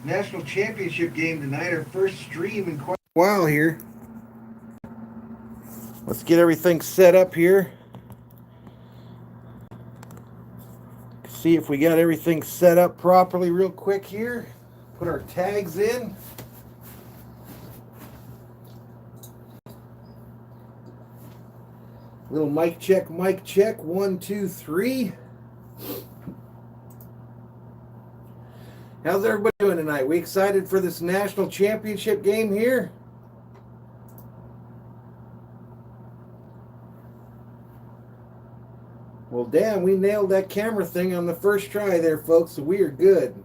national championship game tonight. Our first stream in quite a while here. Let's get everything set up here. See if we got everything set up properly real quick here. Put our tags in. Little mic check, 1, 2, 3. How's everybody doing tonight? We excited for this national championship game here? Well, damn, we nailed that camera thing on the first try there, folks, so we are good.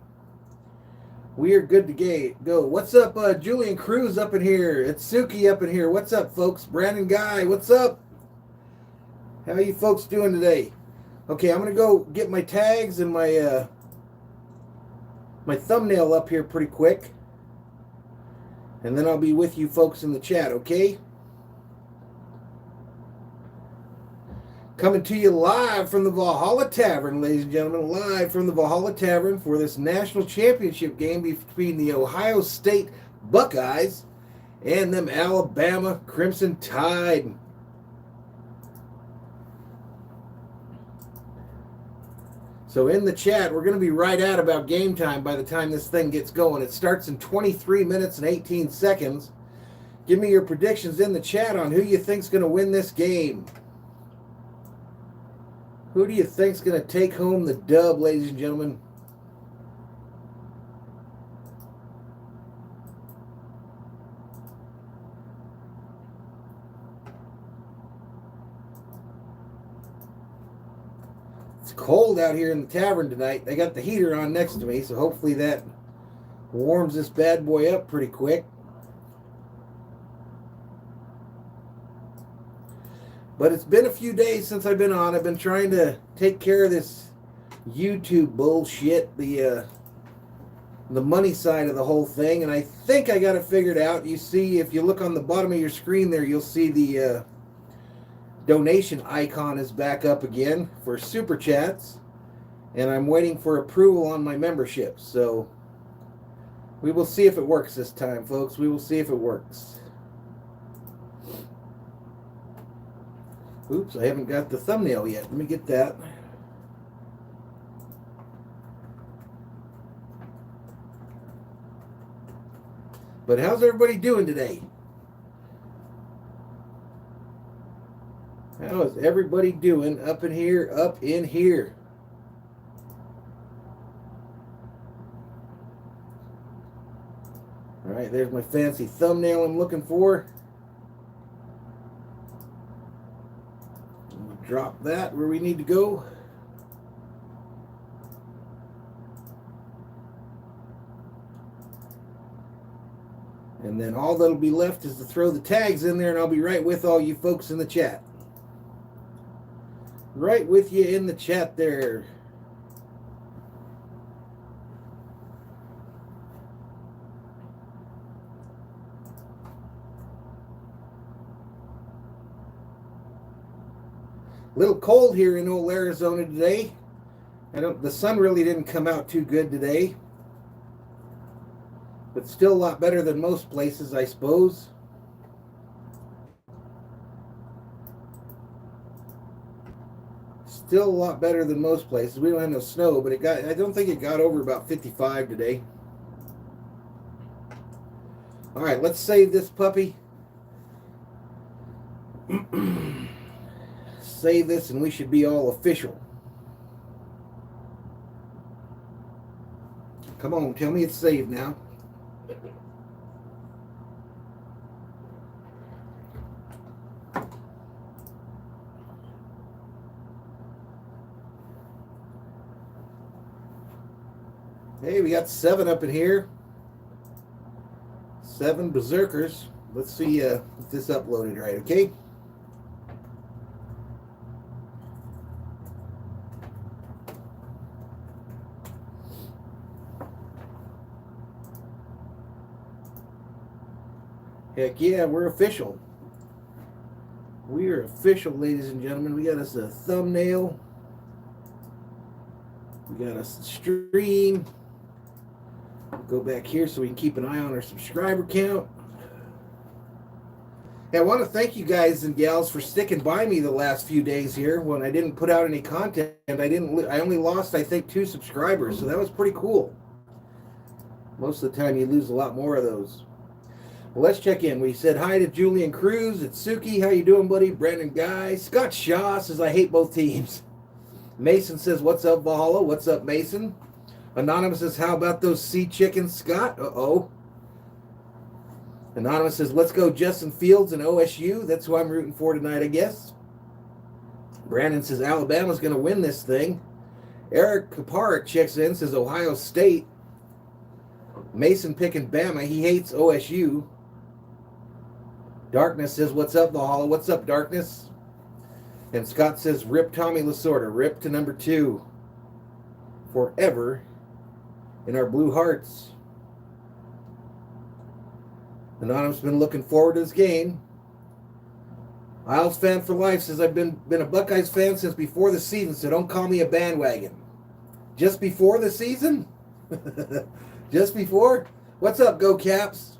We are good to go. What's up, Julian Cruz up in here? It's Suki up in here. What's up, folks? Brandon Guy, what's up? How are you folks doing today? Okay, I'm going to go get my tags and my my thumbnail up here pretty quick. And then I'll be with you folks in the chat, okay? Coming to you live from the Valhalla Tavern, ladies and gentlemen. Live from the Valhalla Tavern for this national championship game between the Ohio State Buckeyes and them Alabama Crimson Tide. So in the chat, we're going to be right at about game time by the time this thing gets going. It starts in 23 minutes and 18 seconds. Give me your predictions in the chat on who you think's going to win this game. Who do you think's going to take home the dub, ladies and gentlemen? It's cold out here in the tavern tonight. They got the heater on next to me, so hopefully that warms this bad boy up pretty quick. But it's been a few days since I've been on. I've been trying to take care of this YouTube bullshit, the money side of the whole thing, and I think I got it figured out. You see, if you look on the bottom of your screen there, you'll see the donation icon is back up again for super chats, and I'm waiting for approval on my membership. So we will see if it works this time, folks. We will see if it works. Oops, I haven't got the thumbnail yet. Let me get that. But how's everybody doing today? How is everybody doing up in here, up in here? All right, there's my fancy thumbnail I'm looking for. Drop that where we need to go. And then all that'll be left is to throw the tags in there, and I'll be right with all you folks in the chat. Right with you in the chat there. A little cold here in old Arizona today. The sun really didn't come out too good today. But still a lot better than most places, I suppose. Still a lot better than most places. We don't have no snow, but I don't think it got over about 55 today. All right, let's save this puppy. Save this and we should be all official. Come on, tell me it's saved now. Hey, we got 7 up in here. 7 berserkers. Let's see if this uploaded right, okay? Heck yeah, we're official. We are official, ladies and gentlemen. We got us a thumbnail. We got us a stream. Go back here so we can keep an eye on our subscriber count. And I want to thank you guys and gals for sticking by me the last few days here when I didn't put out any content. I only lost, I think, 2 subscribers, so that was pretty cool. Most of the time you lose a lot more of those. Well, let's check in. We said hi to Julian Cruz. It's Suki. How you doing, buddy? Brandon Guy. Scott Shaw says, I hate both teams. Mason says, what's up, Valhalla? What's up, Mason? Anonymous says, how about those sea chickens, Scott? Uh-oh. Anonymous says, let's go Justin Fields and OSU. That's who I'm rooting for tonight, I guess. Brandon says, Alabama's going to win this thing. Eric Kapara checks in, says, Ohio State. Mason picking Bama. He hates OSU. Darkness says, what's up, Valhalla? What's up, Darkness? And Scott says, rip Tommy Lasorda. Rip to number 2. Forever in our blue hearts. Anonymous been looking forward to this game. Isles fan for life says, I've been a Buckeyes fan since before the season, so don't call me a bandwagon. Just before the season? Just before? What's up, Go Caps?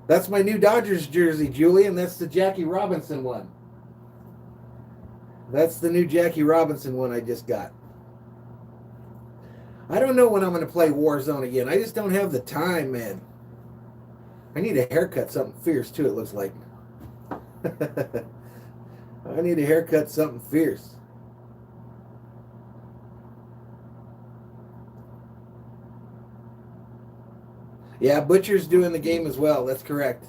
That's my new Dodgers jersey, Julian. That's the Jackie Robinson one. That's the new Jackie Robinson one I just got. I don't know when I'm going to play Warzone again. I just don't have the time, man. I need a haircut, something fierce, too, it looks like. I need a haircut, something fierce. Yeah, Butcher's doing the game as well. That's correct.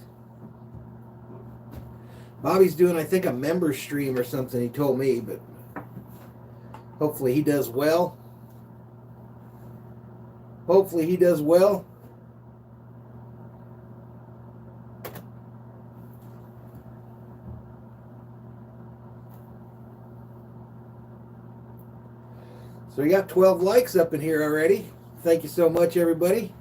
Bobby's doing, I think, a member stream or something, he told me, but hopefully he does well. Hopefully he does well. So we got 12 likes up in here already. Thank you so much, everybody.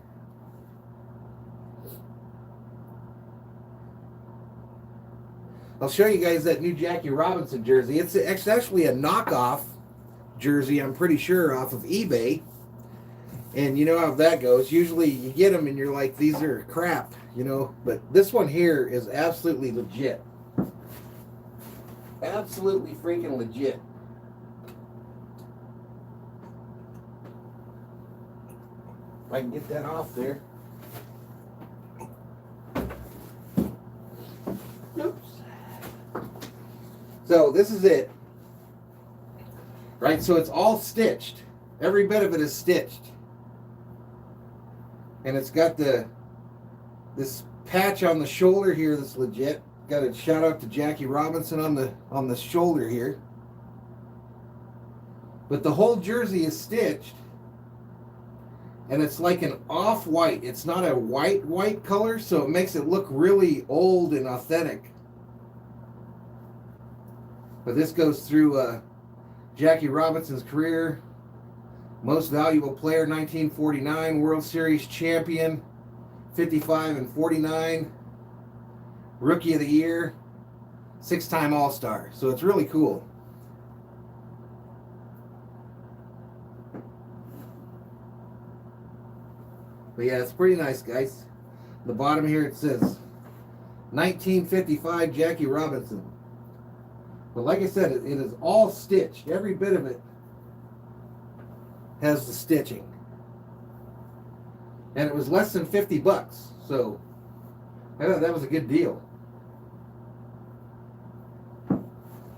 I'll show you guys that new Jackie Robinson jersey. It's actually a knockoff jersey, I'm pretty sure, off of eBay. And you know how that goes. Usually you get them and you're like, these are crap, you know. But this one here is absolutely legit. Absolutely freaking legit. If I can get that off there. Oops. So this is it. Right, so it's all stitched. Every bit of it is stitched. And it's got this patch on the shoulder here that's legit. Got a shout out to Jackie Robinson on the shoulder here. But the whole jersey is stitched. And it's like an off-white. It's not a white color, so it makes it look really old and authentic. But this goes through Jackie Robinson's career. Most valuable player, 1949, World Series champion, 55 and 49. Rookie of the year, 6-time All-Star. So it's really cool. But yeah, it's pretty nice, guys. The bottom here it says 1955 Jackie Robinson. But like I said, it is all stitched. Every bit of it has the stitching. And it was less than $50. So I thought that was a good deal.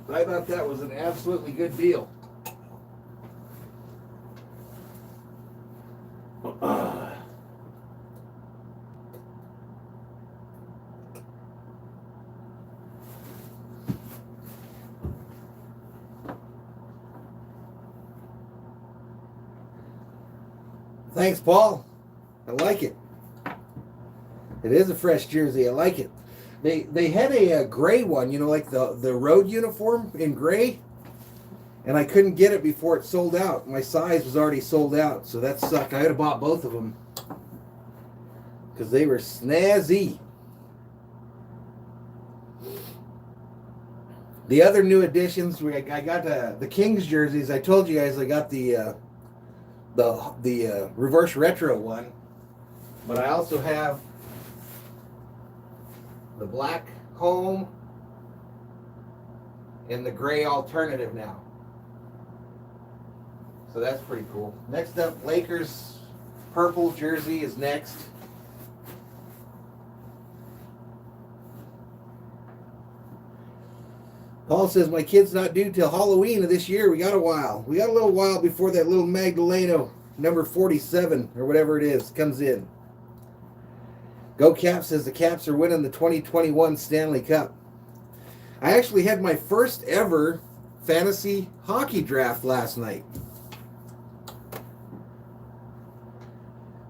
I thought that was an absolutely good deal. Thanks, Paul. I like it. It is a fresh jersey. I like it. They had a gray one, you know, like the road uniform in gray, and I couldn't get it before it sold out. My size was already sold out, so that sucked. I had to bought both of them because they were snazzy. The other new additions, I got the Kings jerseys. I told you guys I got the the reverse retro one, but I also have the black home and the gray alternative now. So that's pretty cool. Next up, Lakers purple jersey is next. Paul says, my kid's not due till Halloween of this year. We got a while. We got a little while before that little Magdaleno number 47 or whatever it is comes in. Go Caps says the Caps are winning the 2021 Stanley Cup. I actually had my first ever fantasy hockey draft last night.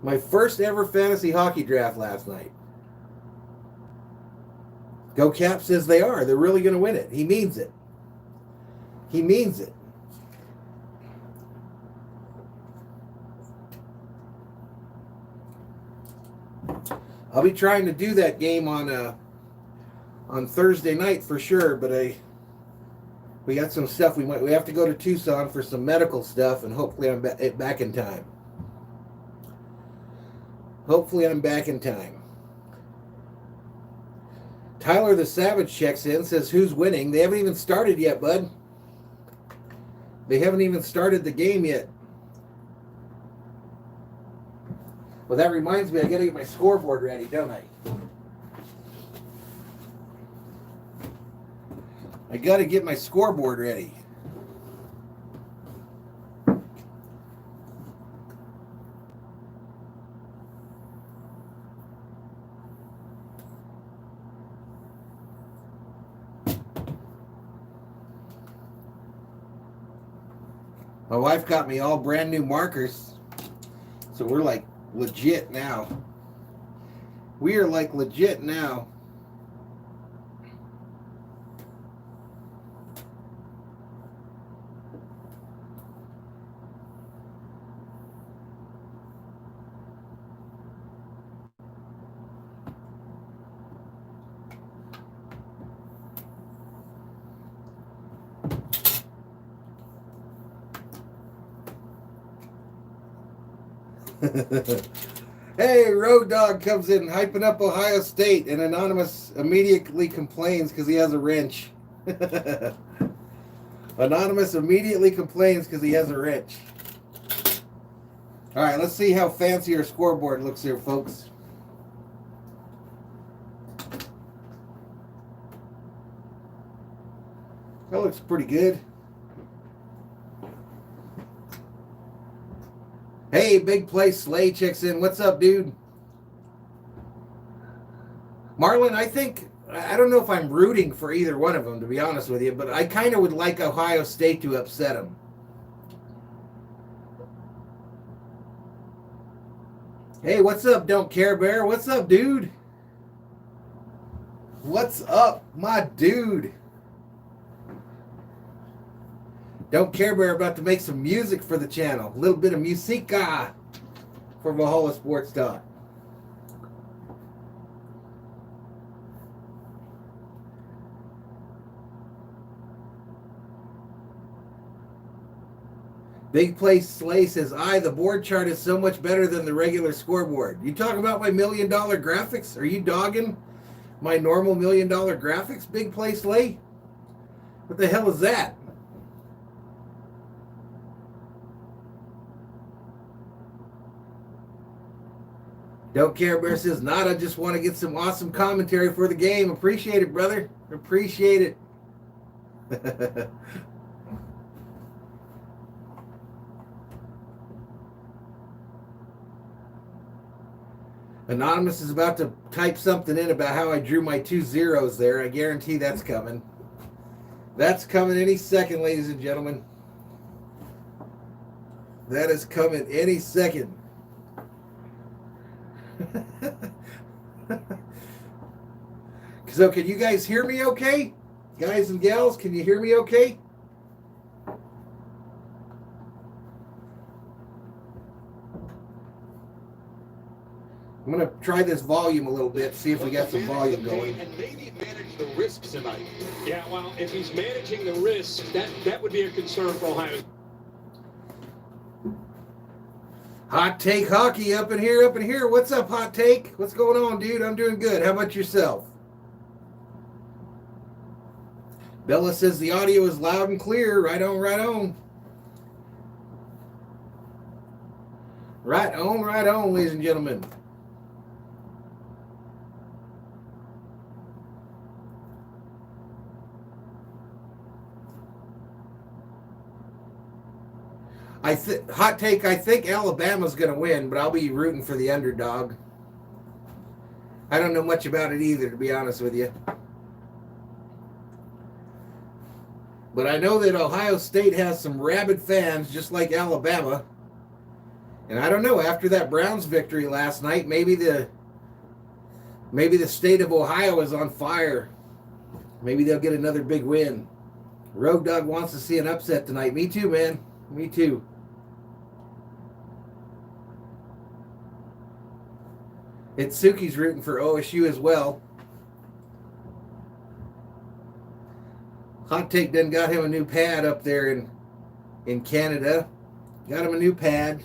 My first ever fantasy hockey draft last night. Go Cap says they are. They're really going to win it. He means it. He means it. I'll be trying to do that game on Thursday night for sure, but we got some stuff. We have to go to Tucson for some medical stuff, and hopefully I'm back in time. Hopefully I'm back in time. Tyler the Savage checks in, says, who's winning? They haven't even started yet, bud. They haven't even started the game yet. Well, that reminds me, I got to get my scoreboard ready, don't I? I got to get my scoreboard ready. My wife got me all brand new markers, so we're like legit now. We are like legit now. Hey, Road Dog comes in hyping up Ohio State, and Anonymous immediately complains because he has a wrench. Anonymous immediately complains because he has a wrench. All right, let's see how fancy our scoreboard looks here, folks. That looks pretty good. Hey, Big Play Slay checks in. What's up, dude? Marlon, I don't know if I'm rooting for either one of them, to be honest with you, but I kind of would like Ohio State to upset them. Hey, what's up, Don't Care Bear? What's up, dude? What's up, my dude? Don't Care Bear about to make some music for the channel. A little bit of musica for Valhalla Sports Talk. Big Place Slay says, the board chart is so much better than the regular scoreboard. You talking about my $1 million graphics? Are you dogging my normal $1 million graphics, Big Place Slay? What the hell is that? Don't Care Bear says, I just want to get some awesome commentary for the game. Appreciate it, brother. Appreciate it. Anonymous is about to type something in about how I drew my 2 zeros there. I guarantee that's coming. That's coming any second, ladies and gentlemen. That is coming any second. So can you guys hear me okay? Guys and gals, can you hear me okay? I'm going to try this volume a little bit, see if we got some volume going. And maybe manage the risks tonight. Yeah, well, if he's managing the risks, that would be a concern for Ohio. Hot Take Hockey up in here. What's up, Hot Take? What's going on, dude? I'm doing good. How about yourself? Bella says the audio is loud and clear. Right on, right on. Right on, ladies and gentlemen. Hot Take, I think Alabama's going to win, but I'll be rooting for the underdog. I don't know much about it either, to be honest with you. But I know that Ohio State has some rabid fans, just like Alabama. And I don't know, after that Browns victory last night, maybe the state of Ohio is on fire. Maybe they'll get another big win. Rogue Dog wants to see an upset tonight. Me too, man. Me too. Itsuki's rooting for OSU as well. Hot Take done got him a new pad up there in Canada. Got him a new pad.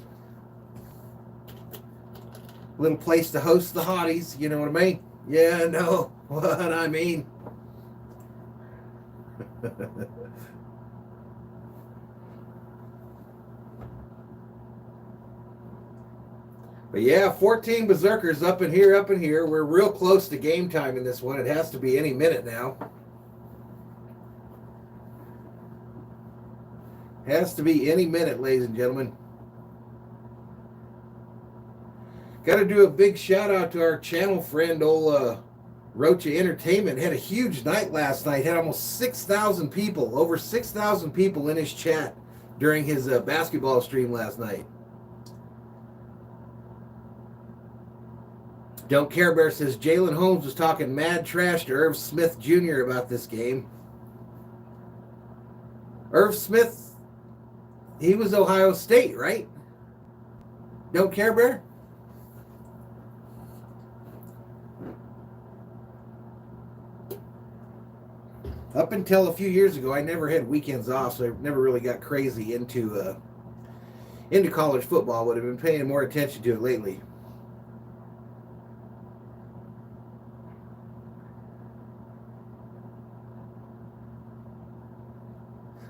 Little place to host the hotties, you know what I mean? Yeah, I know what I mean. But yeah, 14 Berserkers up in here. We're real close to game time in this one. It has to be any minute now. Has to be any minute, ladies and gentlemen. Got to do a big shout out to our channel friend, old Rocha Entertainment. Had a huge night last night. Had almost 6,000 people, over 6,000 people in his chat during his basketball stream last night. Don't Care Bear says Jalen Holmes was talking mad trash to Irv Smith Jr. about this game. Irv Smith, he was Ohio State, right? Don't Care Bear? Up until a few years ago, I never had weekends off, so I never really got crazy into college football, but I've been paying more attention to it lately.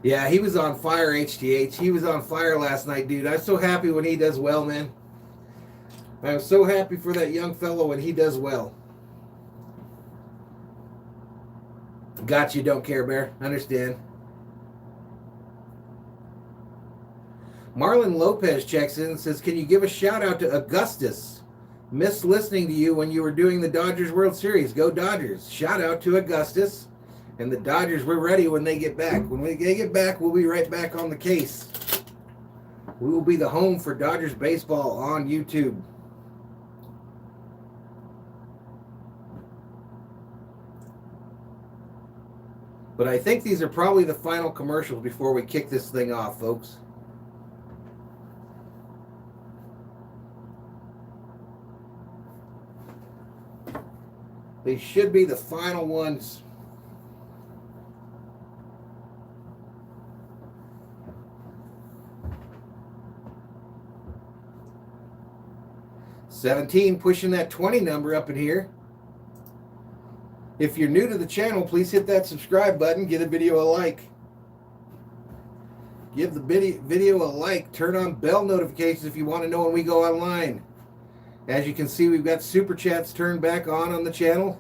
Yeah, he was on fire, HTH. He was on fire last night, dude. I'm so happy when he does well, man. I'm so happy for that young fellow when he does well. Got you, Don't Care Bear. Understand. Marlon Lopez checks in and says, can you give a shout out to Augustus? Missed listening to you when you were doing the Dodgers World Series. Go Dodgers. Shout out to Augustus. And the Dodgers, we're ready when they get back. When they get back, we'll be right back on the case. We will be the home for Dodgers baseball on YouTube. But I think these are probably the final commercials before we kick this thing off, folks. They should be the final ones. $17 pushing that 20 number up in here. If you're new to the channel, please hit that subscribe button. Give the video a like. Give the video a like. Turn on bell notifications if you want to know when we go online. As you can see, we've got super chats turned back on the channel.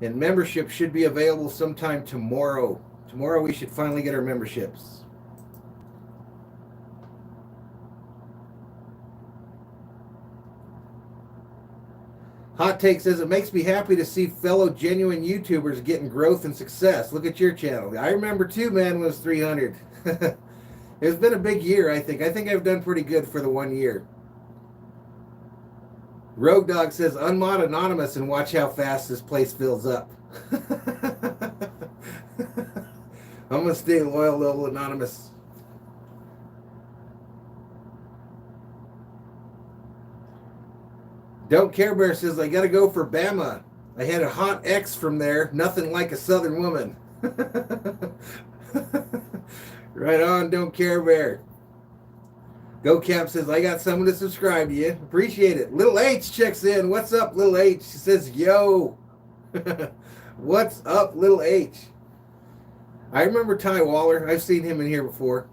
And membership should be available sometime tomorrow. Tomorrow we should finally get our memberships. Hot Take says, it makes me happy to see fellow genuine YouTubers getting growth and success. Look at your channel. I remember too, man, when it was 300. It's been a big year, I think. I think I've done pretty good for the 1 year. Rogue Dog says, unmod Anonymous and watch how fast this place fills up. I'm going to stay loyal, little Anonymous. Don't Care Bear says, I got to go for Bama. I had a hot ex from there. Nothing like a Southern woman. Right on, Don't Care Bear. Go Cap says, I got someone to subscribe to you. Appreciate it. Little H checks in. What's up, Little H? She says, yo. What's up, Little H? I remember Ty Waller. I've seen him in here before.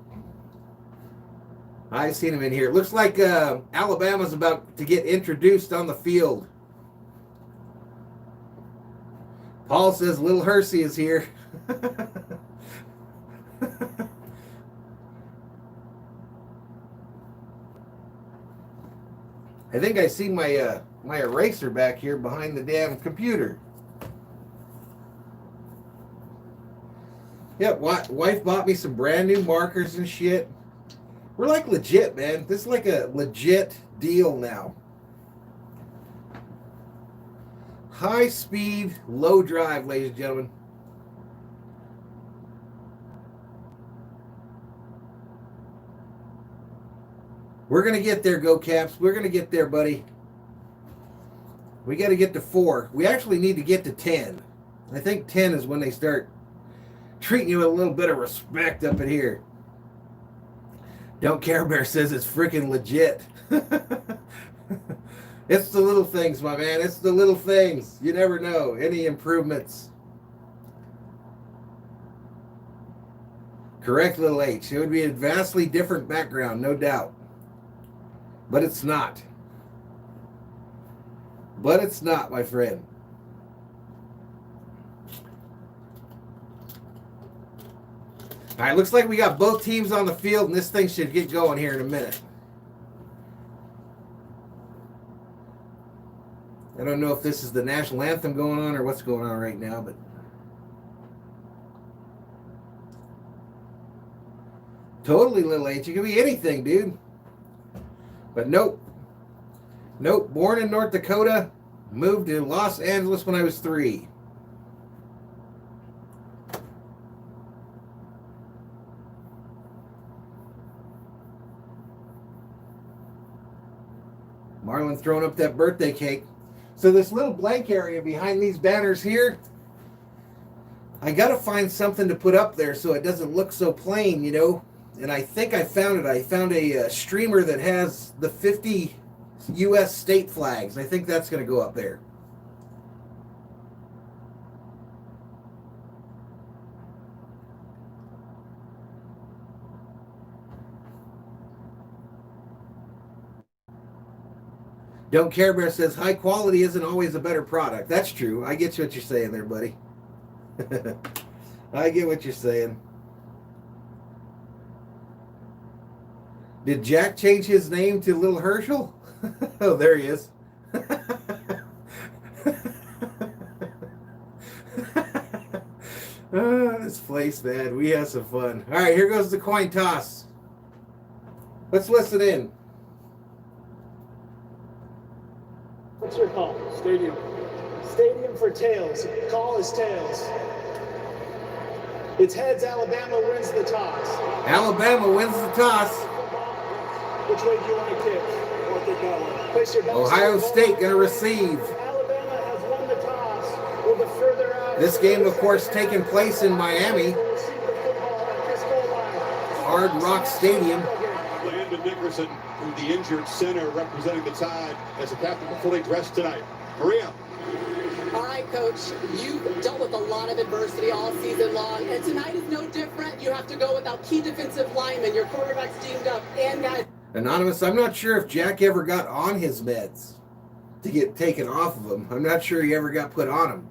I've seen him in here. It looks like Alabama's about to get introduced on the field. Paul says Little Hersey is here. I think I see my my eraser back here behind the damn computer. Yep, wife bought me some brand new markers and shit. We're like legit, man. This is like a legit deal now. High speed, low drive, ladies and gentlemen. We're going to get there, Go Caps. We're going to get there, buddy. We got to get to 4. We actually need to get to 10. I think 10 is when they start treating you with a little bit of respect up in here. Don't Care Bear says it's freaking legit. It's the little things, my man. It's the little things. You never know. Any improvements. Correct, Little H. It would be a vastly different background, no doubt. But it's not. But it's not, my friend. All right, looks like we got both teams on the field, and this thing should get going here in a minute. I don't know if this is the national anthem going on or what's going on right now, but totally, Little H. It could be anything, dude. But nope. Nope. Born in North Dakota, moved to Los Angeles when I was 3. Marlon throwing up that birthday cake. So this little blank area behind these banners here, I got to find something to put up there so it doesn't look so plain, you know. And I think I found it. I found a streamer that has the 50 U.S. state flags. I think that's going to go up there. Don't Care Bear says high quality isn't always a better product. That's true. I get what you're saying there, buddy. I get what you're saying. Did Jack change his name to Little Herschel? Oh, there he is. Oh, this place, man. We have some fun. All right, here goes the coin toss. Let's listen in. What's your call? Stadium. Stadium for tails. Call is tails. It's heads. Alabama wins the toss. Alabama wins the toss. Which way do you want to kick? Place your bets. Ohio State going to receive. Alabama has won the toss. Will the further out. This game, of course, taking place in Miami. Hard Rock Stadium. Landon Nickerson, the injured center, representing the Tide as the captain fully dressed tonight. Maria. All right, Coach, you've dealt with a lot of adversity all season long, and tonight is no different. You have to go without key defensive linemen. Your quarterback's teamed up, and guys. Anonymous, I'm not sure if Jack ever got on his meds to get taken off of them. I'm not sure he ever got put on them.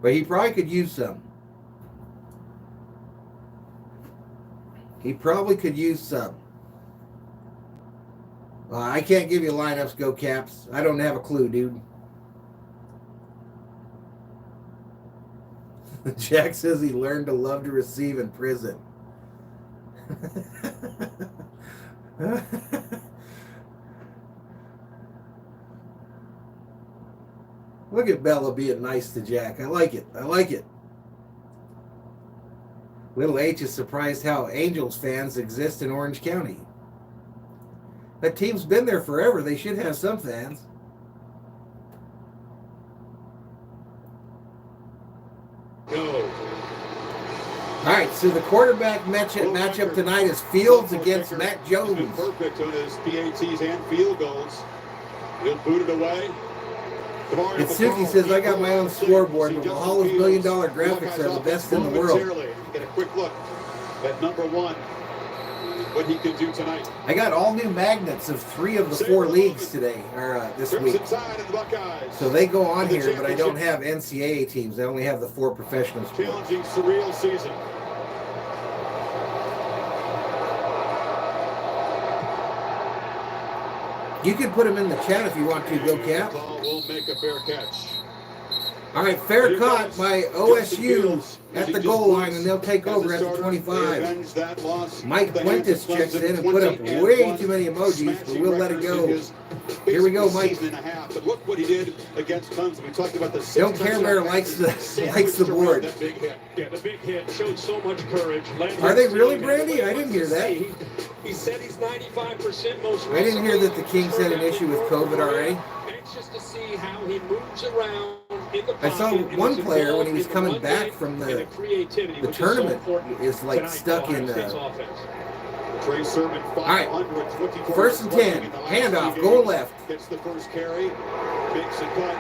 But he probably could use some. He probably could use some. I can't give you lineups, Go Caps. I don't have a clue, dude. Jack says he learned to love to receive in prison. Look at Bella being nice to Jack. I like it. I like it. Little H is surprised how Angels fans exist in Orange County. That team's been there forever. They should have some fans. Go. All right, so the quarterback matchup tonight is Fields against Mac Jones. He's been perfect on his PATs and field goals. He'll boot it away. Itsuki says, I got my own scoreboard, but Valhalla's $1 million graphics are the best in the world. Get a quick look at number one, what he can do tonight. I got all new magnets of 3 of the 4 leagues today, or this week. So they go on here, but I don't have NCAA teams. I only have the 4 professional sports. Challenging, surreal season. You can put them in the chat if you want to, go Cap. Will make a fair catch. All right, fair caught by OSU at the goal line, and they'll take over at the 25. Mike Fuentes checks in and put up way too many emojis, but we'll let it go. Here we go, Mike. But look what he did against Clemson. We talked about the Don't Care Bear likes the board. Yeah, the big hit showed so much courage. Are they really, Brandy? I didn't hear that. He said he's 95% most. I didn't hear that the Kings had an issue with COVID already. Anxious to see how he moves around. I saw one player when he was coming back from the tournament is like stuck in All right, 1st and 10, handoff, goal left. Gets the first carry, makes a cut.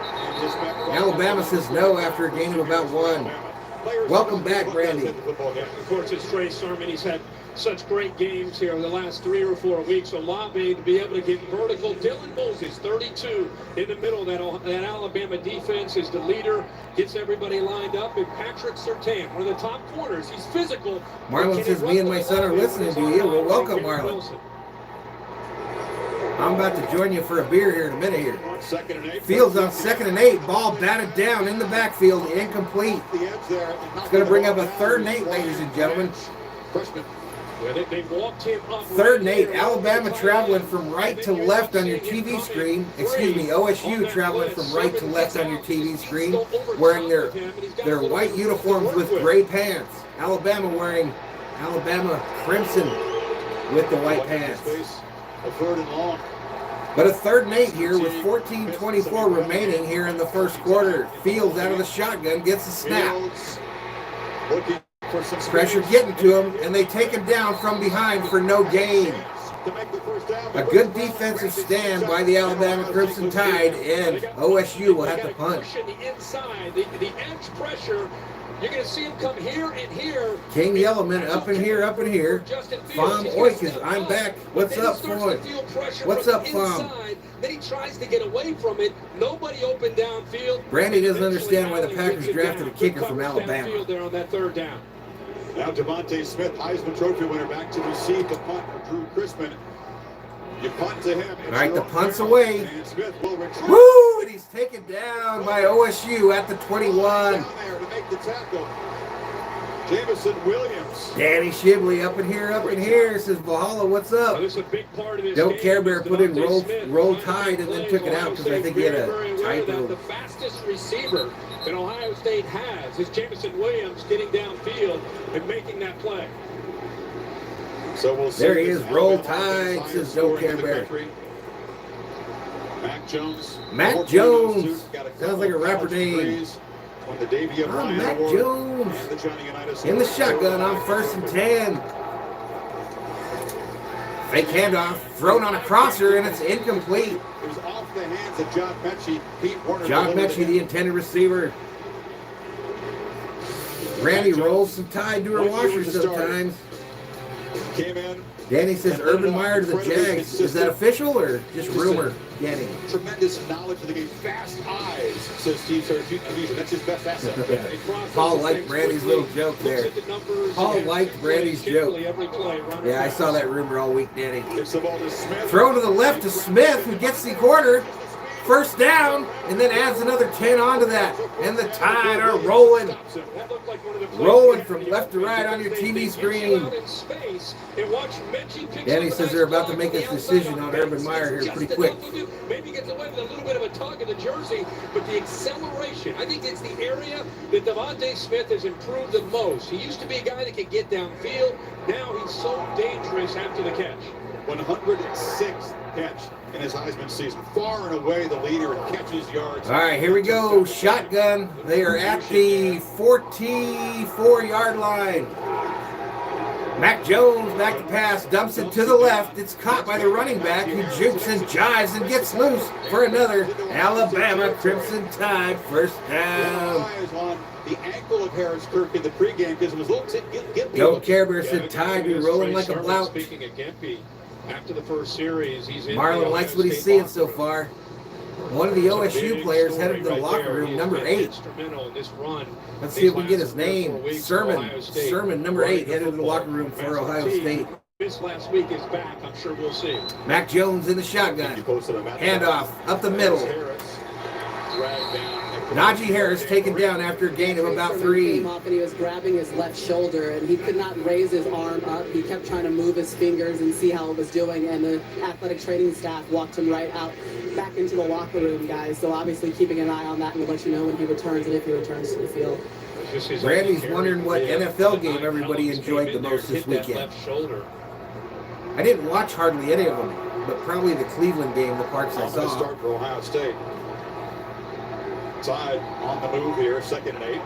Alabama says no after a gain of about 1. Welcome back, Brandy. Of course, it's Trey Sermon. He's had such great games here in the last 3 or 4 weeks. Olave to be able to get vertical. Dylan Moses, 32 in the middle. That Alabama defense is the leader. Gets everybody lined up. And Patrick Surtain, one of the top corners. He's physical. Marlon says, me and my son are listening to you. Well, welcome, Marlon. I'm about to join you for a beer here in a minute here. Fields on 2nd and 8. Ball batted down in the backfield. Incomplete. It's going to bring up a 3rd and 8, ladies and gentlemen. 3rd and 8. Alabama traveling from right to left on your TV screen. Excuse me, OSU traveling from right to left on your TV screen, wearing their white uniforms with gray pants. Alabama wearing Alabama crimson with the white pants. But a 3rd and 8 here with 14:24 remaining here in the first quarter. Fields out of the shotgun, gets the snap. Pressure getting to him, and they take him down from behind for no gain. A good defensive stand by the Alabama Crimson Tide, and OSU will have to punt. The edge pressure. You're going to see him come here and here. King Yellowman up in here, up in here. Fom Oikes, I'm back. What's up, Floyd? What's up, Fom? Then he tries to get away from it. Nobody open downfield. Brandy doesn't understand why the Packers drafted a kicker from Alabama. There on that 3rd down. Now Devontae Smith, Heisman Trophy winner, back to receive the punt for Drew Crispin. You punt to him. All right, the punt's away. And Smith will retrieve. Woo! And he's taken down by OSU at the 21. Down there to make the tackle. Jamison Williams. Danny Shibley up in here, says Valhalla, what's up? This is a big part of this Don't game. Care Bear put in roll tide and then took it out because I think he had a typo. The fastest receiver that Ohio State has is Jamison Williams getting downfield and making that play. So we'll see. There he is, roll tide, says Don't Care Bear. Mac Jones. Mac Jones. Sounds like a rapper name. I'm Mac Jones. In the shotgun on 1st and 10. Fake handoff, thrown on a crosser, and it's incomplete. It was off the hands of John Mechie. Pete Warner. John Mechie, the intended receiver. Randy rolls some Tide to her washer sometimes. Came in. Danny says Urban Meyer to the Jags. Is that official or just rumor, Danny? Tremendous knowledge of the game. Fast eyes, says Steve Sargent. That's his best asset. Paul liked Brandy's little joke there. Paul liked Brandy's joke. Yeah, I saw that rumor all week, Danny. Throw to the left to Smith, who gets the corner. 1st down, and then adds another 10 onto that. And the Tide are rolling. Rolling from left to right on your TV screen. Danny says they're about to make a decision on Urban Meyer here pretty quick. Maybe gets away with a little bit of a tug of the jersey, but the acceleration, I think it's the area that Devontae Smith has improved the most. He used to be a guy that could get downfield. Now he's so dangerous after the catch. 106th catch in his Heisman season. Far and away the leader in catches, yards. All right, here we go. Shotgun. They are at the 44-yard line. Mac Jones back to pass, dumps it to the left. It's caught by the running back who jukes and jives and gets loose for another Alabama Crimson Tide first down. The ankle of Harris Kirk in the pregame because it was a little gimpy. Don't care Bear said Tide be rolling like a blount. Speaking of gimpy, after the first series, he's in Marlon likes what he's seeing so far. One of the OSU players headed to the locker room, number 8. Let's see if we can get his name. Sermon, number 8, headed to the locker room for Ohio State. This last week is back. I'm sure we'll see. Mac Jones in the shotgun. Handoff up the middle. Najee Harris taken down after a gain of about 3. Came up and he was grabbing his left shoulder and he could not raise his arm up. He kept trying to move his fingers and see how it was doing, and the athletic training staff walked him right out back into the locker room, guys. So obviously keeping an eye on that, and we'll let you know when he returns and if he returns to the field. Randy's wondering what NFL game everybody enjoyed the most this weekend. I didn't watch hardly any of them, but probably the Cleveland game, the parts I saw. Start for Ohio State. Tide on the move here, 2nd and 8.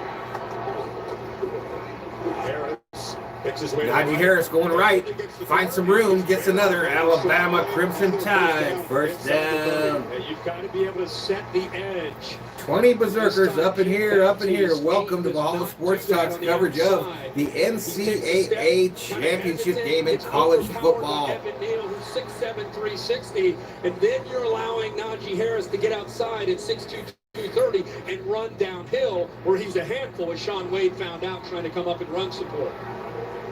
Harris picks his way. Najee Harris going right, finds some room, gets another Alabama Crimson Tide first down. You've got to be able to set the edge. 20 berserkers up in here, up in here. Welcome to Valhalla Sports Talk's coverage of the NCAA championship game in college football. 6'7", 360, and then you're allowing Najee Harris to get outside at 6'2", 230 and run downhill, where he's a handful, as Sean Wade found out trying to come up and run support.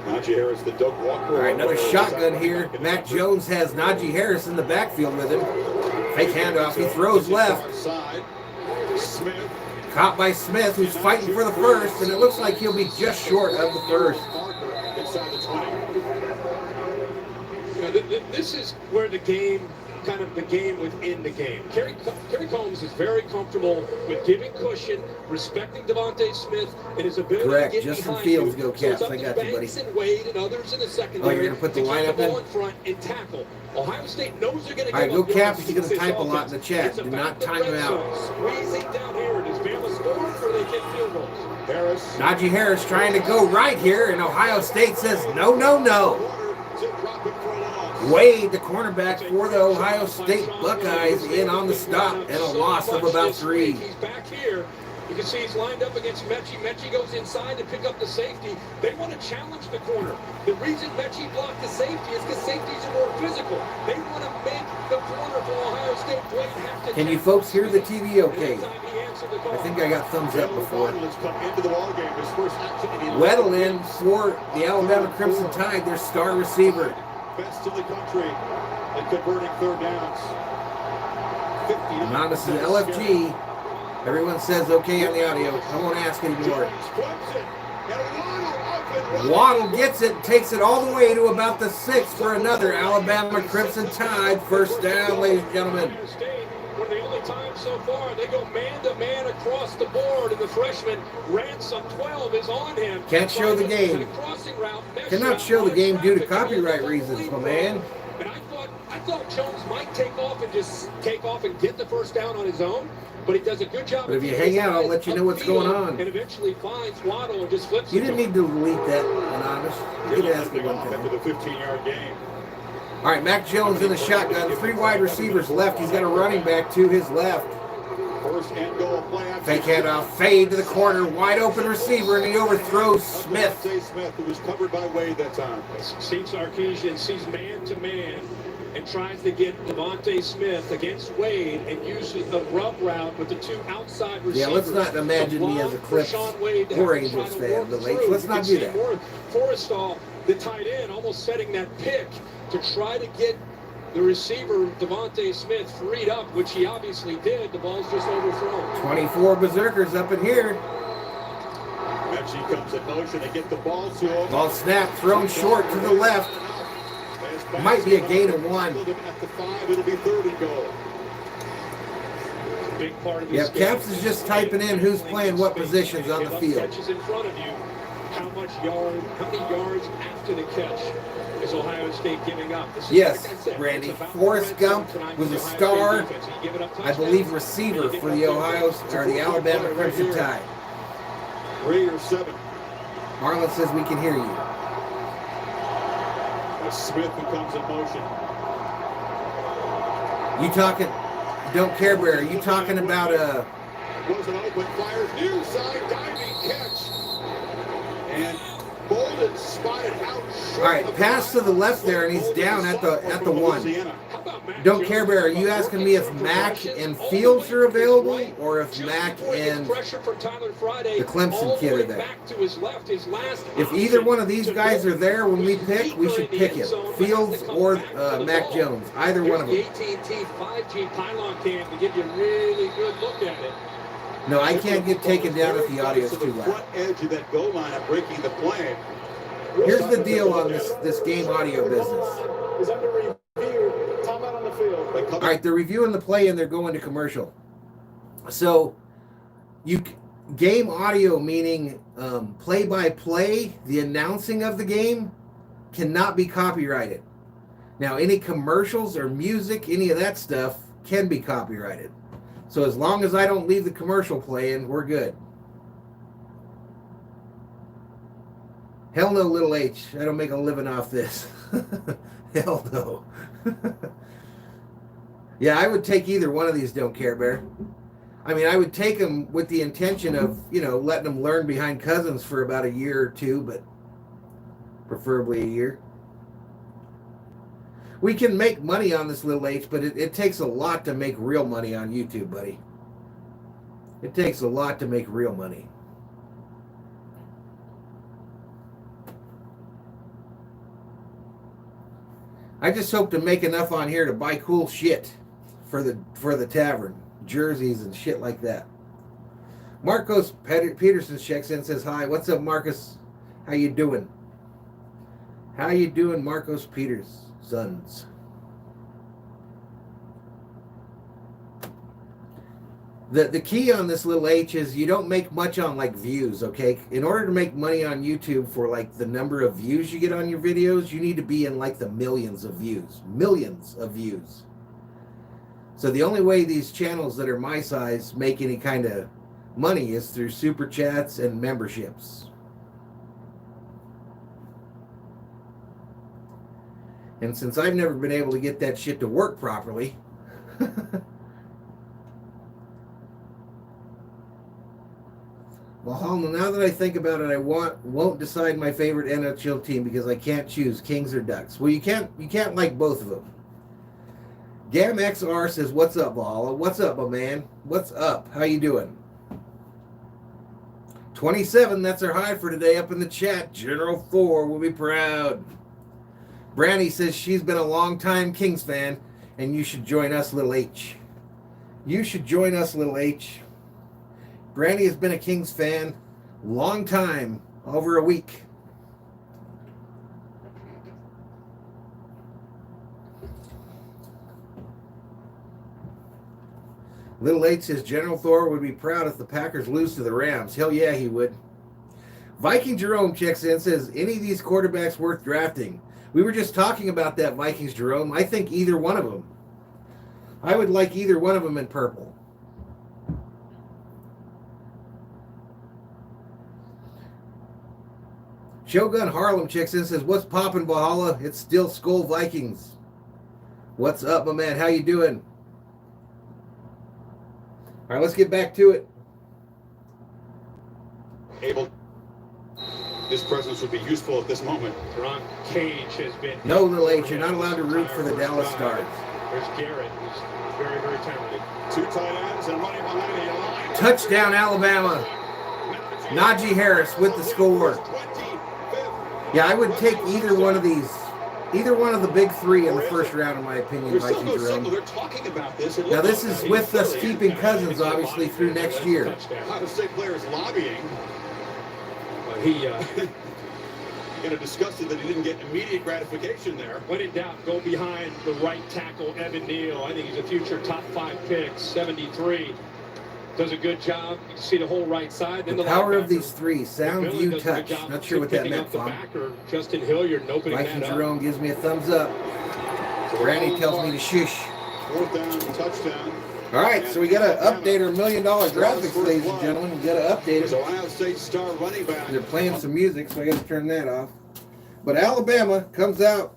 Najee Harris, the Doug Walker. All right, another shotgun here. Mac Jones has Najee Harris in the backfield with him. Fake handoff. He throws left. Smith. Caught by Smith, who's fighting for the first, and it looks like he'll be just short of the first. Inside the 20. This is where the game, kind of the game within the game. Kerry Combs is very comfortable with giving cushion, respecting Devontae Smith, and his ability Correct. to get Justin behind Fields you. go, Caps. So I got you, buddy. And Wade and others in the secondary. Oh, you're going to put the lineup in? in? Front and tackle. Ohio State knows they're going to All right, go Caps. He's going to type a lot in the chat. Do not time him out. Squeezing down here. Does Bama score or they kick field goals? Harris. Najee Harris trying to go right here, and Ohio State says no, no, no. Wade, the cornerback for the Ohio State Buckeyes, in on the stop and a loss of about 3. He's back here. You can see he's lined up against Mechie. Mechie goes inside to pick up the safety. They want to challenge the corner. The reason Mechie blocked the safety is because safeties are more physical. They want to make the corner for Ohio State play and have to. Can you folks hear the TV okay? I think I got thumbs up before. Weddle in for the Alabama Crimson Tide, their star receiver. Best in the country at converting 3rd downs. Now this is LFG. Everyone says okay on the audio. I won't ask anymore. Waddle gets it, takes it all the way to about the 6 for another Alabama Crimson Tide first down, ladies and gentlemen. For the only time so far, they go man-to-man across the board, and the freshman Ransom 12 is on him. Can't show the game. Cannot show the game due to copyright reasons, my man. And I thought Jones might take off and get the first down on his own, but he does a good job. But if you hang out, I'll let you know what's going on. And eventually finds Waddle and just flips. You didn't need to delete that, Anonymous. You could ask me one after time. the 15-yard game. All right, Mac Jones in the shotgun. 3 wide receivers left. He's got a running back to his left. First and goal play. Fake handoff, fade to the corner, wide open receiver, and he overthrows Smith. Smith, who was covered by Wade that time. Steve Sarkisian sees man-to-man and tries to get Devontae Smith against Wade and uses the rub route with the 2 outside receivers. Yeah, let's not imagine me as a Clips or Angels fan, but let's not do that. Forrestal, the tight end, almost setting that pick to try to get the receiver, Devontae Smith, freed up, which he obviously did. The ball's just overthrown. 24 berserkers up in here. Mechie comes in motion to get the ball to him. Ball snap, thrown short to the left. Might be a gain of 1. At the 5, it'll be 3rd and goal. Big part of Yeah, this Caps is just typing in who's playing what positions on the field. Catches in front of you. how many yards after the catch is Ohio State giving up? Yes, Randy. Forrest Gump was a star, I believe, receiver for the Alabama Crimson Tide. 3 or 7. Marlon says we can hear you. Smith who comes in motion. You talking? Don't care, Bear. Are you talking about Was an open fires near side diving catch, and Bolden spotted out. All right, pass to the left there, and he's down at the 1. Don't care, Bear. Are you asking me if Mack and Fields are available, or if Mack and the Clemson kid are there? If either one of these guys are there when we pick, we should pick him. Fields or Mac Jones, either one of them. The AT&T 5G pylon cam to give you a really good look at it. No, I can't get taken down if the audio's too loud. Front edge of that goal line of breaking the play. Here's the deal on this game audio business. Is under review. Timeout on the field. All right, they're reviewing the play and they're going to commercial. So, game audio, meaning play-by-play, the announcing of the game, cannot be copyrighted. Now, any commercials or music, any of that stuff, can be copyrighted. So as long as I don't leave the commercial playing, we're good. Hell no, Little H. I don't make a living off this. Hell no. Yeah, I would take either one of these, Don't Care Bear. I mean, I would take them with the intention of, letting them learn behind Cousins for about a year or two, but preferably a year. We can make money on this, Little H, but it takes a lot to make real money on YouTube, buddy. It takes a lot to make real money. I just hope to make enough on here to buy cool shit for the tavern, jerseys and shit like that. Marcos Peterson checks in and says, hi, what's up, Marcus? How you doing? How you doing, Marcos Peters? Sons. The key on this, Little H, is you don't make much on views, okay? In order to make money on YouTube for the number of views you get on your videos, you need to be in the millions of views. Millions of views. So the only way these channels that are my size make any kind of money is through super chats and memberships. And since I've never been able to get that shit to work properly, well, now that I think about it, I won't decide my favorite NHL team because I can't choose Kings or Ducks. Well, you can't like both of them. GamXR says, "What's up, Valhalla? What's up, my man? What's up? How you doing?" 27. That's our high for today. Up in the chat, General Thor will be proud. Brandy says she's been a long-time Kings fan, and you should join us, Little H. You should join us, Little H. Brandy has been a Kings fan long time, over a week. Little H says General Thor would be proud if the Packers lose to the Rams. Hell yeah, he would. Viking Jerome checks in and says, any of these quarterbacks worth drafting? We were just talking about that, Vikings Jerome. I think either one of them. I would like either one of them in purple. Shogun Harlem checks in and says, what's poppin', Valhalla? It's still SKOL Vikings. What's up, my man? How you doing? All right, let's get back to it. His presence would be useful at this moment. Ron Cage has been... No, Little H, you're not allowed to root for the Dallas Stars. There's Garrett, who's very, very talented. Two tight ends and running behind the line. Touchdown, Alabama. Najee Harris with the score. Yeah, I would take either one of these, either one of the big three in the first round, in my opinion, Viking Jerome. Now, this is with us keeping Cousins, obviously, through next year. Ohio State players lobbying. He kind of disgusted that he didn't get immediate gratification there. When in doubt, go behind the right tackle, Evan Neal. I think he's a future top 5 pick, 73. does a good job. You can see the whole right side. Then The power of these three, sound, McMillan view, does a good touch. job Not sure what that picking meant, up the Fon. backer, Justin Hilliard, and opening Viking that up. Jerome gives me a thumbs up. Randy tells me to shush. 4th down, touchdown. All right, so we got to update our $1 million graphics, ladies and gentlemen. We got to update Is it. Ohio State star running back. They're playing some music, so I got to turn that off. But Alabama comes out.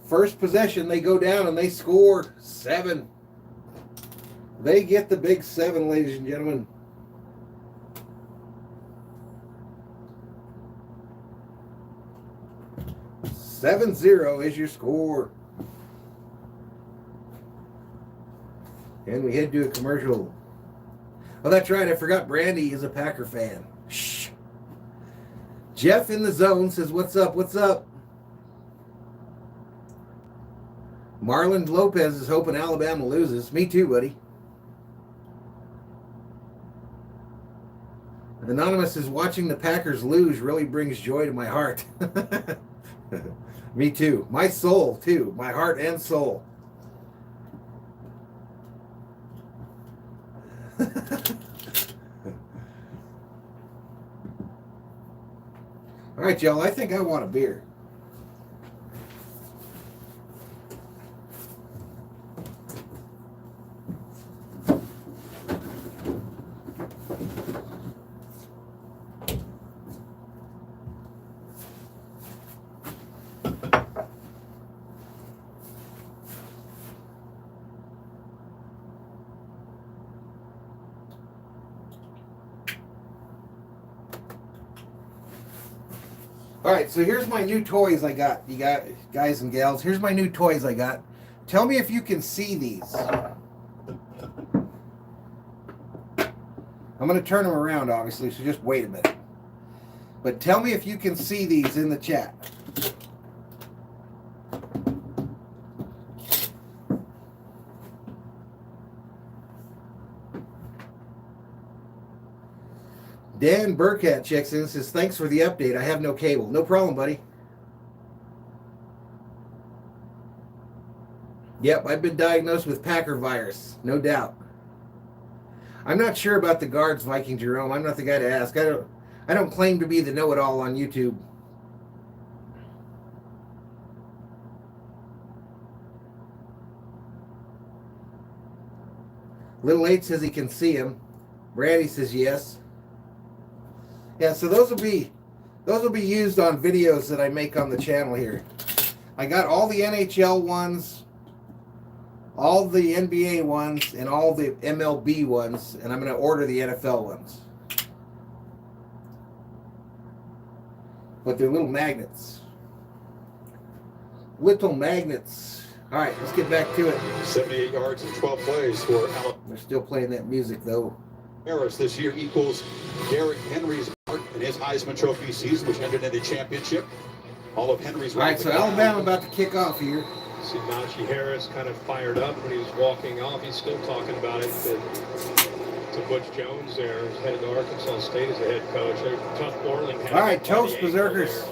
First possession, they go down and they score 7. They get the big 7, ladies and gentlemen. $7-0 is your score. And we head to a commercial. Oh, that's right. I forgot Brandy is a Packer fan. Shh. Jeff in the zone says, what's up? What's up? Marlon Lopez is hoping Alabama loses. Me too, buddy. Anonymous is watching the Packers lose really brings joy to my heart. Me too. My soul, too. My heart and soul. All right, y'all. I think I want a beer. All right, so here's my new toys I got. You got guys and gals. Here's my new toys I got. Tell me if you can see these. I'm going to turn them around, obviously, so just wait a minute. But tell me if you can see these in the chat. Dan Burkett checks in and says, thanks for the update. I have no cable. No problem, buddy. Yep, I've been diagnosed with Packer virus. No doubt. I'm not sure about the guards, Viking Jerome. I'm not the guy to ask. I don't claim to be the know-it-all on YouTube. Little 8 says he can see him. Brandy says yes. Yeah, so those will be used on videos that I make on the channel here. I got all the NHL ones, all the NBA ones, and all the MLB ones, and I'm going to order the NFL ones. But they're little magnets. Little magnets. All right, let's get back to it. 78 yards and 12 plays for Alabama. They're still playing that music, though. Harris this year equals Derrick Henry's mark in his Heisman Trophy season, which ended in a championship. All of Henry's. All right, so Alabama about to kick off here. See Najee Harris kind of fired up when he was walking off. He's still talking about it to Butch Jones there, who's headed to Arkansas State as a head coach. Tough Borling. All right, toast berserkers.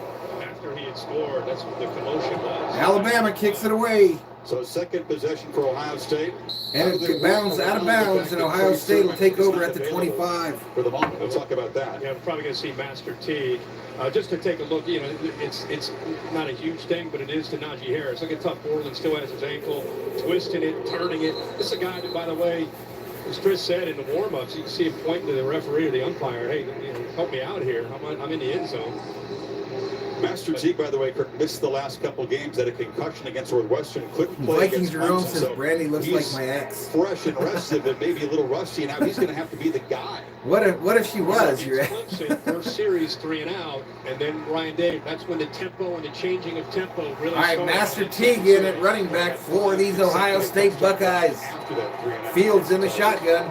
After he had scored, that's what the commotion was. Alabama kicks it away. So second possession for Ohio State. And it bounds out of bounds, and Ohio State will take over at the 25. For the moment, we'll talk about that. Yeah, we're probably going to see Master T. Just to take a look, you know, it's not a huge thing, but it is to Najee Harris. Look at Tough Borland, still has his ankle, twisting it, turning it. This is a guy that, by the way, as Chris said in the warm-ups, you can see him pointing to the referee or the umpire, hey, you know, help me out here. I'm in the end zone. Master T, by the way, missed the last couple games at a concussion against Northwestern. Couldn't play Viking against Jerome Clemson, says so Brandy looks like he's my ex. fresh and rested, but maybe a little rusty. Now he's going to have to be the guy. What if she was your ex? Clemson, first series 3 and out, and then Ryan Day. That's when the tempo and the changing of tempo really. All right, started. Master T getting it running back for these Ohio State Buckeyes. After that 3 and out. Fields in the shotgun.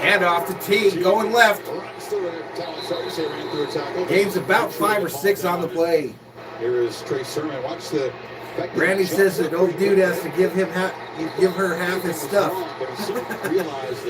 Hand off to T, going left. Gains about 5 or 6 on the play. Here is Trey Sermon. Watch the. Randy says that old dude has to give her half his stuff. But he certainly realized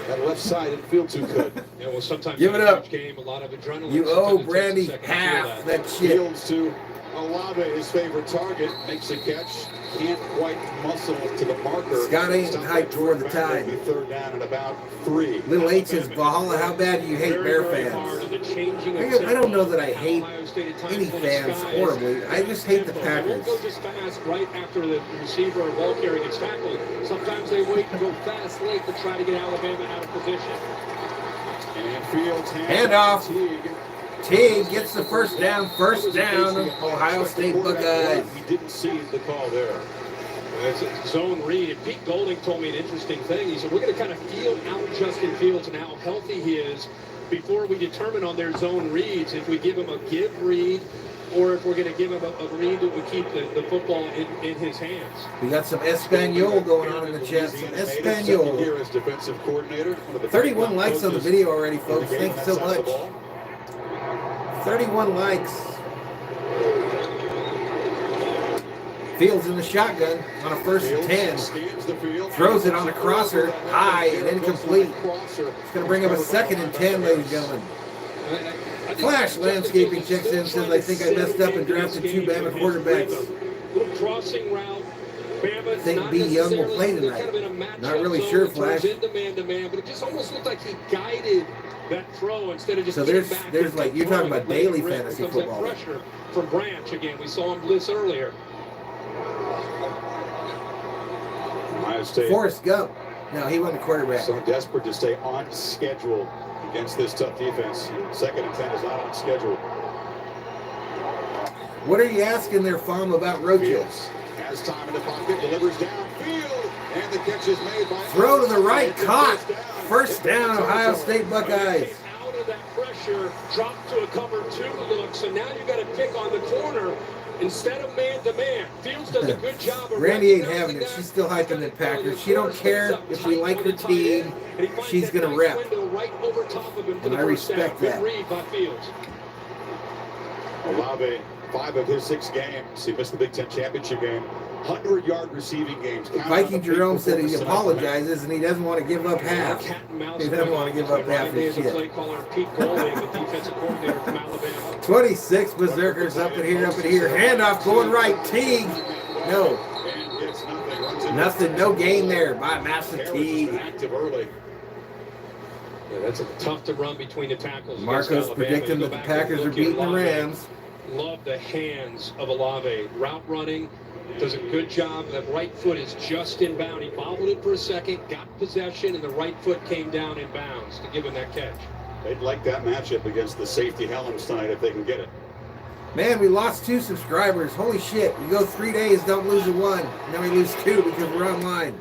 that left side didn't feel too good. Yeah, well, sometimes Give it up. Game, a lot of adrenaline. You Sometimes owe it takes a Brandy second to feel half that shit. Fields to Olave, his favorite target, makes a catch. can't quite muscle to the marker. Scott ain't hyped for the Tide. Third down and about 3. Little H says, Valhalla, how bad do you hate Bear fans? I don't know that I hate any fans horribly. I just hate the Packers. Go just fast right after the receiver or ball carrier gets tackled. Sometimes they wait and go fast late to try to get Alabama out of position. And Fields handoff. Teague gets the first down. First down, Ohio State Buckeyes. We didn't see the call there. It's a zone read. And Pete Golding told me an interesting thing. He said, we're going to kind of feel out Justin Fields and how healthy he is before we determine on their zone reads if we give him a give read or if we're going to give him a read that would keep the football in his hands. We got some Espanol going on in the chat. Some Espanol. 31 likes on the video already, folks. Thank you so much. 31 likes. Fields in the shotgun on a first and 10. Throws it on the crosser, high and incomplete. It's going to bring up a second and 10, ladies and gentlemen. Flash Landscaping checks in, says, I think I messed up and drafted 2 Bama quarterbacks. Little crossing route. I think B. Young will play tonight. Not really sure, Flash. Man-to-man, but it just almost looked like he guided that throw instead of just so there's like, you're talking about daily fantasy football. Pressure from Branch again. We saw him blitz earlier. Forrest Gump. No, he wasn't a quarterback. So desperate to stay on schedule against this tough defense. Second and 10 is not on schedule. What are you asking there, Farm, about Rocha? Has time in the pocket, delivers downfield, and the catch is made by... Throw to the right, caught. First down, Ohio State Buckeyes. Out of that pressure, dropped to a cover 2 look, so now you got to pick on the corner instead of man-to-man. Fields does a good job of... Randy ain't having it. She's still hyping the Packers. She don't care if we like her team. She's going to rep. And I respect that. Olave, 5 of his 6 games. He missed the Big Ten championship game. 100-yard receiving games. Viking Jerome said he apologizes and he doesn't want to give up half. He doesn't want to give up half his shit. 26 Berserkers up in here. Handoff going right. Teague. No. Nothing. No gain there by Master Teague. Yeah, that's tough to run between the tackles. Marco's predicting that the Packers are beating the Rams. Love the hands of Olave. Route running. Does a good job. The right foot is just inbound. He bobbled it for a second, got possession, and the right foot came down in bounds to give him that catch. They'd like that matchup against the safety Helms tonight if they can get it. Man, we lost 2 subscribers. Holy shit. We go 3 days, don't lose a 1. Now we lose 2 because we're online.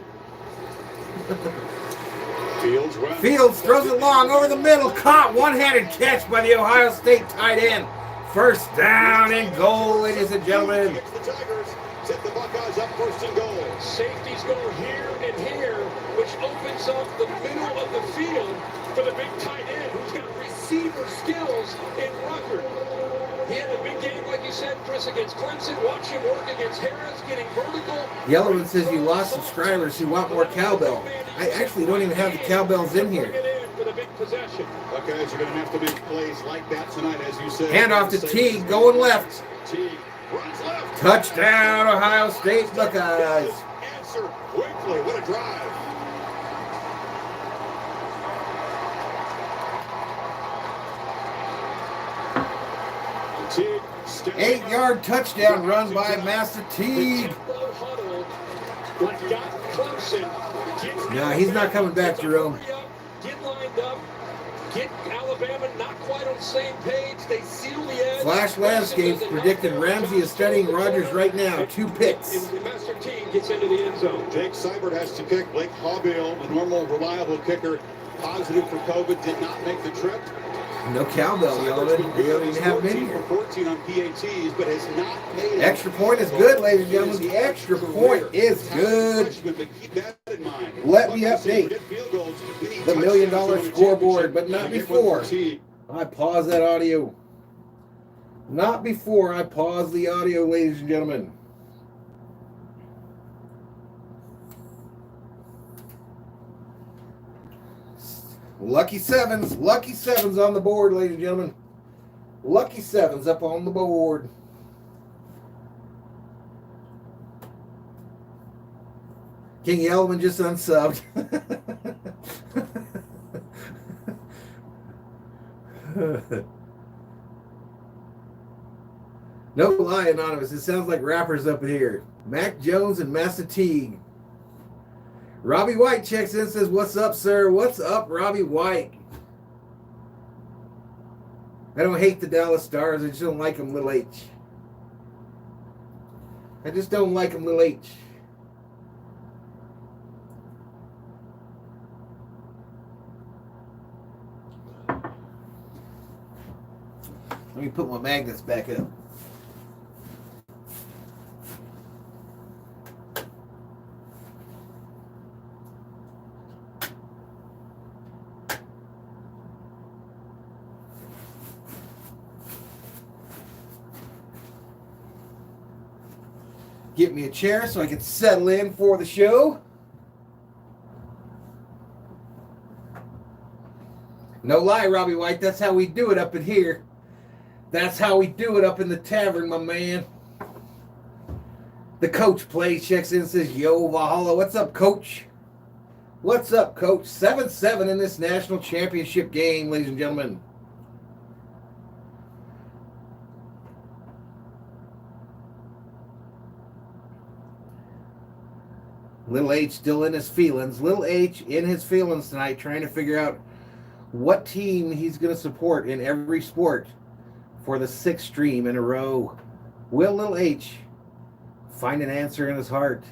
Fields throws it long over the middle. Caught. One-handed catch by the Ohio State tight end. First down and goal, ladies and gentlemen. Set the Buckeyes up 1st and goal. Safeties go here and here, which opens up the middle of the field for the big tight end who's got receiver skills in Rucker. He had a big game, like you said, Chris, against Clemson. Watch him work against Harris, getting vertical. Yellowman says you lost subscribers who want more cowbell. I actually don't even have the cowbells in here. For the big possession. Buckeyes are going to have to make plays like that tonight, as you said. Handoff to Teague, going left. Teague runs left. Touchdown, Ohio State Buckeyes. Answer quickly. What a drive. 8-yard touchdown run by Master Teague. No, he's not coming back, Jerome. Get lined up. Get Alabama not quite on the same page. They seal the edge. Flash Landscapes predicting Ramsey is studying Rodgers right now. 2 picks. Master Teague gets into the end zone. Jake Seibert has to kick. Blake Haubiel, the normal, reliable kicker, positive for COVID, did not make the trip. No cowbell, y'all. They don't even have him in here. 14 on PATs, but has not made it. Extra point is good, ladies and gentlemen. The extra point is good. Let me update the $1 million scoreboard, but not before I pause that audio. Not before I pause the audio, ladies and gentlemen. Lucky sevens on the board, ladies and gentlemen. Lucky sevens up on the board. King Yellowman just unsubbed. No lie, Anonymous. It sounds like rappers up in here. Mac Jones and Master Teague. Robbie White checks in and says, "What's up, sir?" What's up, Robbie White? I don't hate the Dallas Stars. I just don't like them, Little H. I just don't like them, Little H. Let me put my magnets back up. Get me a chair so I can settle in for the show. No lie, Robbie White, that's how we do it up in here. That's how we do it up in the tavern, my man. The coach plays, checks in and says, "Yo, Valhalla, what's up, coach?" What's up, coach? 7-7 in this national championship game, ladies and gentlemen. Little H still in his feelings. Little H in his feelings tonight, trying to figure out what team he's going to support in every sport for the 6th stream in a row. Will Little H find an answer in his heart?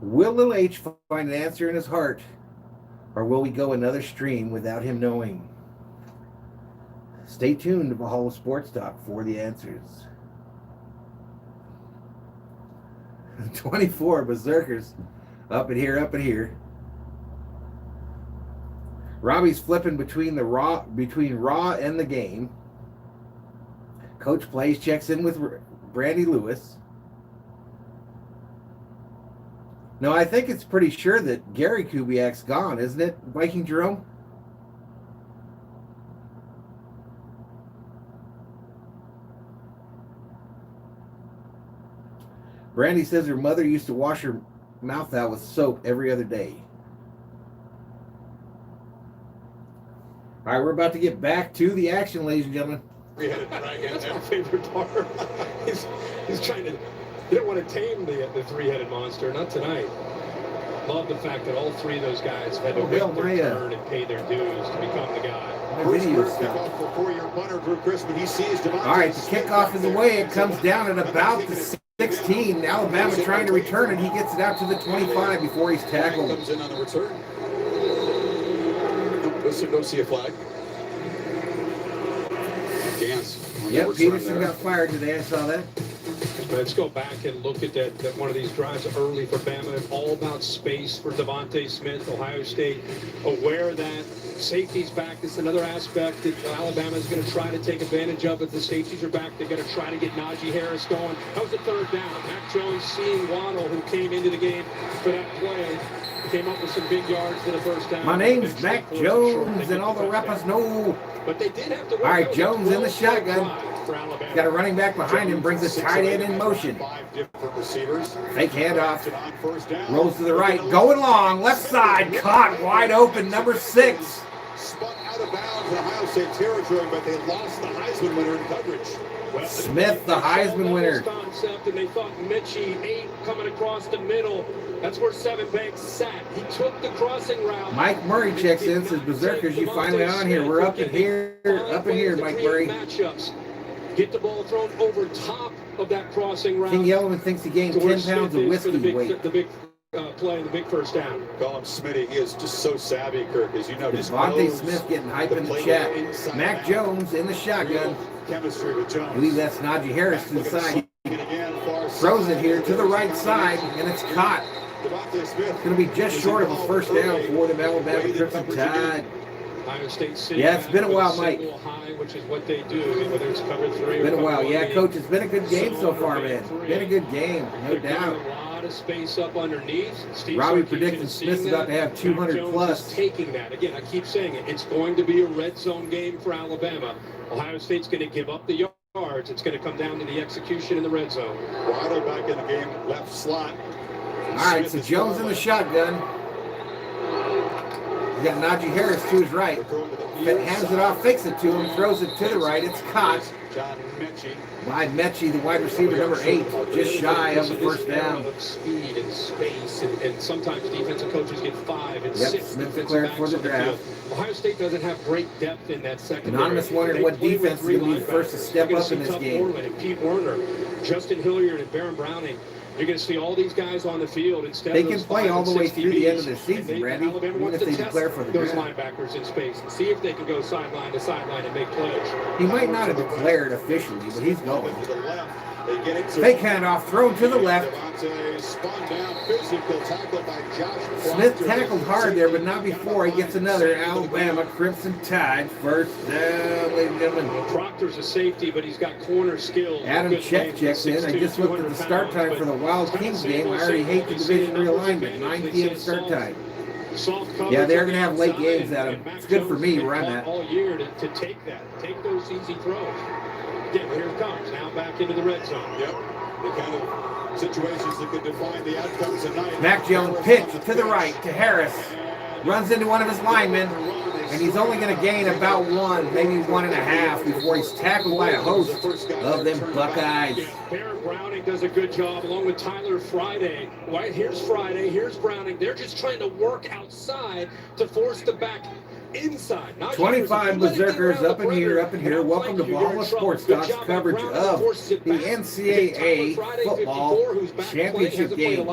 Will Little H find an answer in his heart? Or will we go another stream without him knowing? Stay tuned to Valhalla Sports Talk for the answers. 24 Berserkers up in here, up in here. Robbie's flipping between Raw and the game. Coach plays, checks in with Brandy Lewis. No, I think it's pretty sure that Gary Kubiak's gone, isn't it, Viking Jerome? Brandy says her mother used to wash her mouth out with soap every other day. All right, we're about to get back to the action, ladies and gentlemen. That's my favorite part. He's trying to. He didn't want to tame the three-headed monster. Not tonight. Love the fact that all three of those guys had to wait their turn and pay their dues to become the guy. First kickoff for four-year punter Drew Crispin. He sees Devontae. All right, the kickoff is away. It comes down at about the 16. Alabama trying to return it. He gets it out to the 25 before he's tackled. Comes in on the return. Don't see a flag. Dance. Yep, Peterson got fired today. I saw that. Let's go back and look at that one of these drives early for Bama. All about space for Devontae Smith. Ohio State aware that safety's back. This is another aspect that Alabama is going to try to take advantage of. If the safeties are back, they're going to try to get Najee Harris going. That was a 3rd down. Mac Jones seeing Waddle, who came into the game for that play, came up with some big yards for the 1st down. My name's Mac Jones, and all the rappers know. But they did have to. All right, Jones in the shotgun. Got a running back behind him, brings a tight end in motion. Fake handoff. Rolls to the right, going long, left side, caught wide open, number 6. Spun out of bounds in Ohio State territory, but they lost the Heisman winner in coverage. Smith, the Heisman winner. Concept, and they thought Mitchie 8 coming across the middle. That's where Seven Banks sat. He took the crossing route. Mike Murray checks in, says, "Berserkers, you finally on here. We're up in here, Mike Murray." Matchups. Get the ball thrown over top of that crossing route. King Yellowman thinks he gained 10 pounds of whiskey weight. The big play, the big 1st down. Call him Smitty. He is just so savvy, Kirk, as you know. Devontae Smith getting hype in the chat. Mac Jones in the shotgun. Chemistry with Jones. I believe that's Najee Harris to the side. Throws it here to the right side, and it's caught. It's going to be just short of a 1st down for the Alabama Crimson Tide. Yeah, it's been a while, Mike. Which is what they do, whether it's cover 3 or been a while. Yeah, Coach, it's been a good game so far, man. Been a good game, no doubt. A lot of space up underneath. Robbie predicting Smith's about to have 200 plus. Taking that. Again, I keep saying it. It's going to be a red zone game for Alabama. Ohio State's going to give up the yards. It's going to come down to the execution in the red zone. Waddle back in the game, left slot. All right, so Jones in the shotgun. You got Najee Harris to his right. Hands it off, fakes it to him, throws it to the right. It's caught by Mechie, the wide receiver, number 8, just shy of the first down. Speed and space, and sometimes defensive coaches get 5 and 6. Smith declared for the draft. Ohio State doesn't have great depth in that secondary. Anonymous wondered what defense is going to be the first to step up in this game. Pete Werner, Justin Hilliard, and Baron Browning. You're going to see all these guys on the field instead they of can those play all the way through the end of the DBs. season, Randy, Alabama even wants if they to declare test for the those draft. linebackers in space and see if they can go sideline to sideline and make plays. He might not have declared officially, but he's going. To the left. They get it to Fake handoff, thrown to the left. Spun down, physical tackle by Josh Smith Proctor. tackled hard there, but not before he gets another Alabama Crimson Tide first down, ladies and gentlemen. Proctor's a safety, but he's got corner skills. Adam Good Check length, checks in. I 6'2", just looked at the start 200 time for the Wild pounds, Kings but game. I already hate the division realignment. 9 p.m. start time. Soft coverage Yeah, they're on going to the have late outside, games at and them. Mac It's good for Jones me has where I'm fought at. all year to take those easy throws. Again, here it comes. Now back into the red zone. Yep. The kind of situations that could define the outcomes tonight. Mac Jones pitch to the right to Harris. Runs into one of his linemen, and he's only going to gain about 1, maybe 1.5 before he's tackled by a host of them Buckeyes. Yeah, Baron Browning does a good job along with Tyler Friday. Right, here's Friday, here's Browning. They're just trying to work outside to force the back inside. 25 Berserkers up in here. Welcome to Valhalla Sports Talk's coverage of the NCAA football championship game.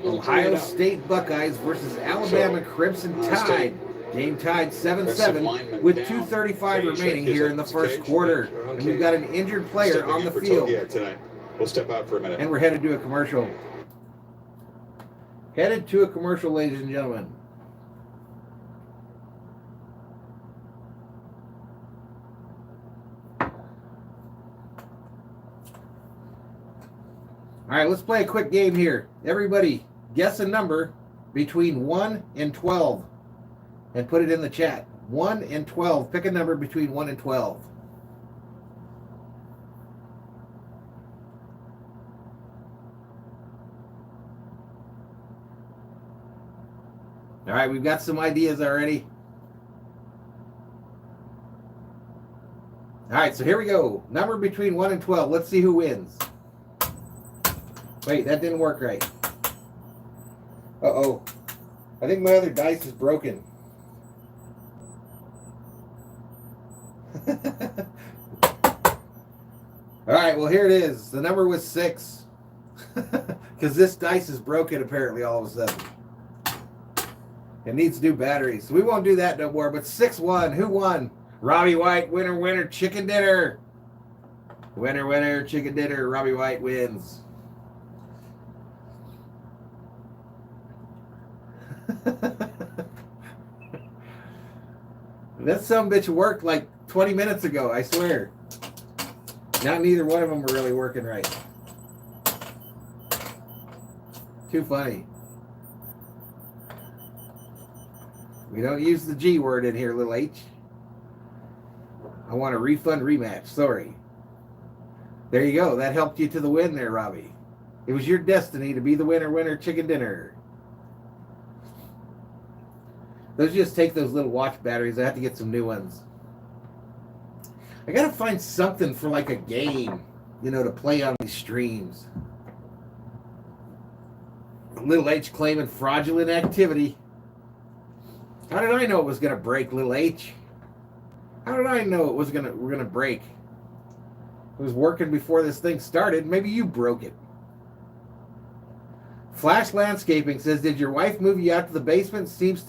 Ohio State Buckeyes versus Alabama Crimson Tide. Game tied 7-7 with 2:35 remaining here in the first quarter. And we've got an injured player on the field. We'll step out for a minute. And we're headed to a commercial. Headed to a commercial, ladies and gentlemen. All right, let's play a quick game here. Everybody, guess a number between 1 and 12 and put it in the chat. 1 and 12. Pick a number between 1 and 12. All right, we've got some ideas already. All right, so here we go. Number between 1 and 12. Let's see who wins. Wait, that didn't work right. Uh-oh. I think my other dice is broken. All right, well, here it is. The number was 6. Because this dice is broken, apparently, all of a sudden. It needs new batteries. So we won't do that no more. But 6-1. Who won? Robbie White, winner, chicken dinner. Winner, chicken dinner. Robbie White wins. That sumbitch worked like 20 minutes ago, I swear. Now neither one of them are really working right. Too funny. We don't use the G word in here, little H. I want a refund rematch. Sorry. There you go. That helped you to the win there, Robbie. It was your destiny to be the winner, chicken dinner. Let's just take those little watch batteries. I have to get some new ones. I got to find something for like a game, to play on these streams. Little H claiming fraudulent activity. How did I know it was going to break, Little H? How did I know we're going to break? It was working before this thing started. Maybe you broke it. Flash Landscaping says, did your wife move you out to the basement? Seems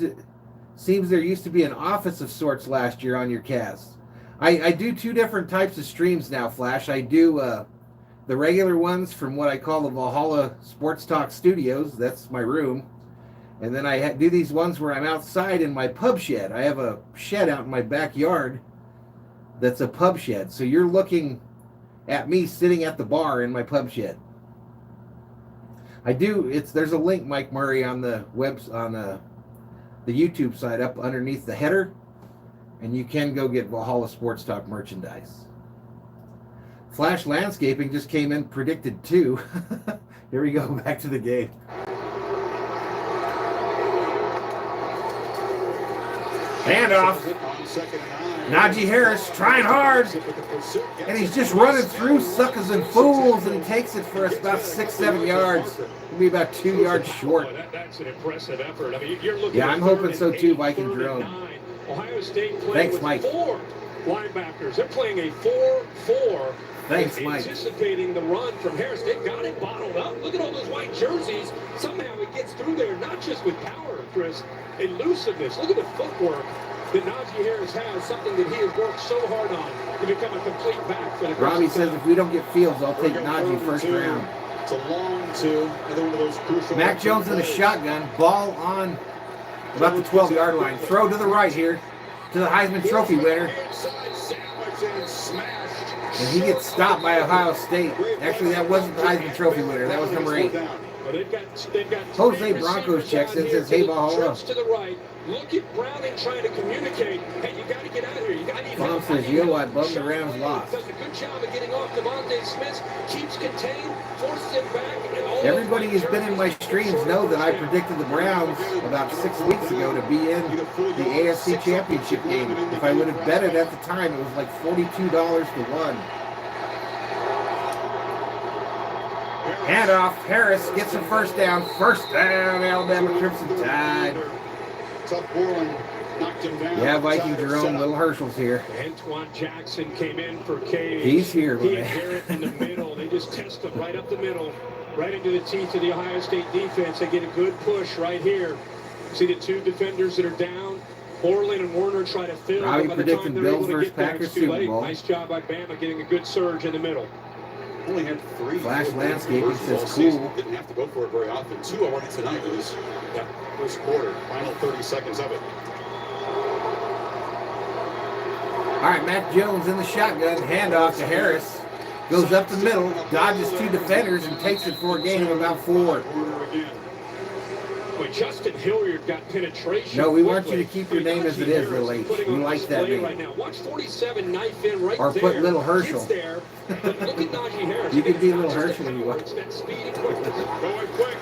there used to be an office of sorts last year on your cast. I do 2 different types of streams now, Flash. I do the regular ones from what I call the Valhalla Sports Talk Studios. That's my room. And then I do these ones where I'm outside in my pub shed. I have a shed out in my backyard that's a pub shed. So you're looking at me sitting at the bar in my pub shed. There's a link, Mike Murray, on the the YouTube side up underneath the header, and you can go get Valhalla Sports Talk merchandise. Flash Landscaping just came in, predicted 2. Here we go, back to the game. Handoff. Najee Harris trying hard. And he's just running through suckers and fools, and he takes it for us about 6-7 yards. He'll be about 2 yards short. That's an impressive effort. I mean, you're looking yeah, I'm hoping so too, Viking Drone. Ohio State playing with Mike. 4 linebackers. They're playing a 4-4. Thanks, Mike. Anticipating the run from Harris. They've got it bottled up. Look at all those white jerseys. Somehow it gets through there, not just with power, Chris, elusiveness. Look at the footwork that Najee Harris has, something that he has worked so hard on to become a complete back for the Robbie says if we don't get Fields, I'll take Najee first round. It's a long 2. Another one of those crucial. Mac Jones in the shotgun. Ball on about the 12-yard line. Throw to the right here to the Heisman Trophy winner. And he gets stopped by Ohio State. Actually, that wasn't the Heisman Trophy winner. That was number 8. Well, they've got Jose Broncos checks in, says, hey, Valhalla. To the right. Look at Browning trying to communicate. Hey, you got to get out of here. You got to Mom says, you know what? Bum the Rams lost. Does a good job of getting off Devontae Smith. Keeps contained, forces him back. And everybody who's been in my streams know that I predicted the Browns about 6 weeks ago to be in the AFC Championship game. If I would have bet it at the time, it was like $42 to 1. Handoff. Harris gets a first down. First down, Alabama Crimson Tide. Yeah, Viking Jerome, Little Herschel's here. Antoine Jackson came in for Cage. He's here, he and Garrett in the middle. They just test him right up the middle, right into the teeth of the Ohio State defense. They get a good push right here. See the 2 defenders that are down. Orland and Warner try to fill. Robbie By the predicted time they're Bills able to versus get there, Packers it's too Super late. Bowl. Nice job by Bama getting a good surge in the middle. Only had 3. Flash Landscaping says season. cool. Didn't have to go for it very often. 2 already tonight in this first quarter. Final 30 seconds of it. All right, Mac Jones in the shotgun. Handoff to Harris. Goes up the middle, dodges 2 defenders, and takes it for a gain of about 4. But Justin Hilliard got penetration. No, we want you to keep your name as it is, Lil H. We like that name. Right now. Watch 47 knife in right or there. put Little Herschel. There, but look at Najee Harris. You can be Little Herschel if you want. That speed and quickness. Going quick.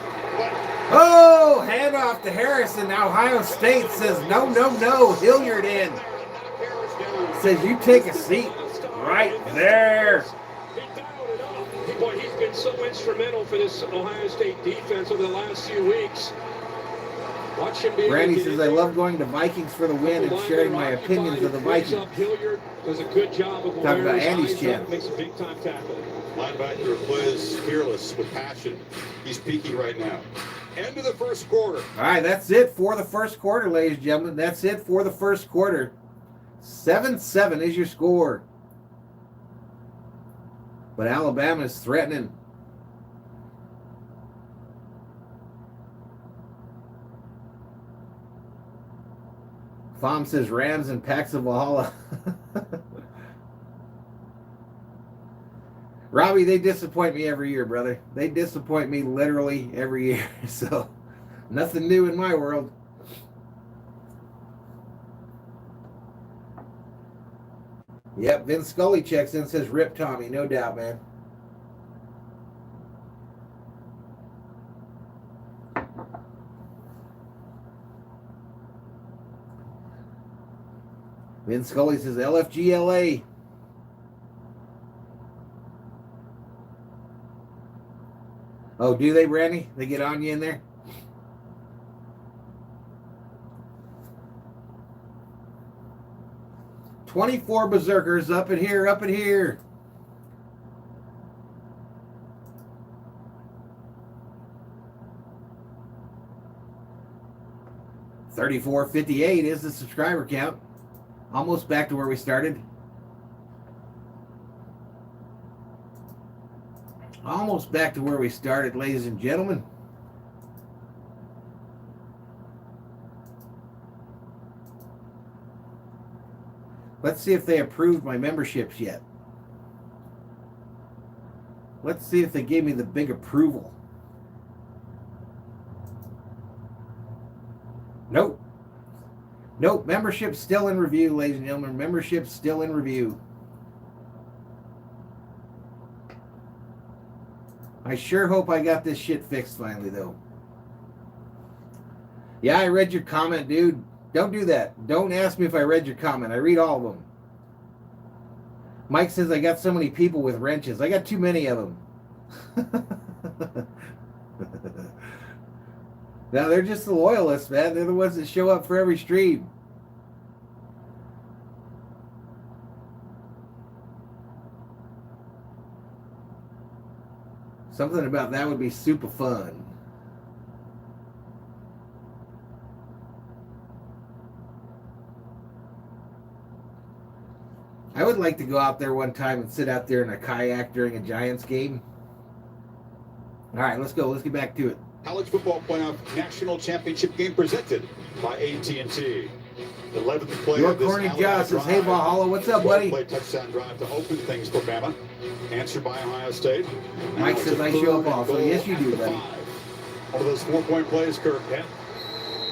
Oh, handoff to Harris, and Ohio State says, no, no, no. Hilliard in. Says, you take a seat right there. Boy, he's been so instrumental for this Ohio State defense over the last few weeks. Watch him be Randy says, I love going to Vikings for the win and sharing my opinions of the Vikings. Hilliard does a good job of talking about Andy's channel. Makes a big time tackle. Linebacker plays fearless with passion. He's peaking right now. End of the first quarter. All right, that's it for the first quarter, ladies and gentlemen. That's it for the first quarter. 7-7 is your score. But Alabama is threatening. Fom says Rams and packs of Valhalla. Robbie, they disappoint me every year, brother. They disappoint me literally every year. So, nothing new in my world. Yep, Vince Scully checks in and says, rip Tommy. No doubt, man. Vince Scully says, LFGLA. Oh, do they, Brandy? They get on you in there? "24 berserkers up in here, up in here." $34.58 is the subscriber count. Almost back to where we started. Almost back to where we started, ladies and gentlemen. Let's see if they approved my memberships yet. Let's see if they gave me the big approval. Nope. Nope. Membership's still in review, ladies and gentlemen. Membership's still in review. I sure hope I got this shit fixed finally, though. Yeah, I read your comment, dude. Don't do that. Don't ask me if I read your comment. I read all of them. Mike says I got so many people with wrenches. I got too many of them. Now, they're just the loyalists, man. They're the ones that show up for every stream. Something about that would be super fun. I would like to go out there one time and sit out there in a kayak during a Giants game. All right, let's go. Let's get back to it. College football playoff national championship game presented by AT&T. 11th play Your of this Corny Alabama Josh says, hey, drive. Valhalla, what's up, buddy? Play touchdown drive to open things for Bama. Answered by Ohio State. Mike Now says it's I a show up third also. and Yes, you do, goal buddy. at the 5. One of those 4-point plays, Kirk. Yeah.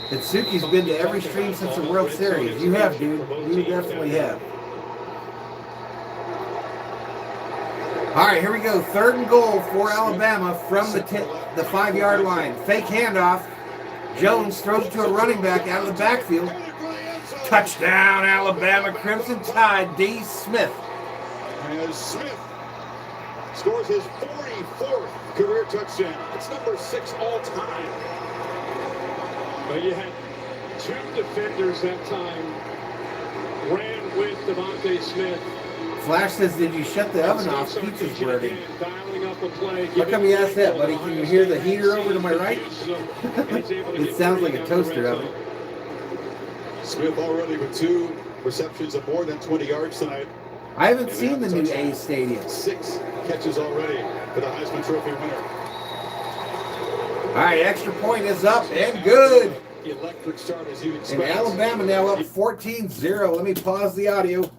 Itsuki's been to every stream since the World Series. You have, dude. You definitely have. All right, here we go. 3rd and goal for Alabama from the 5-yard line. Fake handoff. Jones throws it to a running back out of the backfield. Touchdown, Alabama. Crimson Tide, D. Smith. As Smith scores his 44th career touchdown. It's number 6 all time. But you had 2 defenders that time. Ran with Devontae Smith. Flash says, did you shut the oven off? Pizza's burning. Dialing up a play. How come you asked that, buddy? Can you hear the heater over to my right? It sounds like a toaster oven. Smith already with 2 receptions of more than 20 yards tonight. I haven't seen the new A Stadium. 6 catches already for the Heisman Trophy winner. All right, extra point is up and good. Electric start as you And expect. Alabama now up 14-0. Let me pause the audio.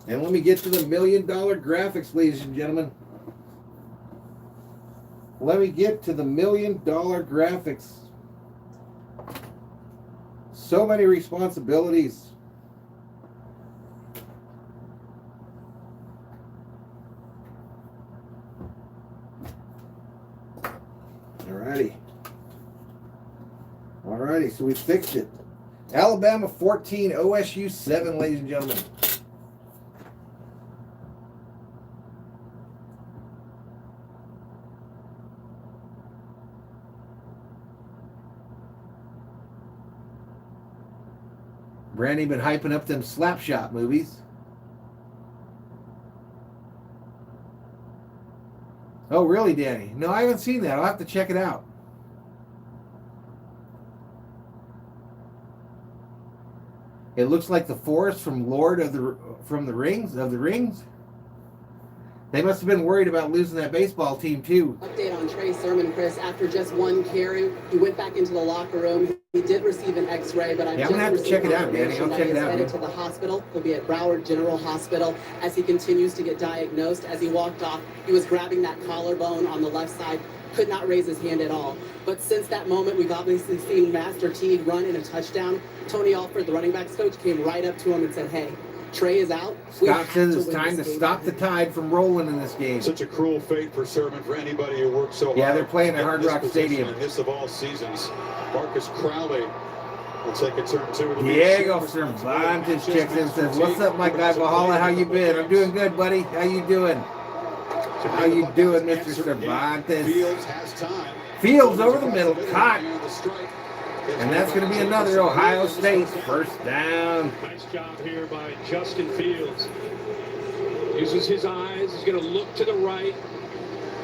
And let me get to the $1 million graphics, ladies and gentlemen. Let me get to the $1 million graphics. So many responsibilities. Alrighty, so we fixed it. Alabama 14, OSU 7, ladies and gentlemen. Brandy been hyping up them Slapshot movies. Oh, really, Danny? No, I haven't seen that. I'll have to check it out. It looks like the forest from Lord of the Rings. They must have been worried about losing that baseball team too. Update on Trey Sermon, Chris. After just 1 carry, he went back into the locker room. He did receive an X-ray, but I'm gonna have to check it out, Danny. I'll check it out. Headed to the hospital. He'll be at Broward General Hospital as he continues to get diagnosed. As he walked off, he was grabbing that collarbone on the left side. Could not raise his hand at all. But since that moment, we've obviously seen Master Teague run in a touchdown. Tony Alford, the running backs coach, came right up to him and said, "Hey, Trey is out. Scott says it's time to stop the Tide from rolling in this game." Such a cruel fate for Sermon, for anybody who works so hard. Yeah, they're playing at Hard in this Rock position Stadium. And this of all seasons. Marcus Crowley will take a turn 2. Diego Cervantes checks in and says, "What's up, my guy Valhalla? How you been?" "I'm doing good, buddy. How you doing?" "How you doing, Mr. Cervantes?" Fields has time. Fields over the middle, caught. And that's going to be another Ohio State first down. Nice job here by Justin Fields. Uses his eyes. He's going to look to the right.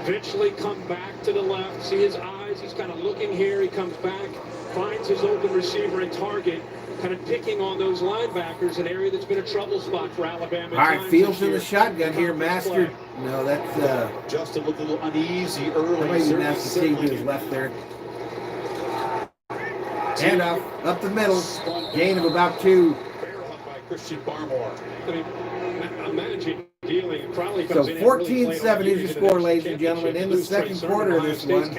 Eventually come back to the left. See his eyes. He's kind of looking here. He comes back. Finds his open receiver and target. Kind of picking on those linebackers, an area that's been a trouble spot for Alabama. All right, Fields in the shotgun here. Master. No, that's Justin looked a little uneasy early. that might be Master Teague to his left there. Handoff up the middle. Gain of about 2. By Christian Barmore. I mean, imagine dealing. Probably So 14-7 is your score, ladies and gentlemen, in the second quarter of this one.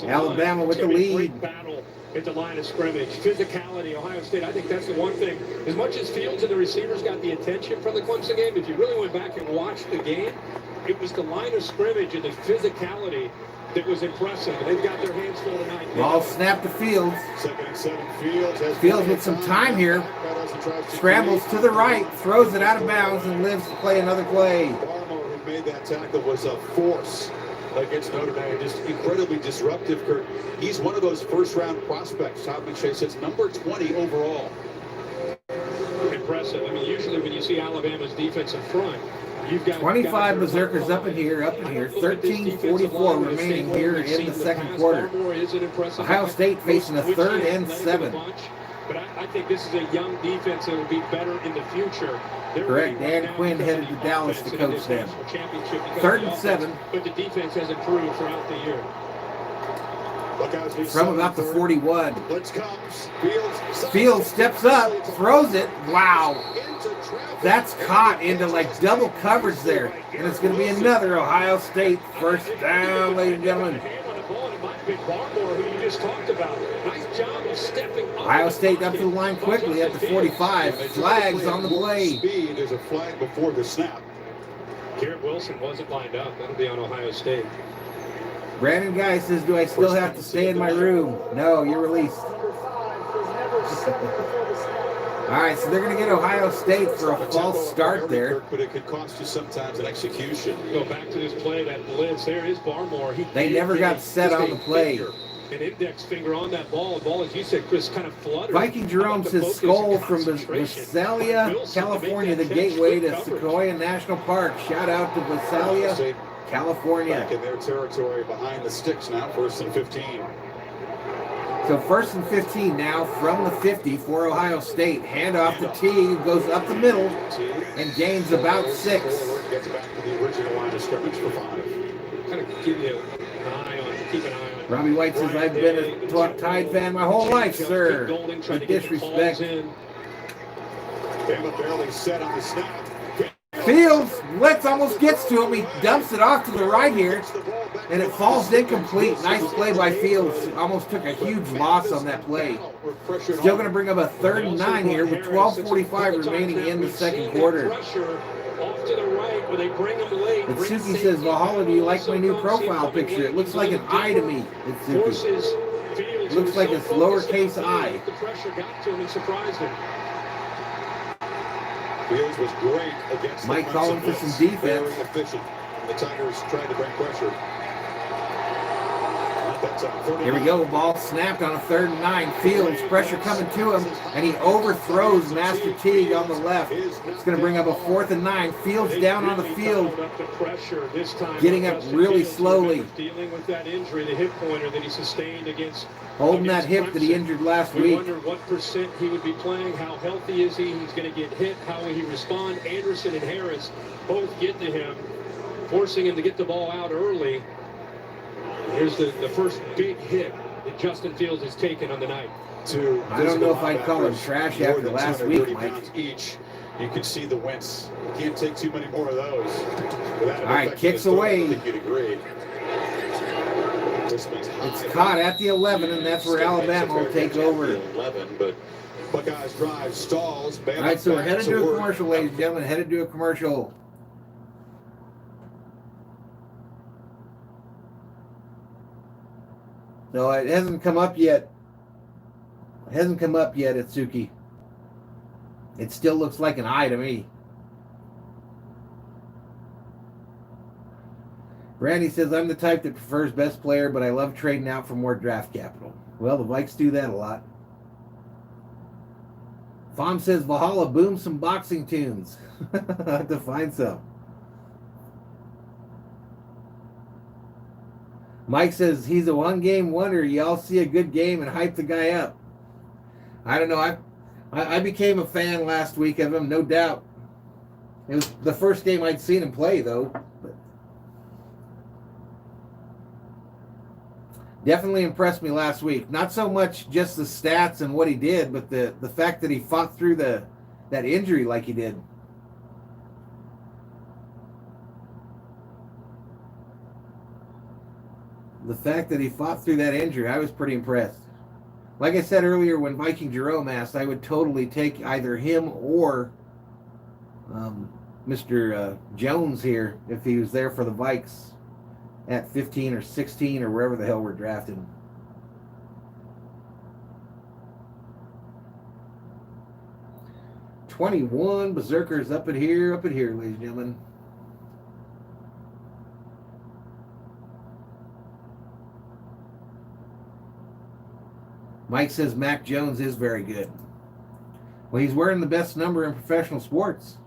Alabama with the lead. Battle at the line of scrimmage. Physicality, Ohio State. I think that's the one thing. As much as Fields and the receivers got the attention from the Clemson game, if you really went back and watched the game, it was the line of scrimmage and the physicality that was impressive. They've got their hands full tonight. Ball snapped to Fields. 2nd and 7. Fields has Fields with some time here. Scrambles to the right, throws it out of bounds, and lives to play another play. Barmore, who made that tackle, was a force against Notre Dame. Just incredibly disruptive, Kurt. He's one of those first-round prospects. Todd McShay says number 20 overall. Impressive. I mean, usually when you see Alabama's defensive front, you've got 25 Berserkers up in here. 13:44 remaining here in the second quarter. Ohio State facing a 3rd and 7. But I think this is a young defense that will be better in the future. Correct. Dan Quinn headed to Dallas to coach them. 3rd and 7. But the defense has improved throughout the year. From about the 41. Blitz comes. Fields steps up, throws it. Wow. That's caught into like double coverage there. And it's going to be another Ohio State first down, ladies and gentlemen. Ohio State up to the line quickly at the 45. Flags on the play. There's a flag before the snap. Garrett Wilson wasn't lined up. That'll be on Ohio State. Brandon Guy says, do I still have to stay in my room? No, you're released. All right, so they're going to get Ohio State for a false start there. But it could cost you sometimes an execution. Go back to this play, that blitz. There is Barmore. They never got set on the play. An index finger on that ball. The ball, as you said, Chris, kind of fluttered. Viking Jerome says SKOL from Visalia, California, the gateway to Sequoia National Park. Shout out to Visalia, California. Back in their territory behind the sticks now, 1st and 15. So 1st and 15 now from the 50 for Ohio State. Handoff to T, who goes up the middle and gains about 6. Gets back to the original line of scrimmage for 5. Kind of give you an eye on, keep an eye on. Robbie White says, I've been a Tide fan my whole life, sir. With disrespect. Bama barely set on the snap. Fields, Blitz almost gets to him. He dumps it off to the right here, and it falls incomplete. Nice play by Fields. Almost took a huge loss on that play. Still going to bring up a 3rd and 9 here with 12:45 remaining in the second quarter. Itsuki says, Valhalla, do you like my new profile picture? It looks like an eye to me, Itsuki. It looks like a lowercase I. The pressure got to him and surprised him. Fields was great against Mike calling for some defense. Very efficient. The Tigers tried to bring pressure. Here we go. Ball snapped on a 3rd and 9. Fields, pressure coming to him, and he overthrows Master Teague on the left. It's going to bring up a 4th and 9. Fields down on the field, getting up really slowly. Dealing with that injury, the hip pointer that he sustained against. Holding that hip that he injured last week. We wonder what percent he would be playing. How healthy is he? He's going to get hit. How will he respond? Anderson and Harris both get to him, forcing him to get the ball out early. Here's the first big hit that Justin Fields has taken on the night. I don't know if I'd call him trash after last week, Mike. Each. You can see the wince. You can't take too many more of those. All right, kicks away. I think you'd agree. It's caught at the 11, and that's where Alabama will take over. 11, but Buckeyes drive stalls. All right, so we're headed to a commercial, ladies and gentlemen. Headed to a commercial. No, it hasn't come up yet. It hasn't come up yet, Itsuki. It still looks like an eye to me. Randy says, I'm the type that prefers best player, but I love trading out for more draft capital. Well, the Vikes do that a lot. Fom says, Valhalla, boom some boxing tunes. I have to find some. Mike says, he's a one-game wonder. Y'all see a good game and hype the guy up. I don't know. I became a fan last week of him, no doubt. It was the first game I'd seen him play, though. But definitely impressed me last week. Not so much just the stats and what he did, but the fact that he fought through that injury like he did. The fact that he fought through that injury, I was pretty impressed. Like I said earlier, when Viking Jerome asked, I would totally take either him or Mr. Jones here if he was there for the Vikes at 15 or 16 or wherever the hell we're drafted. '21 Berserkers up in here, ladies and gentlemen. Mike says Mac Jones is very good. Well, he's wearing the best number in professional sports.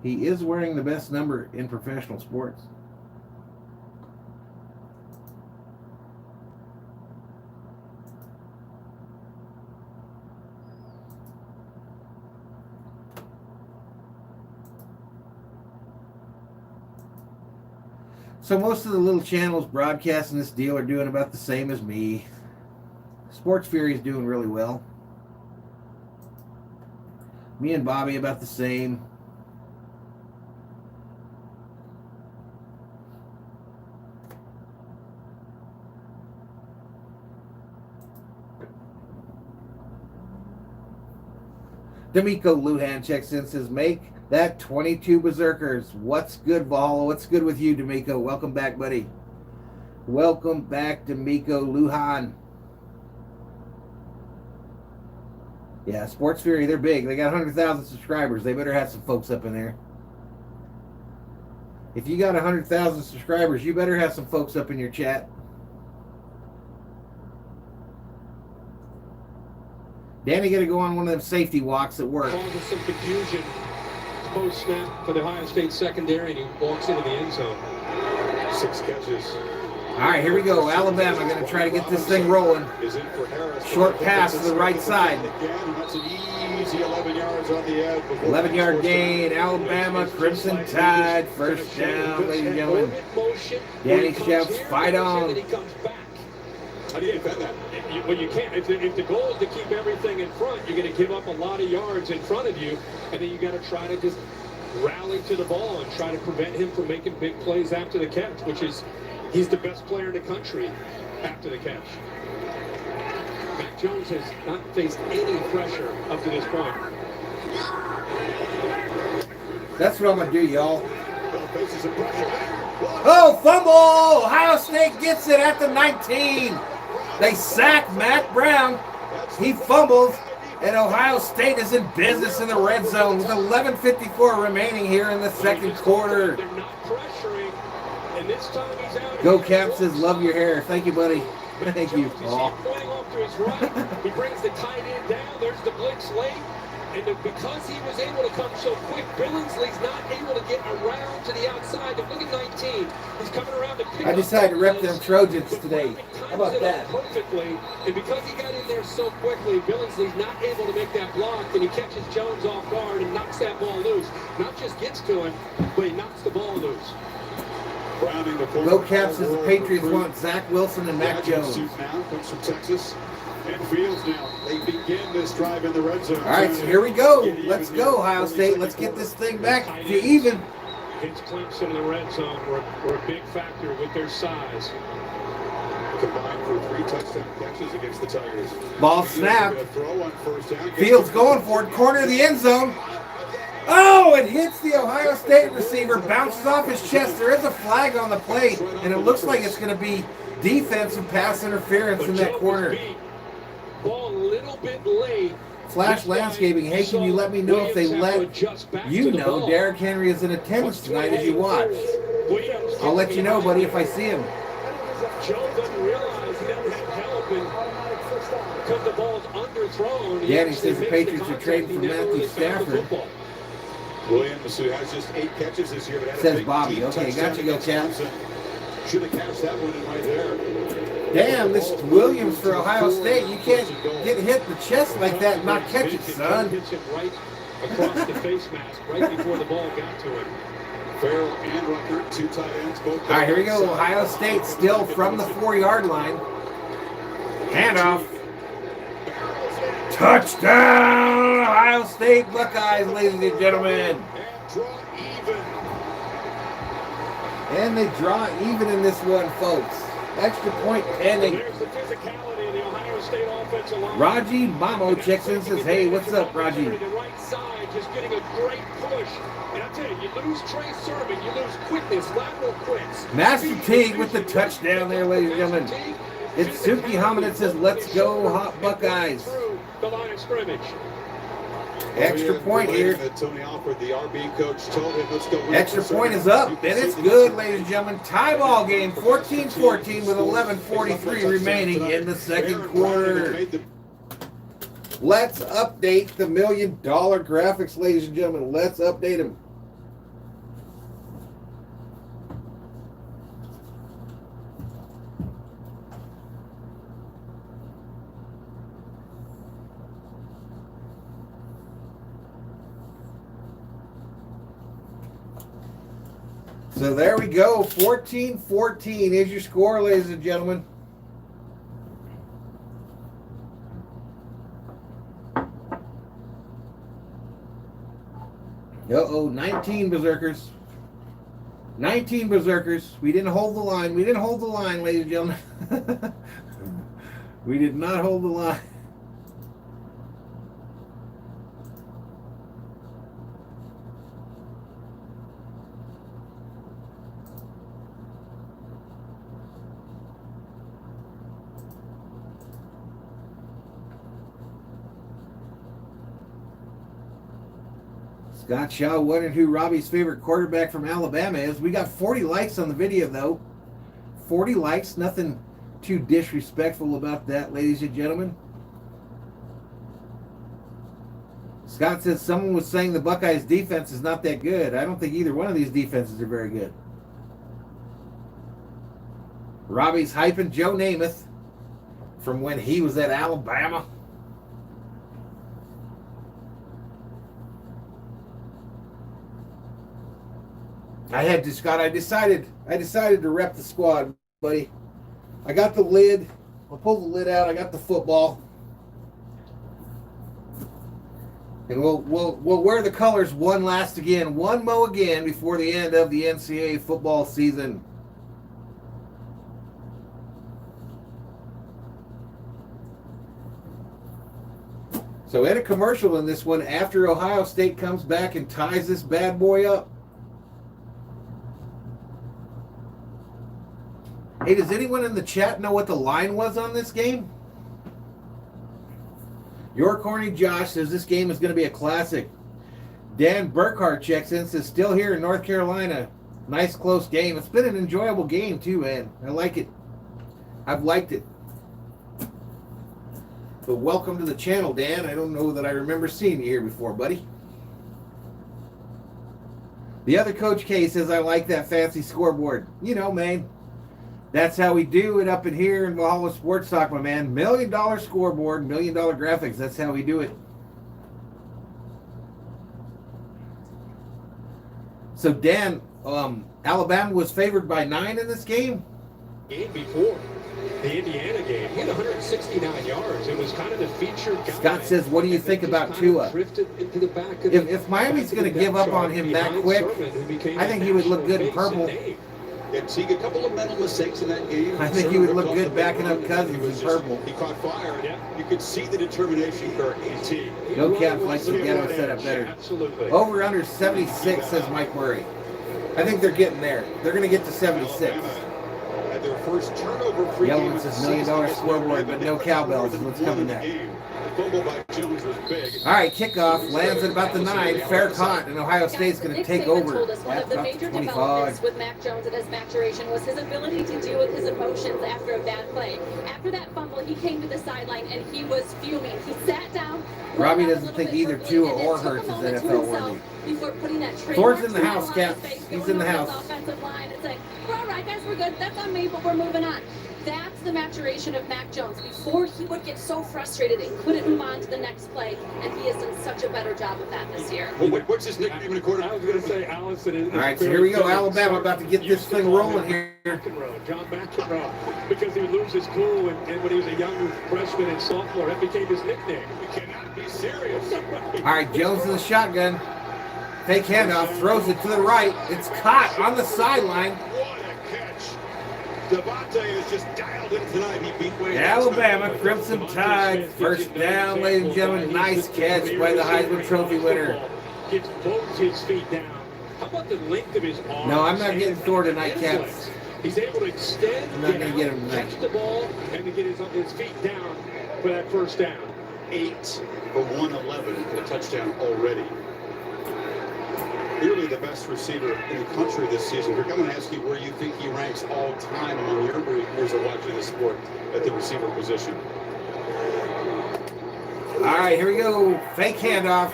He is wearing the best number in professional sports. So most of the little channels broadcasting this deal are doing about the same as me. Sports Fury is doing really well. Me and Bobby about the same. D'Amico Lujan checks in, says, make that 22 Berserkers. What's good, Valhalla? What's good with you, D'Amico? Welcome back, buddy. Welcome back, D'Amico Lujan. Yeah, Sports Fury, they're big. They got 100,000 subscribers. They better have some folks up in there. If you got 100,000 subscribers, you better have some folks up in your chat. Danny got to go on one of them safety walks at work. Causes some confusion post snap for the Ohio State secondary, and he walks into the end zone. 6 catches. All right, here we go. Alabama going to try to get this thing rolling. Short pass to the right side. That's an easy 11 yards on the edge. 11-yard gain. Alabama, Crimson Tide. First down, ladies and gentlemen. Danny shouts, fight on. How do you defend that? Well, you can't. If the goal is to keep everything in front, you're going to give up a lot of yards in front of you, and then you got to try to just rally to the ball and try to prevent him from making big plays after the catch, which is he's the best player in the country after the catch. Mac Jones has not faced any pressure up to this point. That's what I'm going to do, y'all. Oh, fumble! Ohio State gets it at the 19. They sack Matt Brown. He fumbles, and Ohio State is in business in the red zone with 11:54 remaining here in the second quarter. They're not pressuring, and this time he's out. Go Cap says, love your hair. Thank you, buddy. Thank you. Oh. Pointing off to his right. He brings the tight end down. There's the blitz late. And because he was able to come so quick, Billingsley's not able to get around to the outside. And look at 19. He's coming around to pick I decided to rep them Trojans today. How about that? Perfectly. And because he got in there so quickly, Billingsley's not able to make that block. And he catches Jones off guard and knocks that ball loose. Not just gets to him, but he knocks the ball loose. Go Caps says the Patriots want Zach Wilson and Mac Jones. Now comes from Texas. And Fields now. They begin this drive in the red zone. All right, so here we go. Let's go, Ohio State. Let's get this thing back to even. It's Clemson in the red zone. We're a big factor with their size. Combined for 3 touchdown catches against the Tigers. Ball snapped. Fields going for it. Corner of the end zone. Oh, it hits the Ohio State receiver. Bounces off his chest. There is a flag on the play, and it looks like it's going to be defensive pass interference in that corner. Ball a little bit late. Flash Landscaping. Hey, can you let me know if they let you know Derrick Henry is in attendance tonight as you watch? I'll let you know, buddy, if I see him. Joe doesn't realize he doesn't have help, and because the ball's underthrown. Danny says the Patriots are trading for Matthew Stafford. Williams, who has just 8 catches this year, but had says Bobby. Okay, got you, go Caps. Should have catched that one in right there. Damn, this Williams for Ohio State. You can't get hit in the chest like that and not catch it, son. Hits it right across the face mask right before the ball got to him. Farrell and Rucker, 2 tight ends, both. All right, here we go. Ohio State still from the 4-yard line. Handoff. Touchdown, Ohio State Buckeyes, ladies and gentlemen. And they draw even in this one, folks. Extra point pending. There's the physicality of the Ohio State offensive line. Raji Mamo checks in and says, hey, what's up, Raji? The right side, just getting a great push. And I tell you, you lose Trey Sermon, you lose quickness, lateral quicks. Master Teague with the touchdown there, ladies and gentlemen. It's Suki Hamanit says, let's go, Hot Buckeyes. The line of scrimmage. Extra point here. Tony Alford, the RB coach, told him, let's go. Extra point is up, and it's good, ladies and gentlemen. Tie ball game, 14-14 with 11:43 remaining in the second quarter. Let's update the $1 million graphics, ladies and gentlemen. Let's update them. So there we go, 14-14 is your score, ladies and gentlemen. Uh-oh, 19 berserkers. 19 berserkers. We didn't hold the line. We didn't hold the line, ladies and gentlemen. We did not hold the line. Scott Shaw wondering who Robbie's favorite quarterback from Alabama is. We got 40 likes on the video, though. 40 likes. Nothing too disrespectful about that, ladies and gentlemen. Scott says someone was saying the Buckeyes' defense is not that good. I don't think either one of these defenses are very good. Robbie's hyping Joe Namath from when he was at Alabama. I decided to rep the squad, buddy. I got the lid. I'll pull the lid out. I got the football. And we'll wear the colors one mo again before the end of the NCAA football season. So in a commercial in this one, after Ohio State comes back and ties this bad boy up. Hey, does anyone in the chat know what the line was on this game? Your corny Josh says this game is going to be a classic. Dan Burkhart checks in, says still here in North Carolina. Nice close game. It's been an enjoyable game too, man. I like it. I've liked it. But welcome to the channel, Dan. I don't know that I remember seeing you here before, buddy. The other Coach K says I like that fancy scoreboard. You know, man. That's how we do it up in here in Valhalla Sports Talk, my man. $1 million scoreboard, $1 million graphics. That's how we do it. So, Dan, Alabama was favored by 9 in this game? Game before the Indiana game, he had 169 yards. It was kind of the featured guy. Scott says, what do you think about Tua? If Miami's going to give up on him that quick, I think he would look good in purple. And seeing a couple of mental mistakes in that game. I think he would look good backing up Cousins in purple. He caught fire. Yeah. You could see the determination for AT. Go Cavs, like the ghetto set up better. Absolutely. Over under 76, says Mike Murray. I think they're getting there. They're going to get to 76. At their first turnover-free game. Yellen says $1 million scoreboard, but no cowbells is what's coming next. Fumble by Jones was big. All right, kickoff lands at about the 9. Fair caught, and Ohio State's going to take over One of the major developments with Mac Jones and his maturation was his ability to deal with his emotions after a bad play. After that fumble, he came to the sideline and he was fuming. He sat down. Robbie doesn't think either Tua or Hurts is NFL worthy. Before putting that Thor's in the house, Caps. He's in the house. Offensive line and saying, "We're all right, guys. We're good. That's on me, but we're moving on." That's the maturation of Mac Jones. Before he would get so frustrated and couldn't move on to the next play, and he has done such a better job of that this year. Well, what's his nickname in the quarter? I was going to say Allison. All right, so here we go. Alabama about to get this thing rolling here. John McEnroe, because he would lose his cool and when he was a young freshman and sophomore, that became his nickname. We cannot be serious. All right, Jones in the shotgun. Fake handoff, throws it to the right. It's caught on the sideline. What a catch. Devontae is just dialed in tonight. He beat Wayne. Alabama Crimson Tide. First down, ladies and gentlemen. Nice catch by the Heisman Trophy winner. Gets both his feet down. How about the length of his arms? No, I'm not getting Thor tonight, Caps. He's able to extend, I'm not going to get him tonight. catch the ball, and to get his feet down for that first down. 8 for 111, a touchdown already. Clearly the best receiver in the country this season. Rick, I'm going to ask you where you think he ranks all time among your years of watching the sport at the receiver position. All right, here we go. Fake handoff.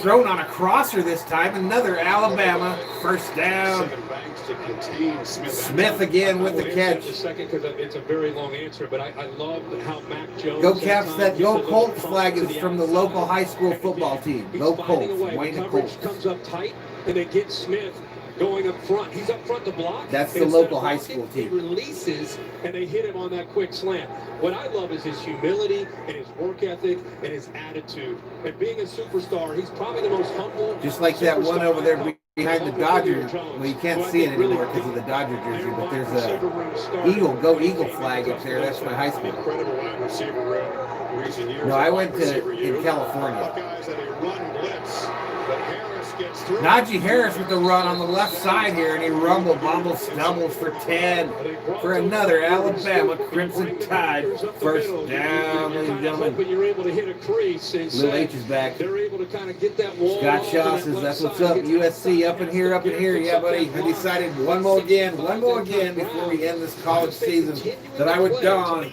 Thrown on a crosser this time. Another Alabama. First down. Smith again with the catch. A second because it's a very long answer, but I love how Mac Jones. Go Caps! That Go Colts flag is from the local high school football team. Go Colts! Wayne the Colts. Comes up tight, and they get Smith going up front. He's up front to block. That's the local high school team. He releases, and they hit him on that quick slant. What I love is his humility and his work ethic and his attitude. And being a superstar, he's probably the most humble. Just like that one over there behind the Dodger. Well, you can't see it anymore because of the Dodger jersey, but there's a Go Eagle flag up there. That's my high school. Incredible wide receiver room. Recent years. No, I went to in California. Buckeyes had a run blitz, but Harris gets through. Najee Harris with the run on the left side here, and he bumbles, stumbles for 10 for another Alabama Crimson Tide. First down, ladies and gentlemen. But you're able to hit a crease and Lil H is back. they're able to kind of get that wall. Scott Shaw says, that's what's up. USC up in here. Yeah, buddy. I decided one more again before we end this college season that I would don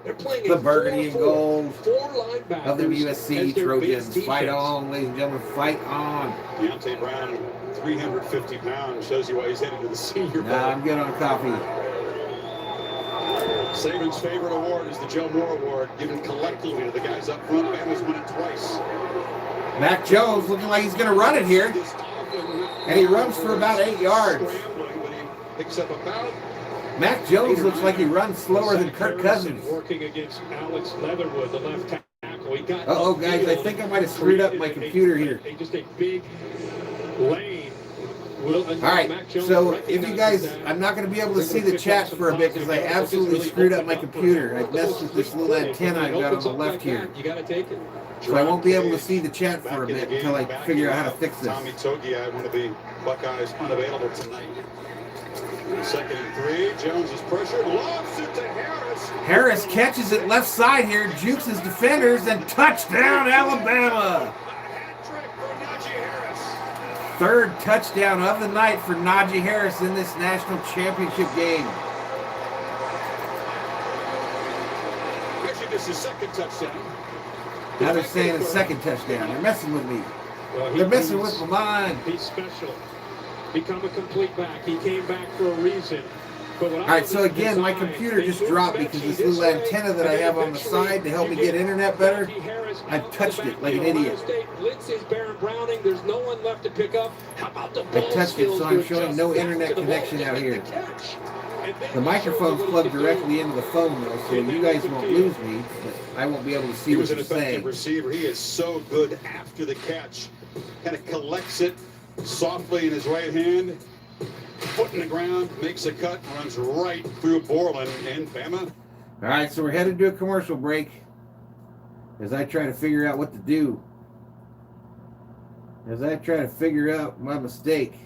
the burgundy and gold of the USC Trojans. Fight on, ladies and gentlemen. Fight on. Deontay Brown, 350 pounds, shows you why he's headed to the Senior Bowl. Nah, I'm good on coffee. Saban's favorite award is the Joe Moore Award, given collectively to the guys up front. Bama's won it twice. Mac Jones looking like he's going to run it here. And he runs for about 8 yards. Picks up about. Mac Jones looks like he runs slower than Kirk Cousins. Working against Alex Leatherwood, the left tackle. He got Uh-oh, guys, I think I might have screwed up my computer here. Just a big lane. All right, so if you guys, I'm not going to be able to see the chat for a bit because I absolutely screwed up my computer. I messed with this little antenna I've got on the left here. You got to take it. So I won't be able to see the chat for a bit until I figure out how to fix this. Tommy Togiai, one of the Buckeyes, unavailable tonight. 2nd and 3. Jones is pressured. Lofts it to Harris. Harris catches it left side here, jukes his defenders, and touchdown, Alabama. Hat-trick for Najee Harris. Third touchdown of the night for Najee Harris in this national championship game. Actually, this is second touchdown. Now they're saying a second touchdown. They're messing with me. They're messing with my mind. He's special. Become a complete back. He came back for a reason. All right, so again, my computer just dropped because this little antenna that I have on the side to help me get internet better, I touched it like an idiot. There's no one left to pick up. How about the I touched it, so I'm showing no internet connection out here. The microphone's plugged directly into the phone, though, so you guys won't lose me, but I won't be able to see He what was an you're effective saying. receiver. He is so good after the catch. Kind of collects it softly in his right hand, foot in the ground, makes a cut, runs right through Borland and Bama. All right, so we're headed to a commercial break as I try to figure out what to do. As I try to figure out my mistake.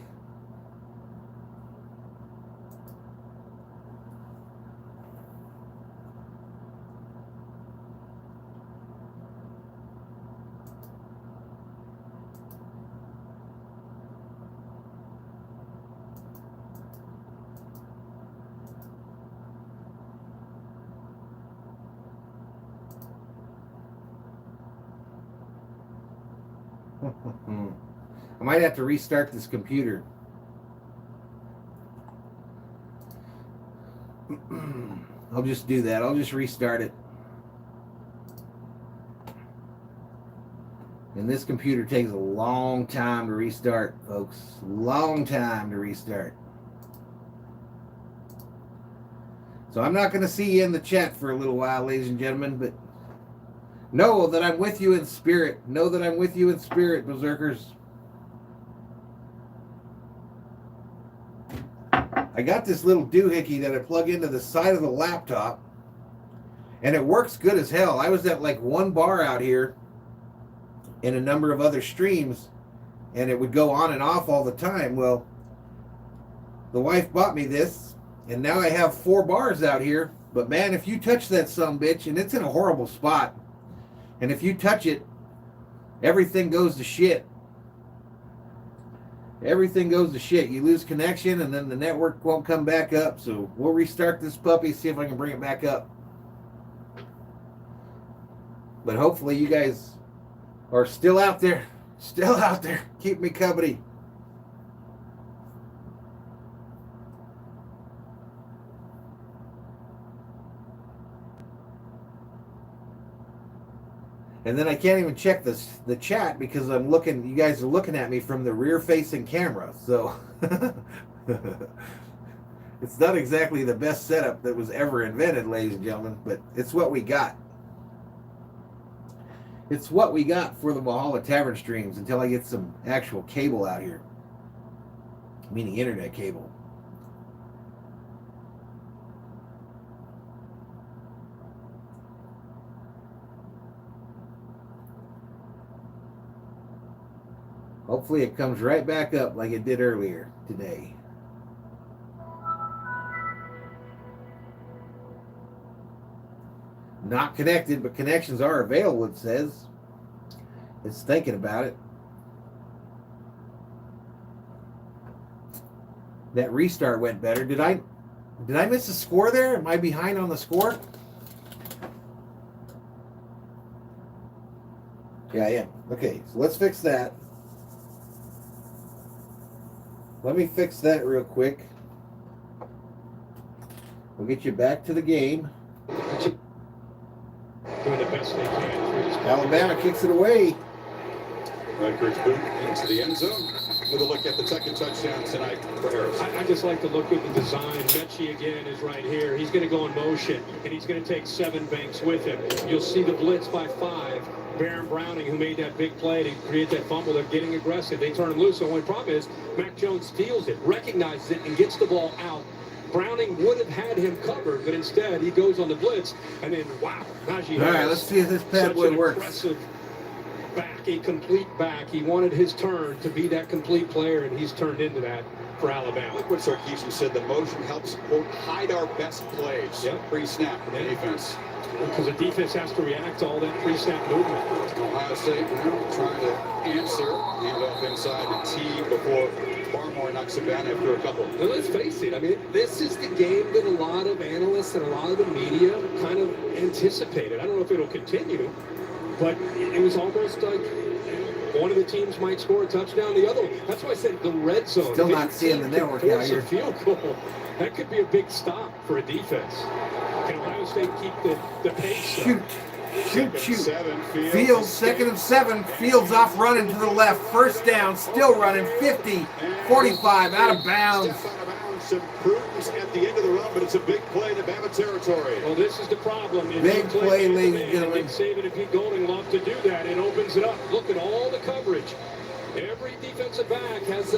I might have to restart this computer. I'll just do that. I'll just restart it. And this computer takes a long time to restart, folks. Long time to restart. So I'm not going to see you in the chat for a little while, ladies and gentlemen, but know that I'm with you in spirit. Know that I'm with you in spirit, Berserkers. I got this little doohickey that I plug into the side of the laptop, and it works good as hell. I was at like 1 bar out here in a number of other streams, and it would go on and off all the time. Well, the wife bought me this, and now I have 4 bars out here. But man, if you touch that sumbitch, and it's in a horrible spot, and if you touch it, everything goes to shit. Everything goes to shit. You lose connection, and then the network won't come back up. So we'll restart this puppy, see if I can bring it back up. But hopefully you guys are still out there. Still out there. Keep me company. And then I can't even check the chat because I'm looking. You guys are looking at me from the rear-facing camera, so it's not exactly the best setup that was ever invented, ladies and gentlemen. But it's what we got. It's what we got for the Valhalla Tavern streams until I get some actual cable out here, meaning internet cable. Hopefully it comes right back up like it did earlier today. Not connected, but connections are available, it says. It's thinking about it. That restart went better. Did I miss a score there? Am I behind on the score? Yeah, I am. Okay, so let's fix that. Let me fix that real quick. We'll get you back to the game. Doing the best they can. Alabama kicks it away. Rutgers boot into the end zone. With a look at the second touchdown tonight for Harris. I just like to look at the design. Mechie again is right here. He's going to go in motion, and he's going to take 7 banks with him. You'll see the blitz by 5. Baron Browning, who made that big play to create that fumble, they're getting aggressive. They turn him loose. The only problem is Mac Jones feels it, recognizes it, and gets the ball out. Browning would have had him covered, but instead he goes on the blitz, and then, wow, Najee. All right, let's see if this bad boy works. Impressive back, a complete back. He wanted his turn to be that complete player, and he's turned into that for Alabama. Look what Sarkisian said, the motion helps, quote, hide our best plays. Yep. Pre-snap in the defense. Because the defense has to react to all that pre-snap movement. Ohio State trying to answer, hand off inside to T before Barmore knocks it down after a couple. Well, let's face it. I mean, this is the game that a lot of analysts and a lot of the media kind of anticipated. I don't know if it'll continue, but it was almost like one of the teams might score a touchdown, the other one. That's why I said the red zone. Still not seeing the network out here. Field goal. That could be a big stop for a defense. Can Ohio State keep the pace? Shoot. Fields, 2nd and 7. Fields off running to the left. First down, still running. 50, 45, out of bounds. Some prudence at the end of the run, but it's a big play in Alabama territory. Well, this is the problem. Big play, ladies and gentlemen. Nick Saban and Pete Golding love to do that. It opens it up. Look at all the coverage. Every defensive back has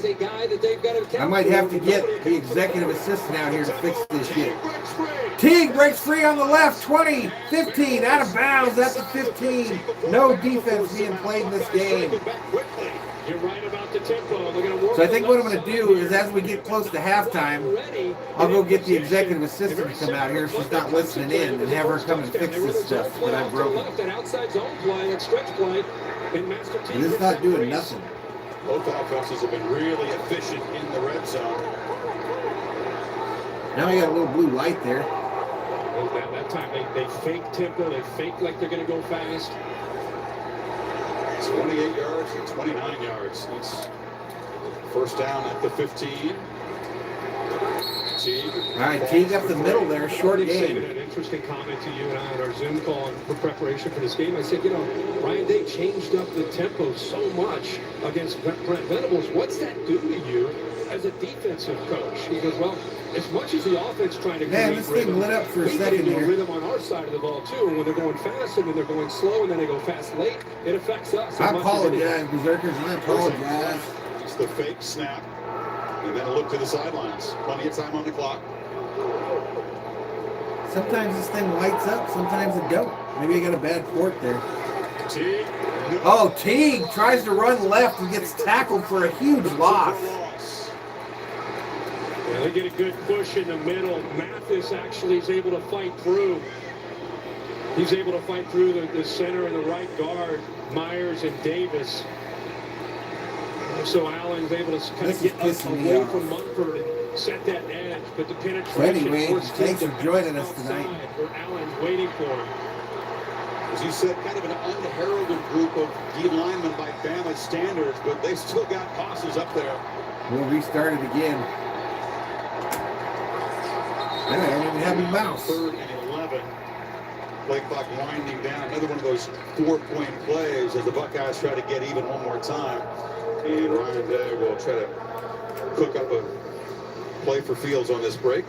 a guy that they've got to account. I might have to get the executive assistant out here to fix this shit. Teague breaks free on the left, 20, 15, out of bounds at the 15. No defense being played in this game. You're right about the tempo. So I think what I'm going to do is as we get close to halftime, I'll go get the executive assistant to come out here if she's not listening in and have her come and fix this stuff that I've broken. And it's not doing nothing. Both offenses have been really efficient in the red zone. Now I got a little blue light there. That time they fake tempo, they fake like they're going to go fast. 28 yards and 29 yards. It's first down at the 15. Teague. All right, Teague up the middle there, short game. An interesting comment to you and I on our Zoom call for preparation for this game. I said, Ryan Day changed up the tempo so much against Brent Venables. What's that do to you as a defensive coach? He goes, well, as much as the offense trying to create this thing lit up for a second here. here. Rhythm on our side of the ball too. And when they're going fast and then they're going slow and then they go fast late, it affects us. I apologize, Berserkers. I apologize. It's the fake snap. And then a look to the sidelines. Plenty of time on the clock. Sometimes this thing lights up, sometimes it don't. Maybe I got a bad port there. Teague. Oh, Teague tries to run left and gets tackled for a huge loss. Yeah, they get a good push in the middle. Mathis actually is able to fight through. He's able to fight through the center and the right guard, Myers and Davis. So Allen's able to kind of get up away from Mumford and set that edge, but the penetration. So anyway, thanks for joining us tonight. Where Allen's waiting for him. As you said, kind of an unheralded group of D linemen by Bama standards, but they still got tosses up there. We'll restart it again. I don't even have a mouse. 3rd and 11. Play clock winding down. Another one of those 4-point plays as the Buckeyes try to get even one more time. And Ryan Day will try to cook up a play for Fields on this break.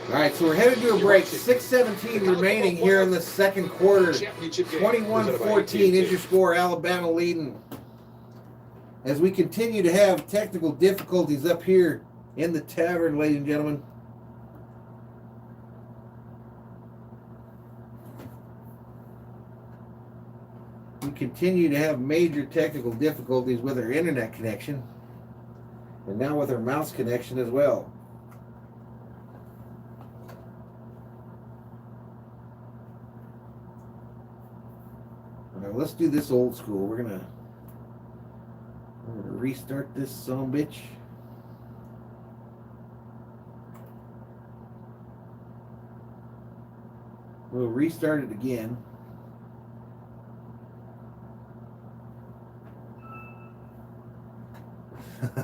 All right, so we're headed to a break. 6:17 remaining here in the second quarter. 21-14 is your score. Alabama leading. As we continue to have technical difficulties up here in the tavern, ladies and gentlemen. We continue to have major technical difficulties with our internet connection. And now with our mouse connection as well. Now let's do this old school. We're gonna restart this son of a bitch. We'll restart it again.